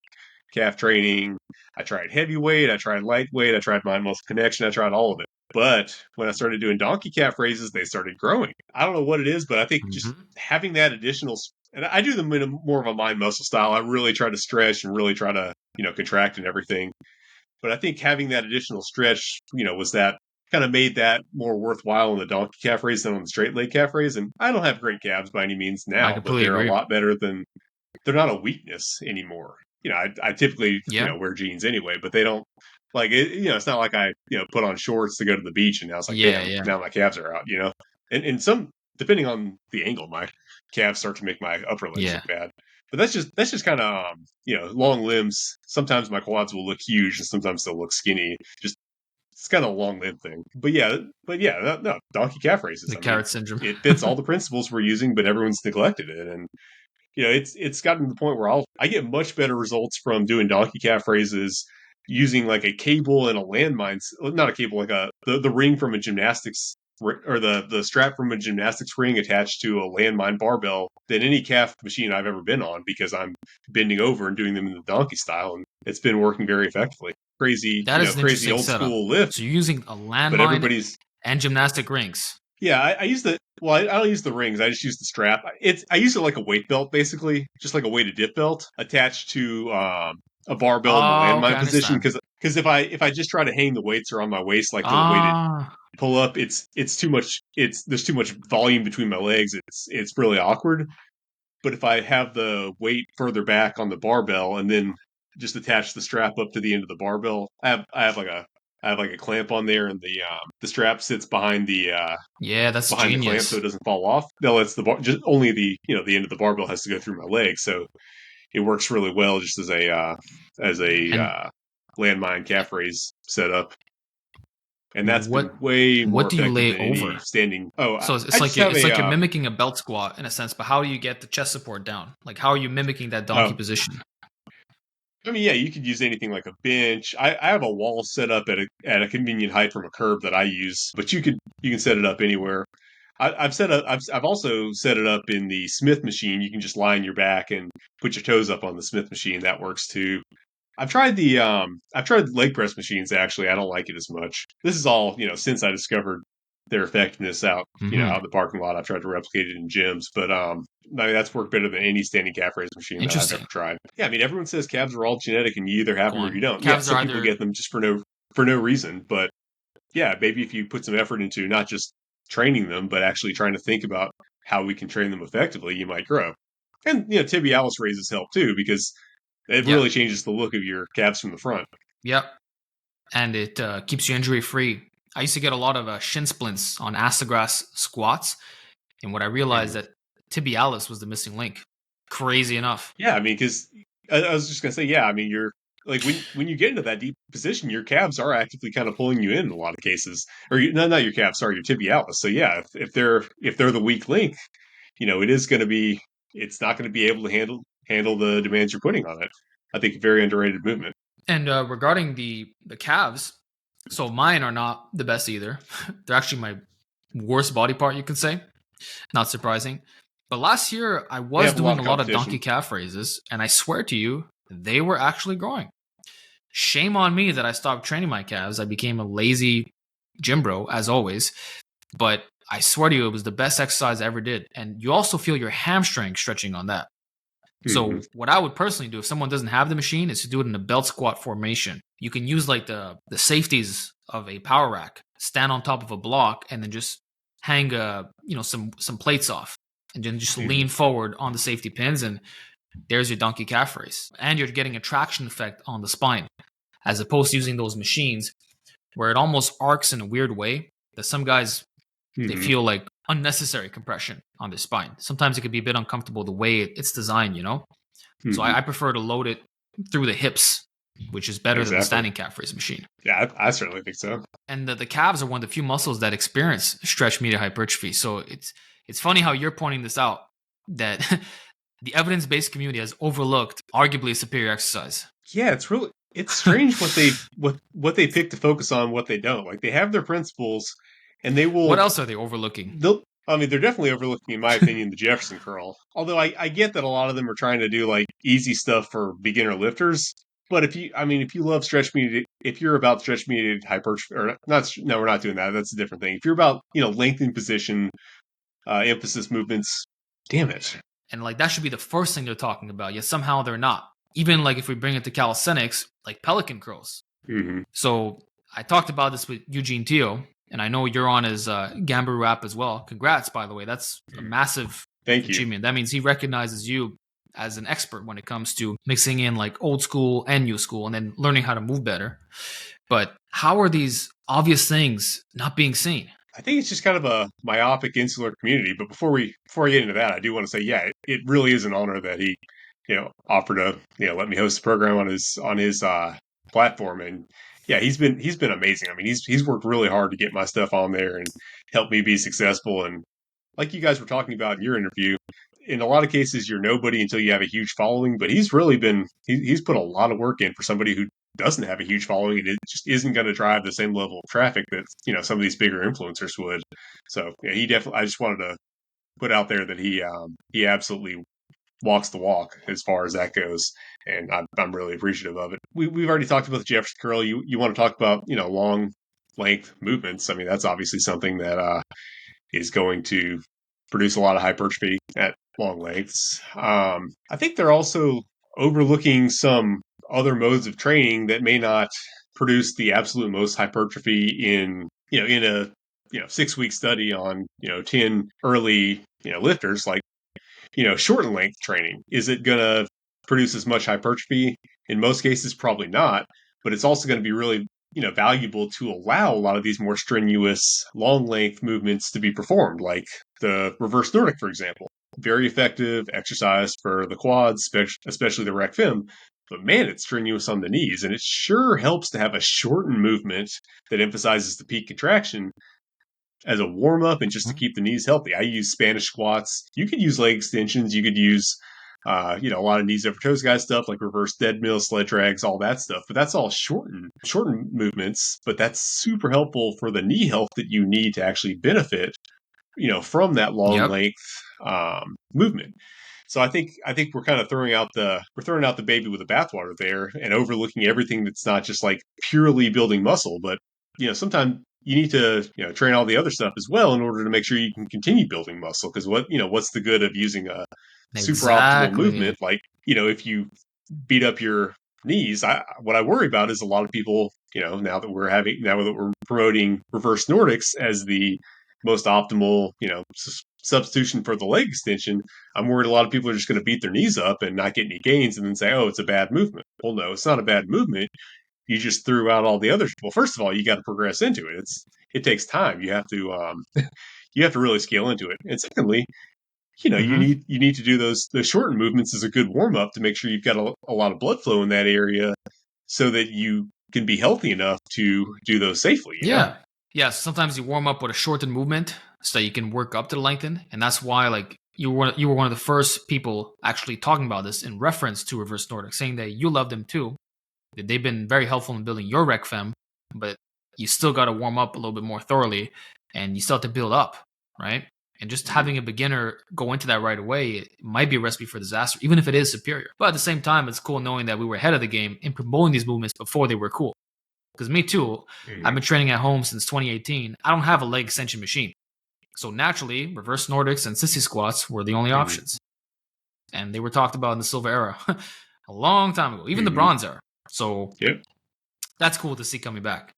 calf training. I tried heavyweight, I tried lightweight, I tried mind muscle connection, I tried all of it. But when I started doing donkey calf raises, they started growing. I don't know what it is, but I think just mhm. having that additional, and I do them in more of a mind muscle style. I really try to stretch and really try to contract and everything. But I think having that additional stretch, was that kind of made that more worthwhile in the donkey calf raise than on the straight leg calf raise. And I don't have great calves by any means I now, but completely they're a agree. lot better than they're not a weakness anymore. I typically, Yeah. wear jeans anyway, but they don't like it. It's not like I, put on shorts to go to the beach and now it's like, Yeah, damn, yeah. now my calves are out. And some, depending on the angle, my calves start to make my upper legs Yeah. look bad. But that's just kind of, long limbs. Sometimes my quads will look huge and sometimes they'll look skinny. Just, it's kind of a long limb thing. But yeah, no, donkey calf races. The I mean, carrot syndrome. it fits all the principles we're using, but everyone's neglected it. And it's gotten to the point where I get much better results from doing donkey calf raises using like a cable and a landmine, not a cable, like the ring from a gymnastics or the strap from a gymnastics ring attached to a landmine barbell than any calf machine I've ever been on, because I'm bending over and doing them in the donkey style, and it's been working very effectively. Crazy, That is an crazy interesting old setup. school lift, So you're using a but landmine everybody's and gymnastic rings. Yeah, I use the well, I don't use the rings. I just use the strap. I use it like a weight belt, basically, just like a weighted dip belt attached to a barbell in the Oh, okay, landmine I position. understand. Because if I just try to hang the weights around my waist like the weighted Ah, pull up, it's too much. It's there's too much volume between my legs. It's really awkward. But if I have the weight further back on the barbell and then just attach the strap up to the end of the barbell, I have like a clamp on there, and the strap sits yeah, that's behind the clamp so it genius. doesn't fall off. No, it's just only the end of the barbell has to go through my leg, so it works really well just as a And landmine calf raise setup, and that's been what way more what do you effective lay than any over? standing. Oh, So I it's like just have it's a like you're mimicking a belt squat in a sense, but how do you get the chest support down? Like how are you mimicking that donkey oh position? I mean, yeah, you could use anything like a bench. I have a wall set up at a convenient height from a curb that I use, but you can set it up anywhere. I've also set it up in the Smith machine. You can just lie on your back and put your toes up on the Smith machine. That works too. I've tried the leg press machines actually. I don't like it as much. This is all, since I discovered their effectiveness out in Hmm. the parking lot. I've tried to replicate it in gyms, but I mean, that's worked better than any standing calf raise machine that I've ever Interesting. tried. Yeah, I mean, everyone says calves are all genetic and you either have Go them or on. you don't. Yeah, Calves are some people either get them just for no reason, but yeah, maybe if you put some effort into not just training them, but actually trying to think about how we can train them effectively, you might grow. And tibialis raises help too because it yeah. really changes the look of your calves from the front. Yep. And it keeps you injury free. I used to get a lot of shin splints on astrogras squats, and what I realized Mhm. that tibialis was the missing link. Crazy enough. Yeah, I mean, because I was just gonna say, yeah, I mean, you're like when you get into that deep position, your calves are actively kind of pulling you in a lot of cases, or no, not your calves, sorry, your tibialis. So yeah, if they're the weak link, it is going to be it's not going to be able to handle the demands you're putting on it. I think a very underrated movement. And regarding the calves, so mine are not the best either. They're actually my worst body part, you can say. Not surprising. But last year, I They was have a lot doing of a lot of competition. donkey calf raises, and I swear to you, they were actually growing. Shame on me that I stopped training my calves. I became a lazy gym bro, as always. But I swear to you, it was the best exercise I ever did. And you also feel your hamstring stretching on that. Hmm. So what I would personally do if someone doesn't have the machine is to do it in a belt squat formation. You can use like the safeties of a power rack, stand on top of a block, and then just hang some plates off, and then just Hmm. lean forward on the safety pins, and there's your donkey calf raise. And you're getting a traction effect on the spine, as opposed to using those machines where it almost arcs in a weird way. That some guys they Hmm. feel like unnecessary compression on their spine. Sometimes it could be a bit uncomfortable the way it's designed. So Hmm. I prefer to load it through the hips, which is better than the Exactly. standing calf raise machine. Yeah, I certainly think so. And the calves are one of the few muscles that experience stretch medial hypertrophy. So it's funny how you're pointing this out that the evidence based community has overlooked arguably a superior exercise. Yeah, it's strange what they pick to focus on, what they don't. Like they have their principles, and What else are they overlooking? they'll. I mean, they're definitely overlooking, in my opinion, the Jefferson curl. Although I get that a lot of them are trying to do like easy stuff for beginner lifters. But if you love if you're about stretch mediated hypertrophy, or not, no, we're not doing that. That's a different thing. If you're about, lengthening position, emphasis movements, damn it. And like that should be the first thing they're talking about, yet somehow they're not. Even like if we bring it to calisthenics, like pelican curls. Hmm. So I talked about this with Eugene Teo, and I know you're on his Gambru app as well. Congrats, by the way. That's a massive Thank you. achievement. That means he recognizes you as an expert when it comes to mixing in like old school and new school and then learning how to move better. But how are these obvious things not being seen? I think it's just kind of a myopic insular community. But before I get into that, I do want to say, yeah, it really is an honor that he, offered to, let me host the program on his platform. And yeah, he's been amazing. I mean, he's worked really hard to get my stuff on there and help me be successful. And like you guys were talking about in your interview, in a lot of cases, you're nobody until you have a huge following. But he's really he's put a lot of work in for somebody who doesn't have a huge following, and it just isn't going to drive the same level of traffic that some of these bigger influencers would. So yeah, he definitely. I just wanted to put out there that he absolutely walks the walk as far as that goes, and I'm really appreciative of it. We've already talked about the Jefferson curl. You want to talk about long length movements? I mean, that's obviously something that is going to produce a lot of hypertrophy at long lengths. I think they're also overlooking some other modes of training that may not produce the absolute most hypertrophy in a 6 week study on 10 early lifters. Like, short length training, is it going to produce as much hypertrophy? In most cases, probably not. But it's also going to be really, valuable to allow a lot of these more strenuous long length movements to be performed, like the reverse Nordic, for example. Very effective exercise for the quads, especially the rec fem. But man, it's strenuous on the knees, and it sure helps to have a shortened movement that emphasizes the peak contraction as a warm up and just to keep the knees healthy. I use Spanish squats. You could use leg extensions. You could use, a lot of knees over toes guy stuff like reverse dead mill, sled drags, all that stuff. But that's all shortened movements. But that's super helpful for the knee health that you need to actually benefit, from that long Yep. length movement. So I think we're kind of throwing out the baby with the bathwater there and overlooking everything that's not just like purely building muscle, but sometimes you need to train all the other stuff as well in order to make sure you can continue building muscle. Because what's the good of using a super optimal Exactly. movement? Like, if you beat up your knees, what I worry about is a lot of people, now that we're promoting reverse Nordics as the most optimal, substitution for the leg extension. I'm worried a lot of people are just going to beat their knees up and not get any gains and then say, oh, it's a bad movement. Well, no, it's not a bad movement. You just threw out all the others. Well, first of all, you got to progress into it. It takes time. You have to really scale into it. And secondly, Hmm. you need to do those shortened movements as a good warm up to make sure you've got a lot of blood flow in that area so that you can be healthy enough to do those safely. Yeah. Yeah. Sometimes you warm up with a shortened movement so that you can work up to the lengthen. And that's why, like, you were one of the first people actually talking about this in reference to reverse Nordic, saying that you love them too. That they've been very helpful in building your rec fem, but you still got to warm up a little bit more thoroughly and you still have to build up, right? And just Mhm. having a beginner go into that right away, it might be a recipe for disaster, even if it is superior. But at the same time, it's cool knowing that we were ahead of the game in promoting these movements before they were cool. Because me too, I've Mhm. been training at home since 2018. I don't have a leg extension machine. So naturally, reverse Nordics and sissy squats were the only Mhm. options. And they were talked about in the silver era a long time ago, even the Mhm. bronze era. So Yep. that's cool to see coming back.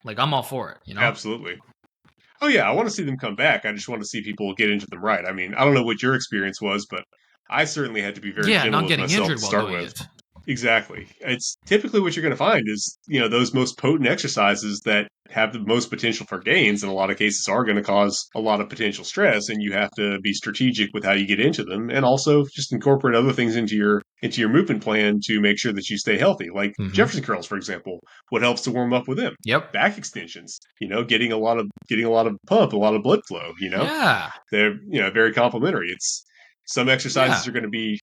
Like, I'm all for it. Absolutely. Oh yeah, I want to see them come back. I just want to see people get into them right. I mean, I don't know what your experience was, but I certainly had to be very Yeah, gentle not with getting myself to injured while start doing with. it. Exactly. It's typically what you're going to find is, those most potent exercises that have the most potential for gains in a lot of cases are going to cause a lot of potential stress, and you have to be strategic with how you get into them and also just incorporate other things into your movement plan to make sure that you stay healthy. Like Hmm. Jefferson curls, for example. What helps to warm up with them? Yep. Back extensions, getting a lot of pump, a lot of blood flow, Yeah. they're, very complementary. It's some exercises Yeah. are going to be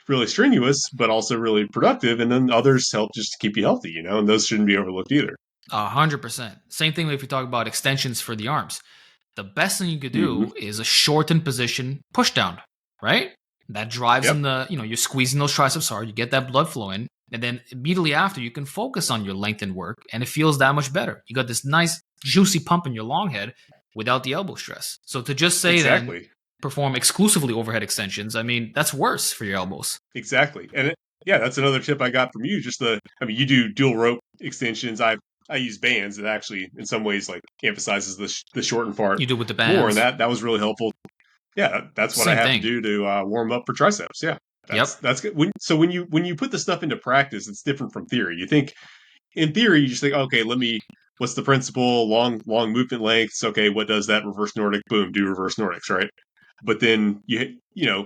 really strenuous, but also really productive. And then others help just to keep you healthy, and those shouldn't be overlooked either. 100%. Same thing if you talk about extensions for the arms. The best thing you could Hmm. do is a shortened position push down, right? That drives Yep. in you're squeezing those triceps hard, you get that blood flowing, and then immediately after you can focus on your lengthened work and it feels that much better. You got this nice juicy pump in your long head without the elbow stress. So to just say then Exactly. perform exclusively overhead extensions, I mean, that's worse for your elbows. Exactly. Yeah, that's another tip I got from you. I mean, you do dual rope extensions. I use bands that actually, in some ways, like emphasizes the shortened part You do with the more, and bands. that was really helpful. Yeah, that's what I Same have to thing. do to warm up for triceps. Yeah, that's Yep. that's good. When you put the stuff into practice, it's different from theory. You think in theory, you just think, okay, what's the principle? Long movement lengths. Okay, what does that reverse Nordic? Boom, do reverse Nordics, right? But then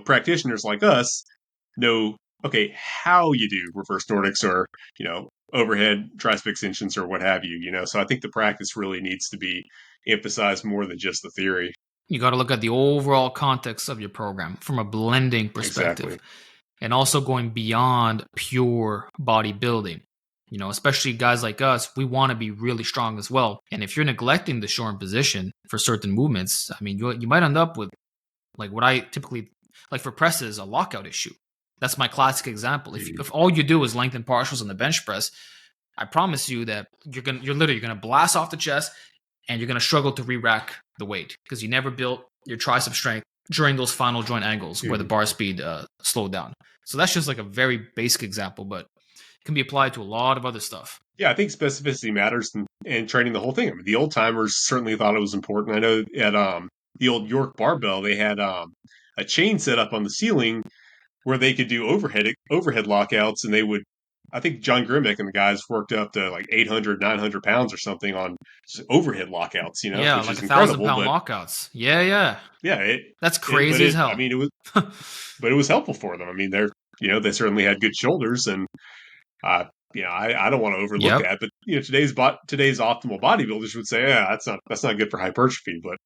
practitioners like us know, okay, how you do reverse Nordics or, overhead tricep extensions or what have you. So I think the practice really needs to be emphasized more than just the theory. You got to look at the overall context of your program from a blending perspective Exactly. and also going beyond pure bodybuilding. Especially guys like us, we want to be really strong as well. And if you're neglecting the shortened position for certain movements, I mean, you might end up with like what I typically like for presses, a lockout issue. That's my classic example. If Mhm. if all you do is lengthen partials on the bench press, I promise you that you're literally gonna blast off the chest and you're gonna struggle to re-rack the weight because you never built your tricep strength during those final joint angles where the bar speed slowed down. So that's just like a very basic example, but it can be applied to a lot of other stuff. Yeah, I think specificity matters in training the whole thing. I mean, the old timers certainly thought it was important. I know at the old York barbell, they had a chain set up on the ceiling where they could do overhead lockouts, and they would. I think John Grimmick and the guys worked up to like 800, 900 pounds or something on just overhead lockouts, Yeah, which like is a thousand incredible. pound But lockouts. Yeah, yeah. yeah, That's but crazy as I hell. mean, but it was helpful for them. I mean, they certainly had good shoulders, and uh, I don't want to overlook Yep. that. But today's optimal bodybuilders would say, yeah, that's not good for hypertrophy. But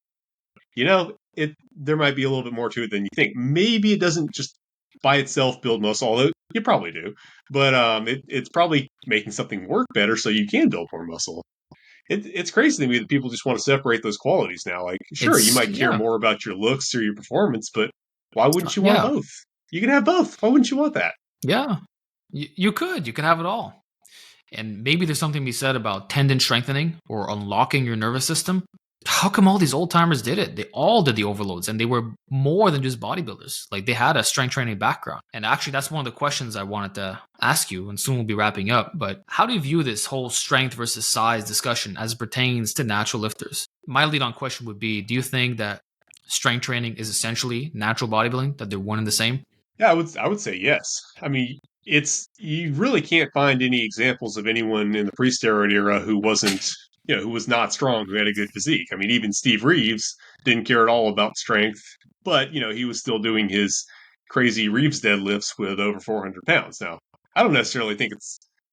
there might be a little bit more to it than you think. Maybe it doesn't just by itself build muscle, although you probably do. But it's probably making something work better so you can build more muscle. It's crazy to me that people just want to separate those qualities now. Like, sure, you It's might care yeah. more about your looks or your performance, but why wouldn't you want Yeah. both? You can have both. Why wouldn't you want that? Yeah. You could have it all. And maybe there's something to be said about tendon strengthening or unlocking your nervous system. How come all these old timers did it? They all did the overloads and they were more than just bodybuilders. Like they had a strength training background. And actually, that's one of the questions I wanted to ask you, and soon we'll be wrapping up. But how do you view this whole strength versus size discussion as it pertains to natural lifters? My lead on question would be, do you think that strength training is essentially natural bodybuilding, that they're one and the same? Yeah, I would say yes. I mean, it's you really can't find any examples of anyone in the pre-steroid era who wasn't, who was not strong, who had a good physique. I mean, even Steve Reeves didn't care at all about strength, but he was still doing his crazy Reeves deadlifts with over 400 pounds. Now, I don't necessarily think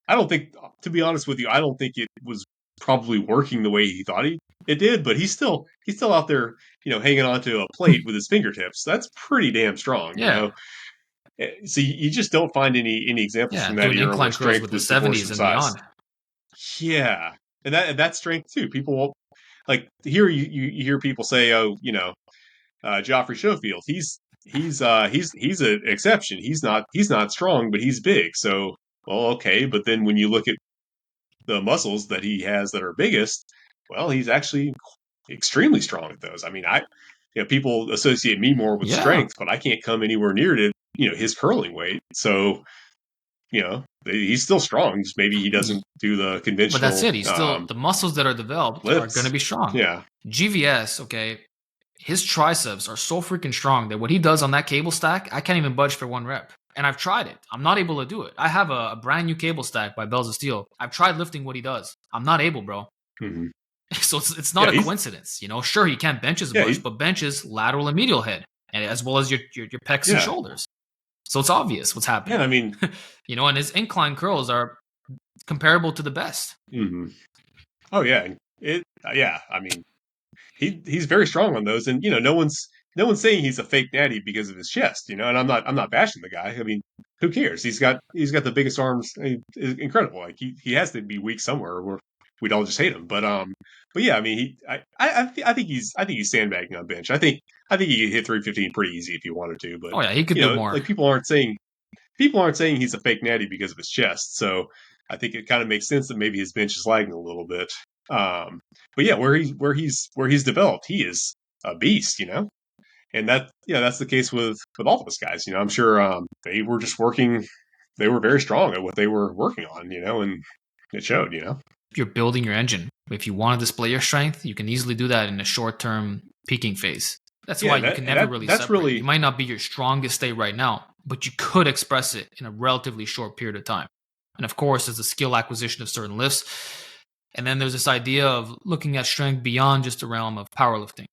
I don't think, to be honest with you, I don't think it was probably working the way he thought it did, but he's still out there, hanging onto a plate with his fingertips. That's pretty damn strong. Yeah. So you just don't find any examples Yeah. from that Doing era where incline curls strength with the was divorced 70s from and size. beyond. Yeah, and that's strength too. People won't like here. You hear people say, "Oh, Joffrey Schofield. He's an exception. He's not strong, but he's big." So, well, okay, but then when you look at the muscles that he has that are biggest, well, he's actually extremely strong at those. I mean, people associate me more with Yeah. strength, but I can't come anywhere near to his curling weight. So he's still strong. Just maybe he doesn't do the But that's conventional it. He's still, the muscles that are developed are going to lifts. be strong. Yeah, GVS, okay, his triceps are so freaking strong that what he does on that cable stack, I can't even budge for one rep. And I've tried it. I'm not able to do it. I have a brand new cable stack by Bells of Steel. I've tried lifting what he does. I'm not able, bro. hmm So it's not yeah, a coincidence. Sure, he can't bench his yeah, bush, but benches lateral and medial head, and as well as your pecs and yeah, shoulders. So it's obvious what's yeah. happening. I mean, And his incline curls are comparable to the best. hmm oh yeah, yeah. I mean, he's very strong on those, and no one's saying he's a fake natty because of his chest, and I'm not bashing the guy. I mean, who cares? He's got the biggest arms. I mean, it's incredible. Like he has to be weak somewhere, or we'd all just hate him. But yeah, I mean, I think he's sandbagging on bench. I think he could hit 315 pretty easy if he wanted to. But Oh yeah, he could do more. like people aren't saying he's a fake natty because of his chest. So I think it kind of makes sense that maybe his bench is lagging a little bit. But yeah, where he's developed, he is a beast. And that's the case with all of us guys. I'm sure they were just working. They were very strong at what they were working on. And it showed. You're building your engine. If you want to display your strength, you can easily do that in a short-term peaking phase. That's Yeah, why and you that can and never that really that's separate. It really might not be your strongest state right now, but you could express it in a relatively short period of time. And of course, there's the skill acquisition of certain lifts. And then there's this idea of looking at strength beyond just the realm of powerlifting.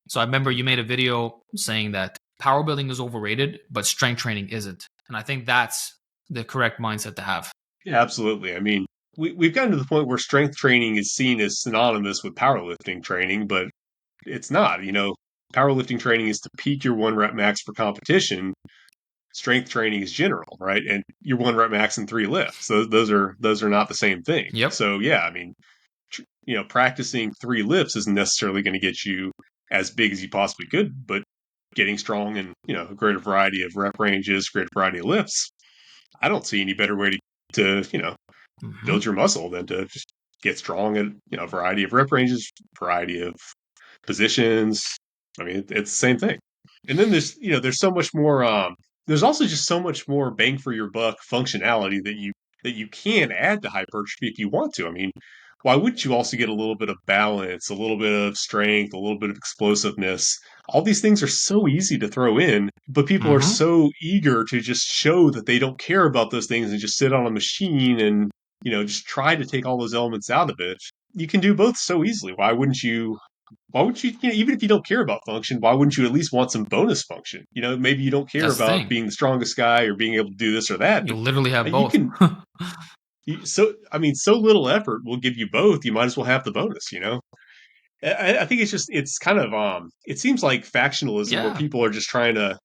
So I remember you made a video saying that power building is overrated, but strength training isn't. And I think that's the correct mindset to have. yeah, absolutely. I mean, we've gotten to the point where strength training is seen as synonymous with powerlifting training, but it's not. Powerlifting training is to peak your one rep max for competition. Strength training is general, right? And your one rep max in three lifts. So those are not the same thing. Yep. So yeah, I mean, practicing three lifts isn't necessarily going to get you as big as you possibly could, but getting strong in a greater variety of rep ranges, greater variety of lifts. I don't see any better way to Mm-hmm. build your muscle than to just get strong at a variety of rep ranges, variety of positions. I mean, it's the same thing. And then there's so much more. There's also just so much more bang for your buck functionality that you can add to hypertrophy if you want to. I mean, why wouldn't you also get a little bit of balance, a little bit of strength, a little bit of explosiveness? All these things are so easy to throw in, but people are Mm-hmm. so eager to just show that they don't care about those things and just sit on a machine and, just try to take all those elements out of it. You can do both so easily. Even if you don't care about function, why wouldn't you at least want some bonus function? Maybe you don't care That's the about thing. being the strongest guy or being able to do this or that, You but literally have you both. can. So little effort will give you both. You might as well have the bonus. I think it's kind of it seems like factionalism where Yeah, people are just trying to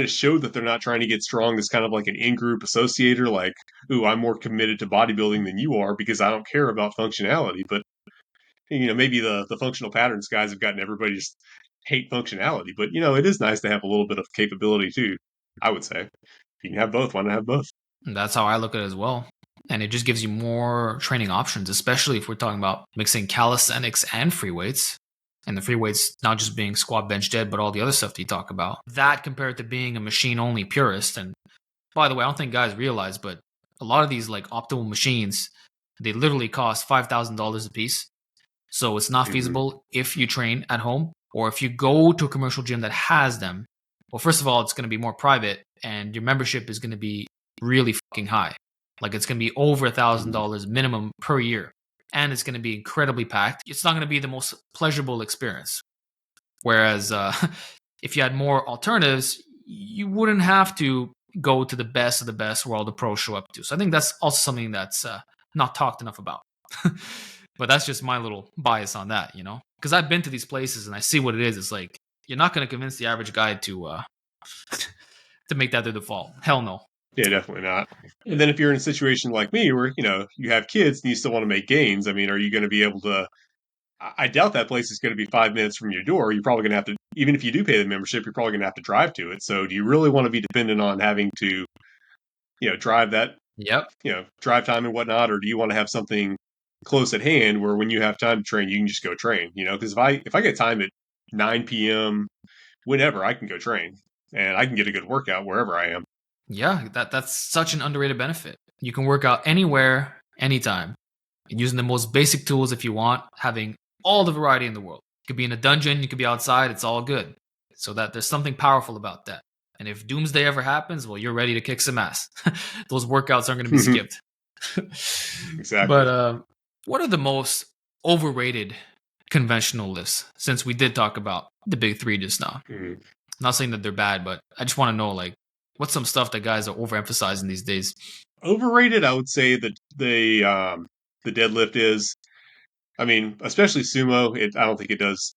show that they're not trying to get strong as kind of like an in-group associator, like, ooh, I'm more committed to bodybuilding than you are because I don't care about functionality. But maybe the functional patterns guys have gotten everybody to just hate functionality. But it is nice to have a little bit of capability too, I would say. If you can have both, why not have both? that's how I look at it as well. And it just gives you more training options, especially if we're talking about mixing calisthenics and free weights. And the free weights not just being squat, bench, dead, but all the other stuff that you talk about. That compared to being a machine only purist. And by the way, I don't think guys realize, but a lot of these like optimal machines, they literally cost $5,000 a piece. So it's not Hmm. feasible if you train at home or if you go to a commercial gym that has them. Well, first of all, it's going to be more private and your membership is going to be really fucking high. Like it's going to be over Hmm. $1,000 minimum per year. And it's going to be incredibly packed. It's not going to be the most pleasurable experience. Whereas if you had more alternatives, you wouldn't have to go to the best of the best where all the pros show up to. So I think that's also something that's not talked enough about. But that's just my little bias on that, because I've been to these places and I see what it is. It's like you're not going to convince the average guy to make that their default. Hell no. Yeah, definitely not. And then if you're in a situation like me where, you have kids and you still want to make gains, I mean, are you going to be able to? I doubt that place is going to be 5 minutes from your door. You're probably going to have to, even if you do pay the membership, you're probably going to have to drive to it. So do you really want to be dependent on having to, drive that, Yep. drive time and whatnot, or do you want to have something close at hand where when you have time to train, you can just go train? Because if I get time at 9 p.m. whenever, I can go train and I can get a good workout wherever I am. Yeah, that's such an underrated benefit. You can work out anywhere, anytime, using the most basic tools if you want, having all the variety in the world. You could be in a dungeon, you could be outside, it's all good. So that there's something powerful about that. And if doomsday ever happens, well, you're ready to kick some ass. Those workouts aren't going to be skipped. Exactly. But what are the most overrated conventional lifts? Since we did talk about the big three just now. Mhm. Not saying that they're bad, but I just want to know like what's some stuff that guys are overemphasizing these days. Overrated, I would say that the deadlift is. I mean, especially sumo. I don't think it does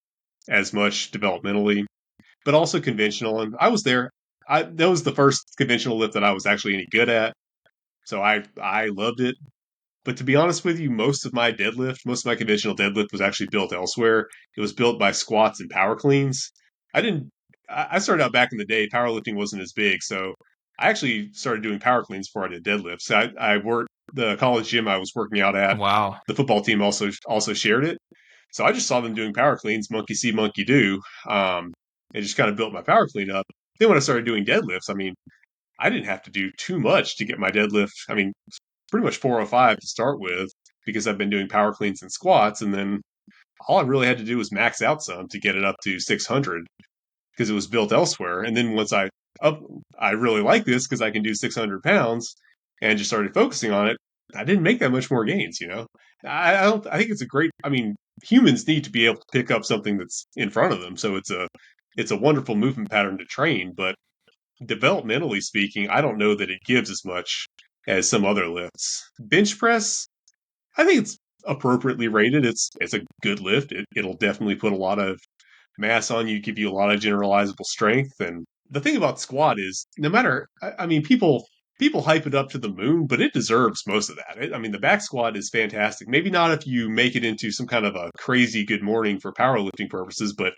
as much developmentally, but also conventional. And I was there. That was the first conventional lift that I was actually any good at, so I loved it. But to be honest with you, most of my conventional deadlift was actually built elsewhere. It was built by squats and power cleans. I didn't. I started out back in the day. Powerlifting wasn't as big, so I actually started doing power cleans before I did deadlifts. I worked the college gym I was working out at. Wow. The football team also shared it, so I just saw them doing power cleans, monkey see, monkey do, and just kind of built my power clean up. Then when I started doing deadlifts, I mean, I didn't have to do too much to get my deadlift. I mean, pretty much 405 to start with because I've been doing power cleans and squats. And then all I really had to do was max out some to get it up to 600 because it was built elsewhere. And then once up, I really like this because I can do 600 pounds and just started focusing on it. I didn't make that much more gains. I don't, I think it's a great, I mean, humans need to be able to pick up something that's in front of them. So it's a wonderful movement pattern to train, but developmentally speaking, I don't know that it gives as much as some other lifts. Bench press, I think it's appropriately rated. It's a good lift. It'll definitely put a lot of mass on you, give you a lot of generalizable strength. And the thing about squat is, no matter, I mean, people hype it up to the moon, but it deserves most of that. I mean, the back squat is fantastic. Maybe not if you make it into some kind of a crazy good morning for powerlifting purposes, but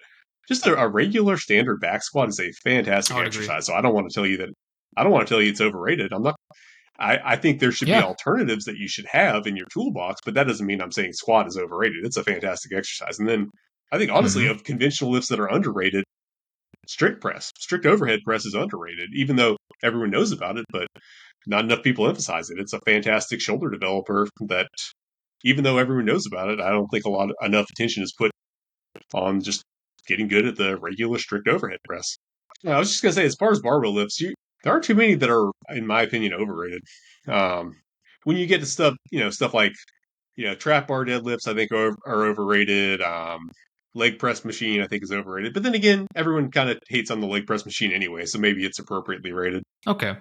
just a regular standard back squat is a I fantastic would agree. exercise. So I don't want to tell you it's overrated. I'm not. I think there should be Yeah. alternatives that you should have in your toolbox, but that doesn't mean I'm saying squat is overrated. It's a fantastic exercise. And then I think honestly, Hmm. of conventional lifts that are underrated, strict overhead press is underrated, even though everyone knows about it, but not enough people emphasize it. It's a fantastic shoulder developer that, even though everyone knows about it, I don't think enough attention is put on just getting good at the regular strict overhead press. I was just gonna say, as far as barbell lifts, there aren't too many that are, in my opinion, overrated. Um, when you get to stuff like trap bar deadlifts, I think are overrated. Leg press machine, I think, is overrated. But then again, everyone kind of hates on the leg press machine anyway, so maybe it's appropriately rated. Okay.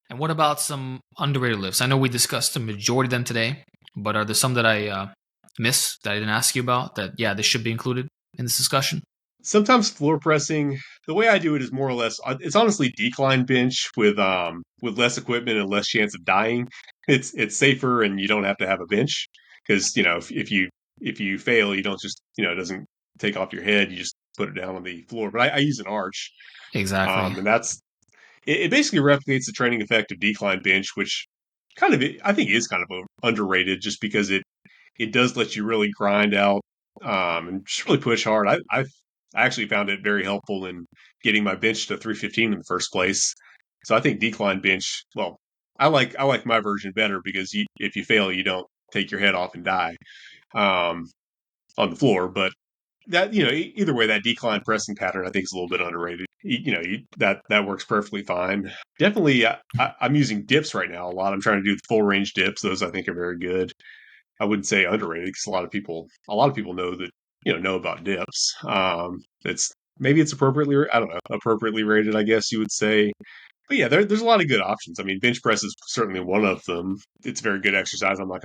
And what about some underrated lifts? I know we discussed the majority of them today, but are there some that I miss that I didn't ask you about that, yeah, they should be included in this discussion? Sometimes floor pressing, the way I do it is more or less, it's honestly decline bench with less equipment and less chance of dying. It's safer and you don't have to have a bench because if you fail, you don't just it doesn't take off your head. You just put it down on the floor. But I use an arch, Exactly. and it basically replicates the training effect of decline bench, which kind of I think is kind of underrated just because it does let you really grind out and just really push hard. I actually found it very helpful in getting my bench to 315 in the first place. So I think decline bench. Well, I like my version better because if you fail, you don't take your head off and die um, on the floor. But that either way, that decline pressing pattern I think is a little bit underrated. That works perfectly fine. Definitely, I'm using dips right now a lot. I'm trying to do the full range dips. Those I think are very good. I wouldn't say underrated because a lot of people know that know about dips. It's maybe it's appropriately I don't know appropriately rated, I guess you would say. But yeah, there's a lot of good options. I mean, bench press is certainly one of them. It's very good exercise. I'm not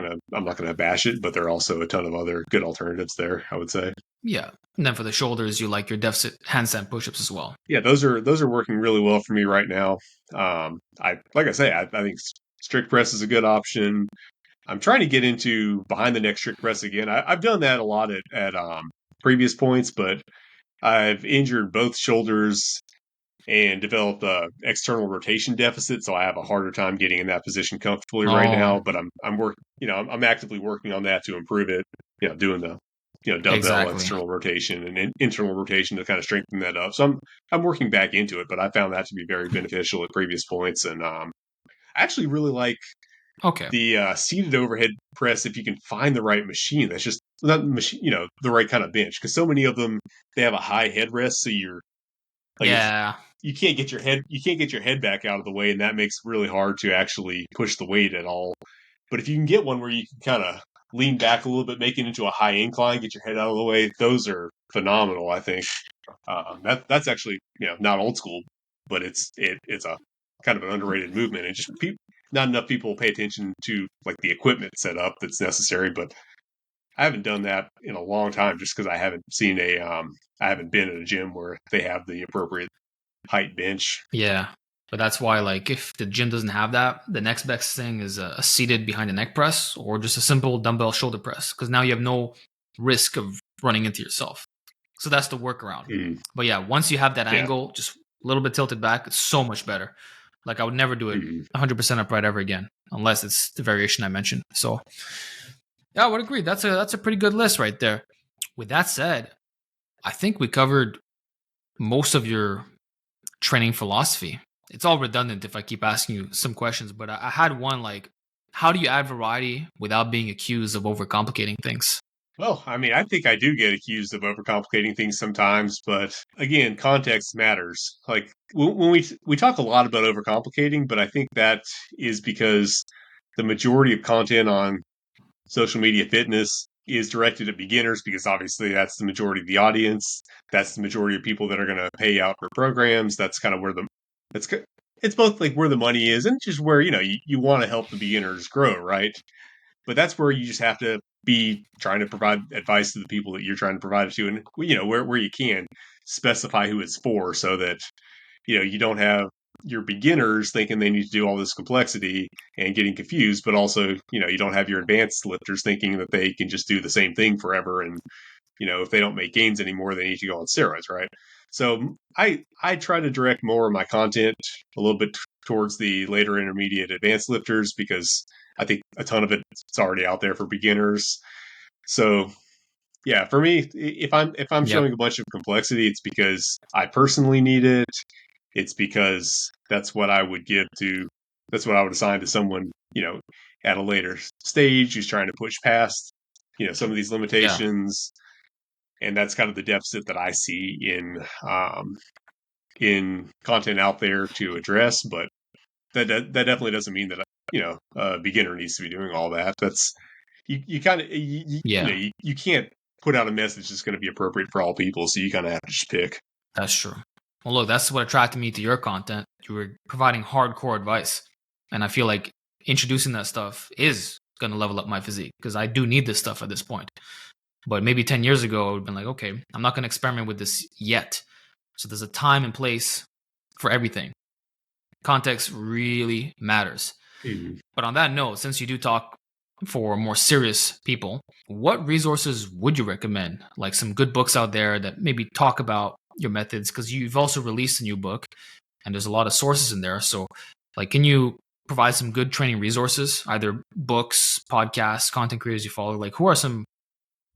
gonna bash it, but there are also a ton of other good alternatives there. I would say. Yeah. And then for the shoulders, you like your deficit handstand push-ups as well. Yeah, those are working really well for me right now. I like I say, I think strict press is a good option. I'm trying to get into behind the neck strict press again. I've done that a lot at previous points, but I've injured both shoulders and developed a external rotation deficit, so I have a harder time getting in that position comfortably right Oh, now. But I'm actively working on that to improve it. Doing the dumbbell exactly. external rotation and internal rotation to kind of strengthen that up. So I'm working back into it, but I found that to be very beneficial at previous points, and I actually really like Okay. the seated overhead press if you can find the right machine. That's just not machine, the right kind of bench. Because so many of them they have a high headrest, so you're like it's Yeah. you can't get your head back out of the way, and that makes it really hard to actually push the weight at all. But if you can get one where you can kind of lean back a little bit, make it into a high incline, get your head out of the way, those are phenomenal. I think that's actually not old school, but it's a kind of an underrated movement, and just not enough people pay attention to like the equipment setup that's necessary. But I haven't done that in a long time, just because I haven't been at a gym where they have the appropriate height bench. Yeah. But that's why, like, if the gym doesn't have that, the next best thing is a seated behind the neck press or just a simple dumbbell shoulder press, because now you have no risk of running into yourself. So that's the workaround. Mm, But yeah, once you have that yeah. angle, just a little bit tilted back, it's so much better. Like, I would never do it Mm, 100% upright ever again, unless it's the variation I mentioned. So yeah, I would agree. That's a pretty good list right there. With that said, I think we covered most of your training philosophy. It's all redundant if I keep asking you some questions, but I had one like, how do you add variety without being accused of overcomplicating things? well, I mean, I think I do get accused of overcomplicating things sometimes, but again, context matters. Like when we talk a lot about overcomplicating, but I think that is because the majority of content on social media fitness is directed at beginners because obviously that's the majority of the audience. That's the majority of people that are going to pay out for programs. That's kind of where it's it's both like where the money is and just where you want to help the beginners grow, right? But that's where you just have to be trying to provide advice to the people that you're trying to provide it to, and where you can specify who it's for, so that you don't have your beginners thinking they need to do all this complexity and getting confused, but also you don't have your advanced lifters thinking that they can just do the same thing forever, and if they don't make gains anymore, they need to go on steroids, right? So I try to direct more of my content a little bit towards the later intermediate advanced lifters because I think a ton of it's already out there for beginners. So Yeah, for me, if I'm Yep. showing a bunch of complexity, it's because I personally need it. It's because that's what I would assign to someone, at a later stage who's trying to push past, some of these Yeah. limitations. And that's kind of the deficit that I see in content out there to address. But that definitely doesn't mean that, a beginner needs to be doing all that. That's you kind of Yeah. you can't put out a message that's going to be appropriate for all people. So you kind of have to just pick. That's true. Well, look, that's what attracted me to your content. You were providing hardcore advice. And I feel like introducing that stuff is going to level up my physique because I do need this stuff at this point. But maybe 10 years ago, I would have been like, okay, I'm not going to experiment with this yet. So there's a time and place for everything. Context really matters. Mhm. But on that note, since you do talk for more serious people, what resources would you recommend? Like some good books out there that maybe talk about your methods? Because you've also released a new book and there's a lot of sources in there. So, like, can you provide some good training resources, either books, podcasts, content creators you follow? Like, who are some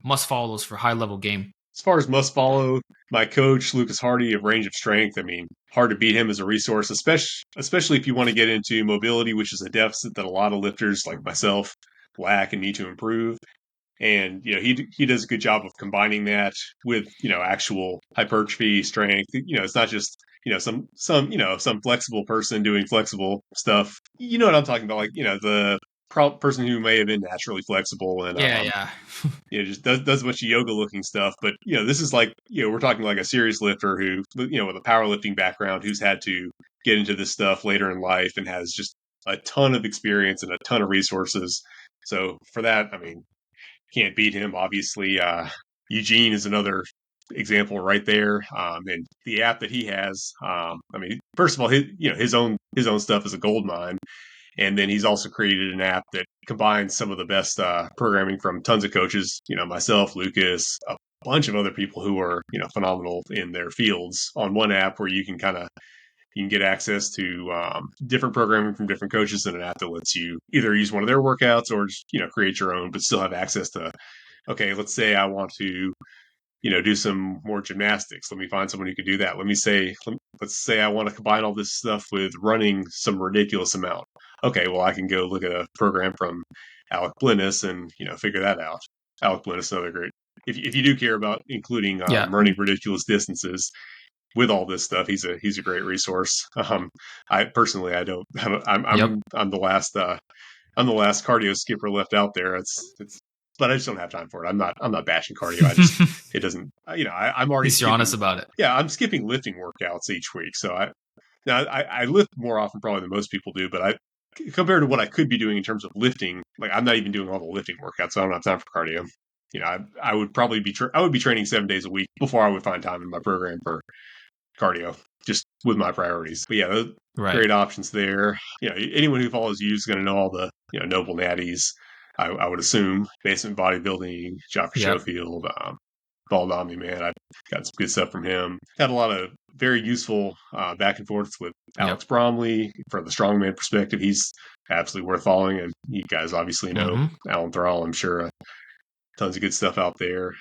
must follows for high level game? As far as must follow, my coach Lucas Hardy of Range of Strength. I mean, hard to beat him as a resource, especially if you want to get into mobility, which is a deficit that a lot of lifters like myself lack and need to improve. And he does a good job of combining that with actual hypertrophy strength. It's not just some flexible person doing flexible stuff. You know what I'm talking about? Like the person who may have been naturally flexible and Yeah, yeah. just does a bunch of yoga looking stuff. But this is like we're talking like a serious lifter who with a powerlifting background who's had to get into this stuff later in life and has just a ton of experience and a ton of resources. So for that, I mean, can't beat him. Obviously, Eugene is another example right there. And the app that he has, I mean, first of all, his own stuff is a gold mine. And then he's also created an app that combines some of the best programming from tons of coaches, myself, Lucas, a bunch of other people who are, phenomenal in their fields on one app where you can get access to different programming from different coaches in an app that lets you either use one of their workouts or just, create your own, but still have access to, okay, let's say I want to do some more gymnastics. Let me find someone who could do that. Let's say I want to combine all this stuff with running some ridiculous amount. Okay, well, I can go look at a program from Alec Blinnis and, figure that out. Alec Blinnis, another great. If you do care about including Yeah. running ridiculous distances with all this stuff, he's a great resource. I personally, I don't. Yep. I'm the last. I'm the last cardio skipper left out there. But I just don't have time for it. I'm not bashing cardio. It doesn't. I'm At already least you're honest skipping. about it. Yeah, I'm skipping lifting workouts each week. So I lift more often probably than most people do. But compared to what I could be doing in terms of lifting, like I'm not even doing all the lifting workouts. So I don't have time for cardio. I would probably I would be training 7 days a week before I would find time in my program for cardio, just with my priorities. But yeah, those Right. great options there. Anyone who follows you is going to know all the noble natties. I would assume basement bodybuilding, Joffrey Yep. Schofield, Bald Omni Man. I've got some good stuff from him. Had a lot of very useful back and forths with Yep. Alex Bromley from the strongman perspective. He's absolutely worth following, and you guys obviously know Mm-hmm. Alan Thrall. I'm sure tons of good stuff out there.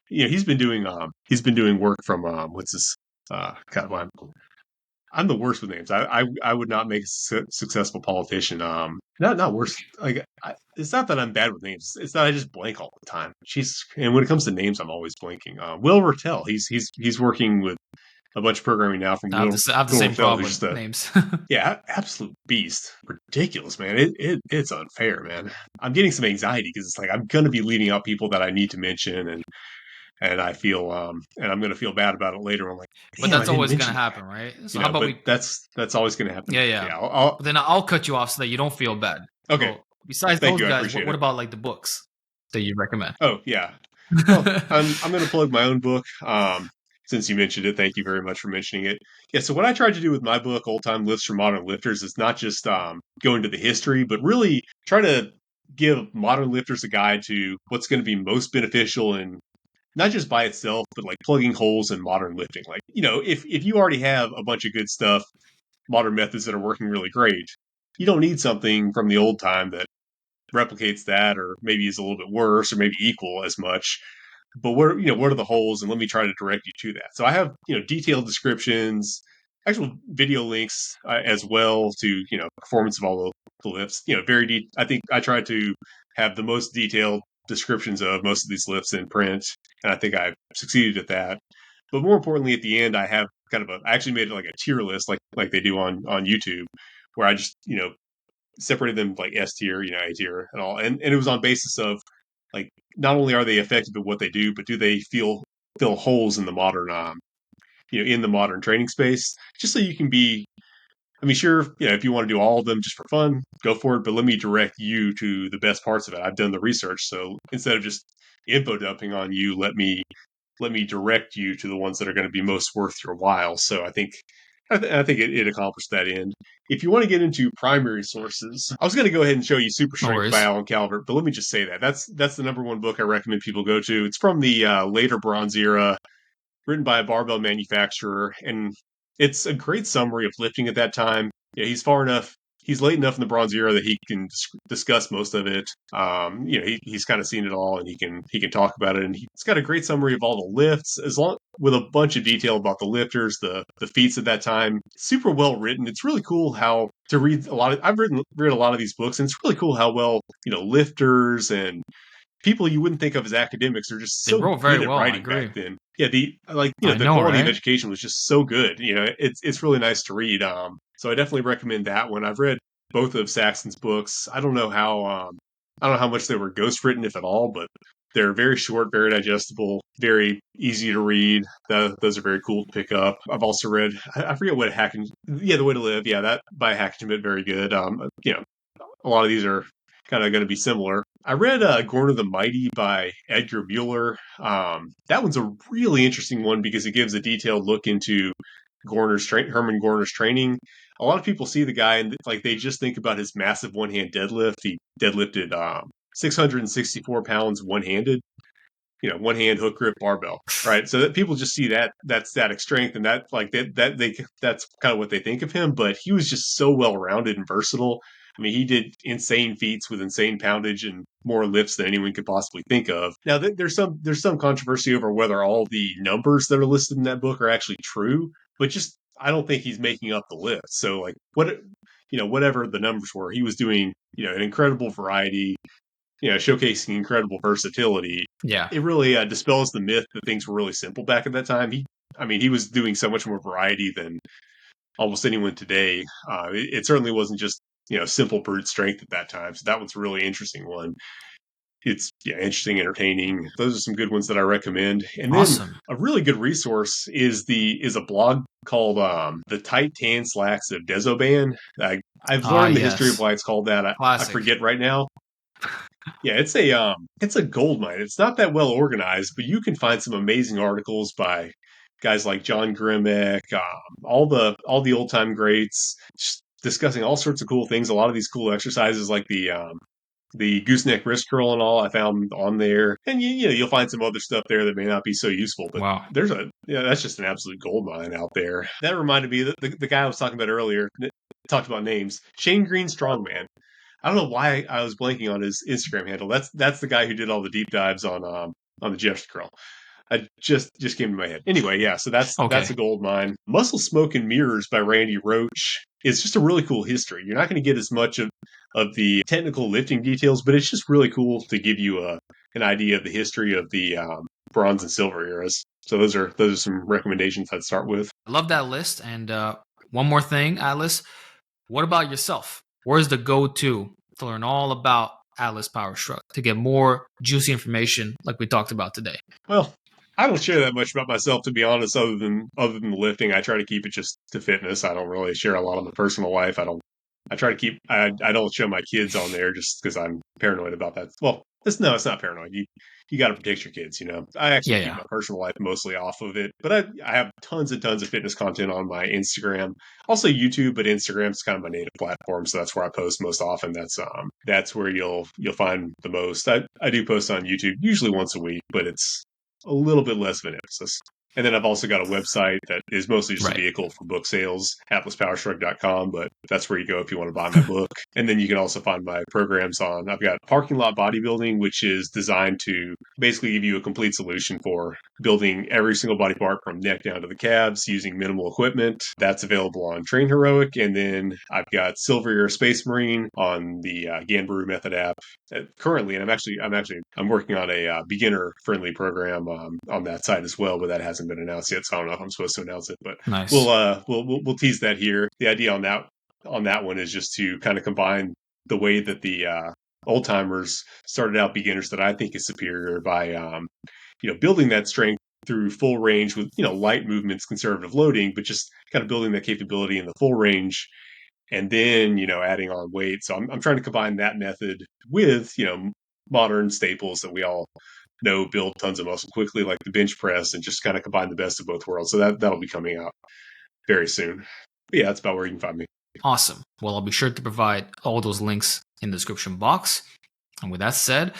He's been doing work from what's this? God, I'm the worst with names. I would not make a successful politician. Not worse. Like it's not that I'm bad with names. It's that I just blank all the time. And when it comes to names, I'm always blanking. Will Rattel. He's working with a bunch of programming now from I have the Will same Rattel, who's problem just with a names. absolute beast. Ridiculous, man. It's unfair, man. I'm getting some anxiety because it's like I'm gonna be leaving out people that I need to mention, and I feel and I'm gonna feel bad about it later. I'm like, But damn, I that's didn't always gonna mention that. happen, right? So how about But we? that's always gonna happen. Yeah, yeah. Yeah. But then I'll cut you off so that you don't feel bad. Okay. So besides Thank those you. I guys, appreciate what it. about like the books that you recommend? Oh yeah. Well, I'm gonna plug my own book. Since you mentioned it, thank you very much for mentioning it. Yeah. So what I tried to do with my book, Old Time Lifts for Modern Lifters, is not just go into the history, but really try to give modern lifters a guide to what's going to be most beneficial in not just by itself, but like plugging holes in modern lifting. Like, if you already have a bunch of good stuff, modern methods that are working really great, you don't need something from the old time that replicates that or maybe is a little bit worse or maybe equal as much. but what are the holes, and let me try to direct you to that. So I have detailed descriptions, actual video links as well to performance of all the lifts. I think I try to have the most detailed descriptions of most of these lifts in print, and I think I've succeeded at that. But more importantly, at the end, I have I actually made it like a tier list, like they do on YouTube, where I just separated them like S tier, A tier, and all, and it was on basis of like not only are they effective at what they do, but do they fill holes in the modern in the modern training space, just so you can be. I mean, sure, if you want to do all of them just for fun, go for it. But let me direct you to the best parts of it. I've done the research, so instead of just info dumping on you, let me direct you to the ones that are going to be most worth your while. So I think it accomplished that end. If you want to get into primary sources, I was going to go ahead and show you Super No Strength by worries. Alan Calvert, but let me just say that's the number one book I recommend people go to. It's from the later Bronze era, written by a barbell manufacturer, and it's a great summary of lifting at that time. Yeah, he's late enough in the Bronze era that he can discuss most of it. He's kind of seen it all, and he can talk about it. And he's got a great summary of all the lifts, as long with a bunch of detail about the lifters, the feats at that time. Super well written. It's really cool how to read a lot of. I've read a lot of these books, and it's really cool how well lifters and people you wouldn't think of as academics are just They so wrote very good at well. I writing back agree. then. Yeah, I the know, quality of right? education was just so good. It's really nice to read. So I definitely recommend that one. I've read both of Saxon's books. I don't know how much they were ghostwritten, if at all, but they're very short, very digestible, very easy to read. Those are very cool to pick up. I've also read, I forget what The Way to Live. Yeah, that by Hackenschmidt, very good. A lot of these are kind of going to be similar. I read Gorn of the Mighty by Edgar Mueller. That one's a really interesting one because it gives a detailed look into Herman Gorner's training. A lot of people see the guy and like they just think about his massive one hand deadlift. He deadlifted 664 pounds one handed, one hand hook grip barbell, right? So that people just see that static strength and that's kind of what they think of him. But he was just so well rounded and versatile. I mean, he did insane feats with insane poundage and more lifts than anyone could possibly think of. Now, there's some controversy over whether all the numbers that are listed in that book are actually true, but just I don't think he's making up the list. So like whatever the numbers were, he was doing an incredible variety, showcasing incredible versatility. Yeah. It really dispels the myth that things were really simple back at that time. He was doing so much more variety than almost anyone today. It certainly wasn't just simple brute strength at that time. So that one's a really interesting one. It's interesting, entertaining. Those are some good ones that I recommend. And then Awesome. a really good resource is a blog called "The Tight Tan Slacks of Dezoban." I've Ah, learned the history of yes. why it's called that. I Classic. forget right now. Yeah, it's a gold mine. It's not that well organized, but you can find some amazing articles by guys like John Grimmick, all the old time greats, just discussing all sorts of cool things. A lot of these cool exercises, like the gooseneck wrist curl and all, I found on there, and you'll find some other stuff there that may not be so useful, but Wow. that's just an absolute gold mine out there. That reminded me that the guy I was talking about earlier talked about names. Shane Green Strongman. I don't know why I was blanking on his Instagram handle. That's the guy who did all the deep dives on the Jefferson Curl. I just came to my head. Anyway, yeah, so that's a Okay. gold mine. Muscle Smoke and Mirrors by Randy Roach is just a really cool history. You're not going to get as much of the technical lifting details, but it's just really cool to give you an idea of the history of the bronze and silver eras. So those are some recommendations I'd start with. I love that list. And one more thing, Atlas. What about yourself? Where's the go-to to learn all about Atlas Power Shrug to get more juicy information like we talked about today? Well, I don't share that much about myself, to be honest, other than the lifting. I try to keep it just to fitness. I don't really share a lot of my personal life. I try to keep. I don't show my kids on there just because I'm paranoid about that. Well, it's not paranoid. You got to protect your kids. I actually Yeah, keep yeah. my personal life mostly off of it, but I have tons and tons of fitness content on my Instagram, also YouTube, but Instagram's kind of my native platform, so that's where I post most often. That's where you'll find the most. I do post on YouTube usually once a week, but it's a little bit less of an emphasis. And then I've also got a website that is mostly just a Right. vehicle for book sales, atlaspowershrugged.com, but that's where you go if you want to buy my book. And then you can also find my programs I've got parking lot bodybuilding, which is designed to basically give you a complete solution for building every single body part from neck down to the calves using minimal equipment. That's available on Train Heroic. And then I've got Silver Air Space Marine on the Ganbaru Method app currently, and I'm working on a beginner friendly program on that side as well, but that hasn't been announced yet, so I don't know if I'm supposed to announce it. But Nice. we'll tease that here. The idea on that one is just to kind of combine the way that the old timers started out beginners that I think is superior by building that strength through full range with light movements, conservative loading, but just kind of building that capability in the full range and then adding on weight. So I'm trying to combine that method with modern staples that we all know build tons of muscle quickly, like the bench press, and just kind of combine the best of both worlds. So that'll be coming out very soon. But yeah, that's about where you can find me. Awesome. Well, I'll be sure to provide all those links in the description box. And with that said,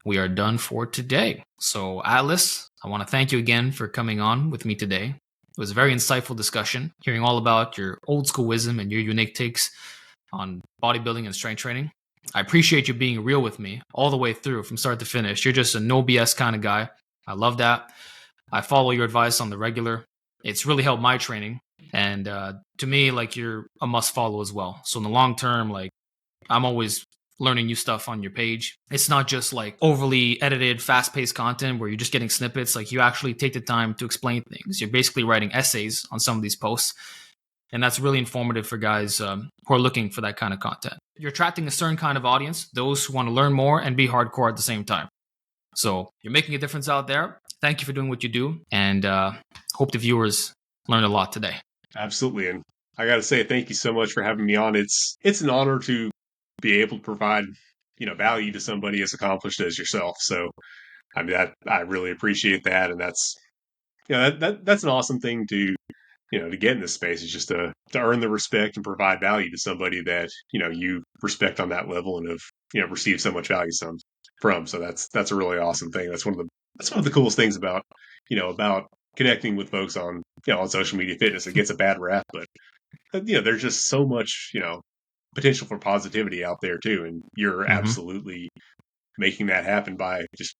we are done for today. So, Atlas, I want to thank you again for coming on with me today. It was a very insightful discussion, hearing all about your old school wisdom and your unique takes on bodybuilding and strength training. I appreciate you being real with me all the way through from start to finish. You're just a no BS kind of guy. I love that. I follow your advice on the regular. It's really helped my training. And to me, like, you're a must follow as well. So in the long term, like, I'm always learning new stuff on your page. It's not just like overly edited, fast-paced content where you're just getting snippets. Like, you actually take the time to explain things. You're basically writing essays on some of these posts. And that's really informative for guys who are looking for that kind of content. You're attracting a certain kind of audience, those who want to learn more and be hardcore at the same time. So you're making a difference out there. Thank you for doing what you do. And hope the viewers learned a lot today. Absolutely. And I got to say, thank you so much for having me on. It's an honor to be able to provide, value to somebody as accomplished as yourself. So, I mean, I really appreciate that. And that's, that's an awesome thing to get in this space is just to earn the respect and provide value to somebody that, you respect on that level and have, received so much value from. So that's a really awesome thing. That's one of the coolest things about, about connecting with folks on social media fitness. It gets a bad rap, but there's just so much, potential for positivity out there too. And you're Mm-hmm. absolutely making that happen by just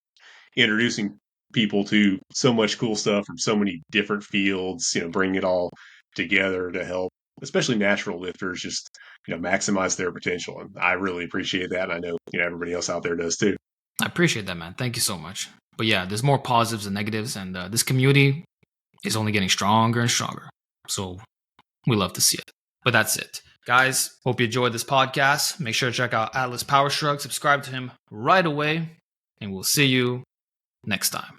introducing people to so much cool stuff from so many different fields, bringing it all together to help, especially natural lifters, just, maximize their potential. And I really appreciate that. And I know, everybody else out there does too. I appreciate that, man. Thank you so much. But yeah, there's more positives than negatives. And this community is only getting stronger and stronger. So we love to see it. But that's it. Guys, hope you enjoyed this podcast. Make sure to check out Atlaspowershrugged. Subscribe to him right away. And we'll see you next time.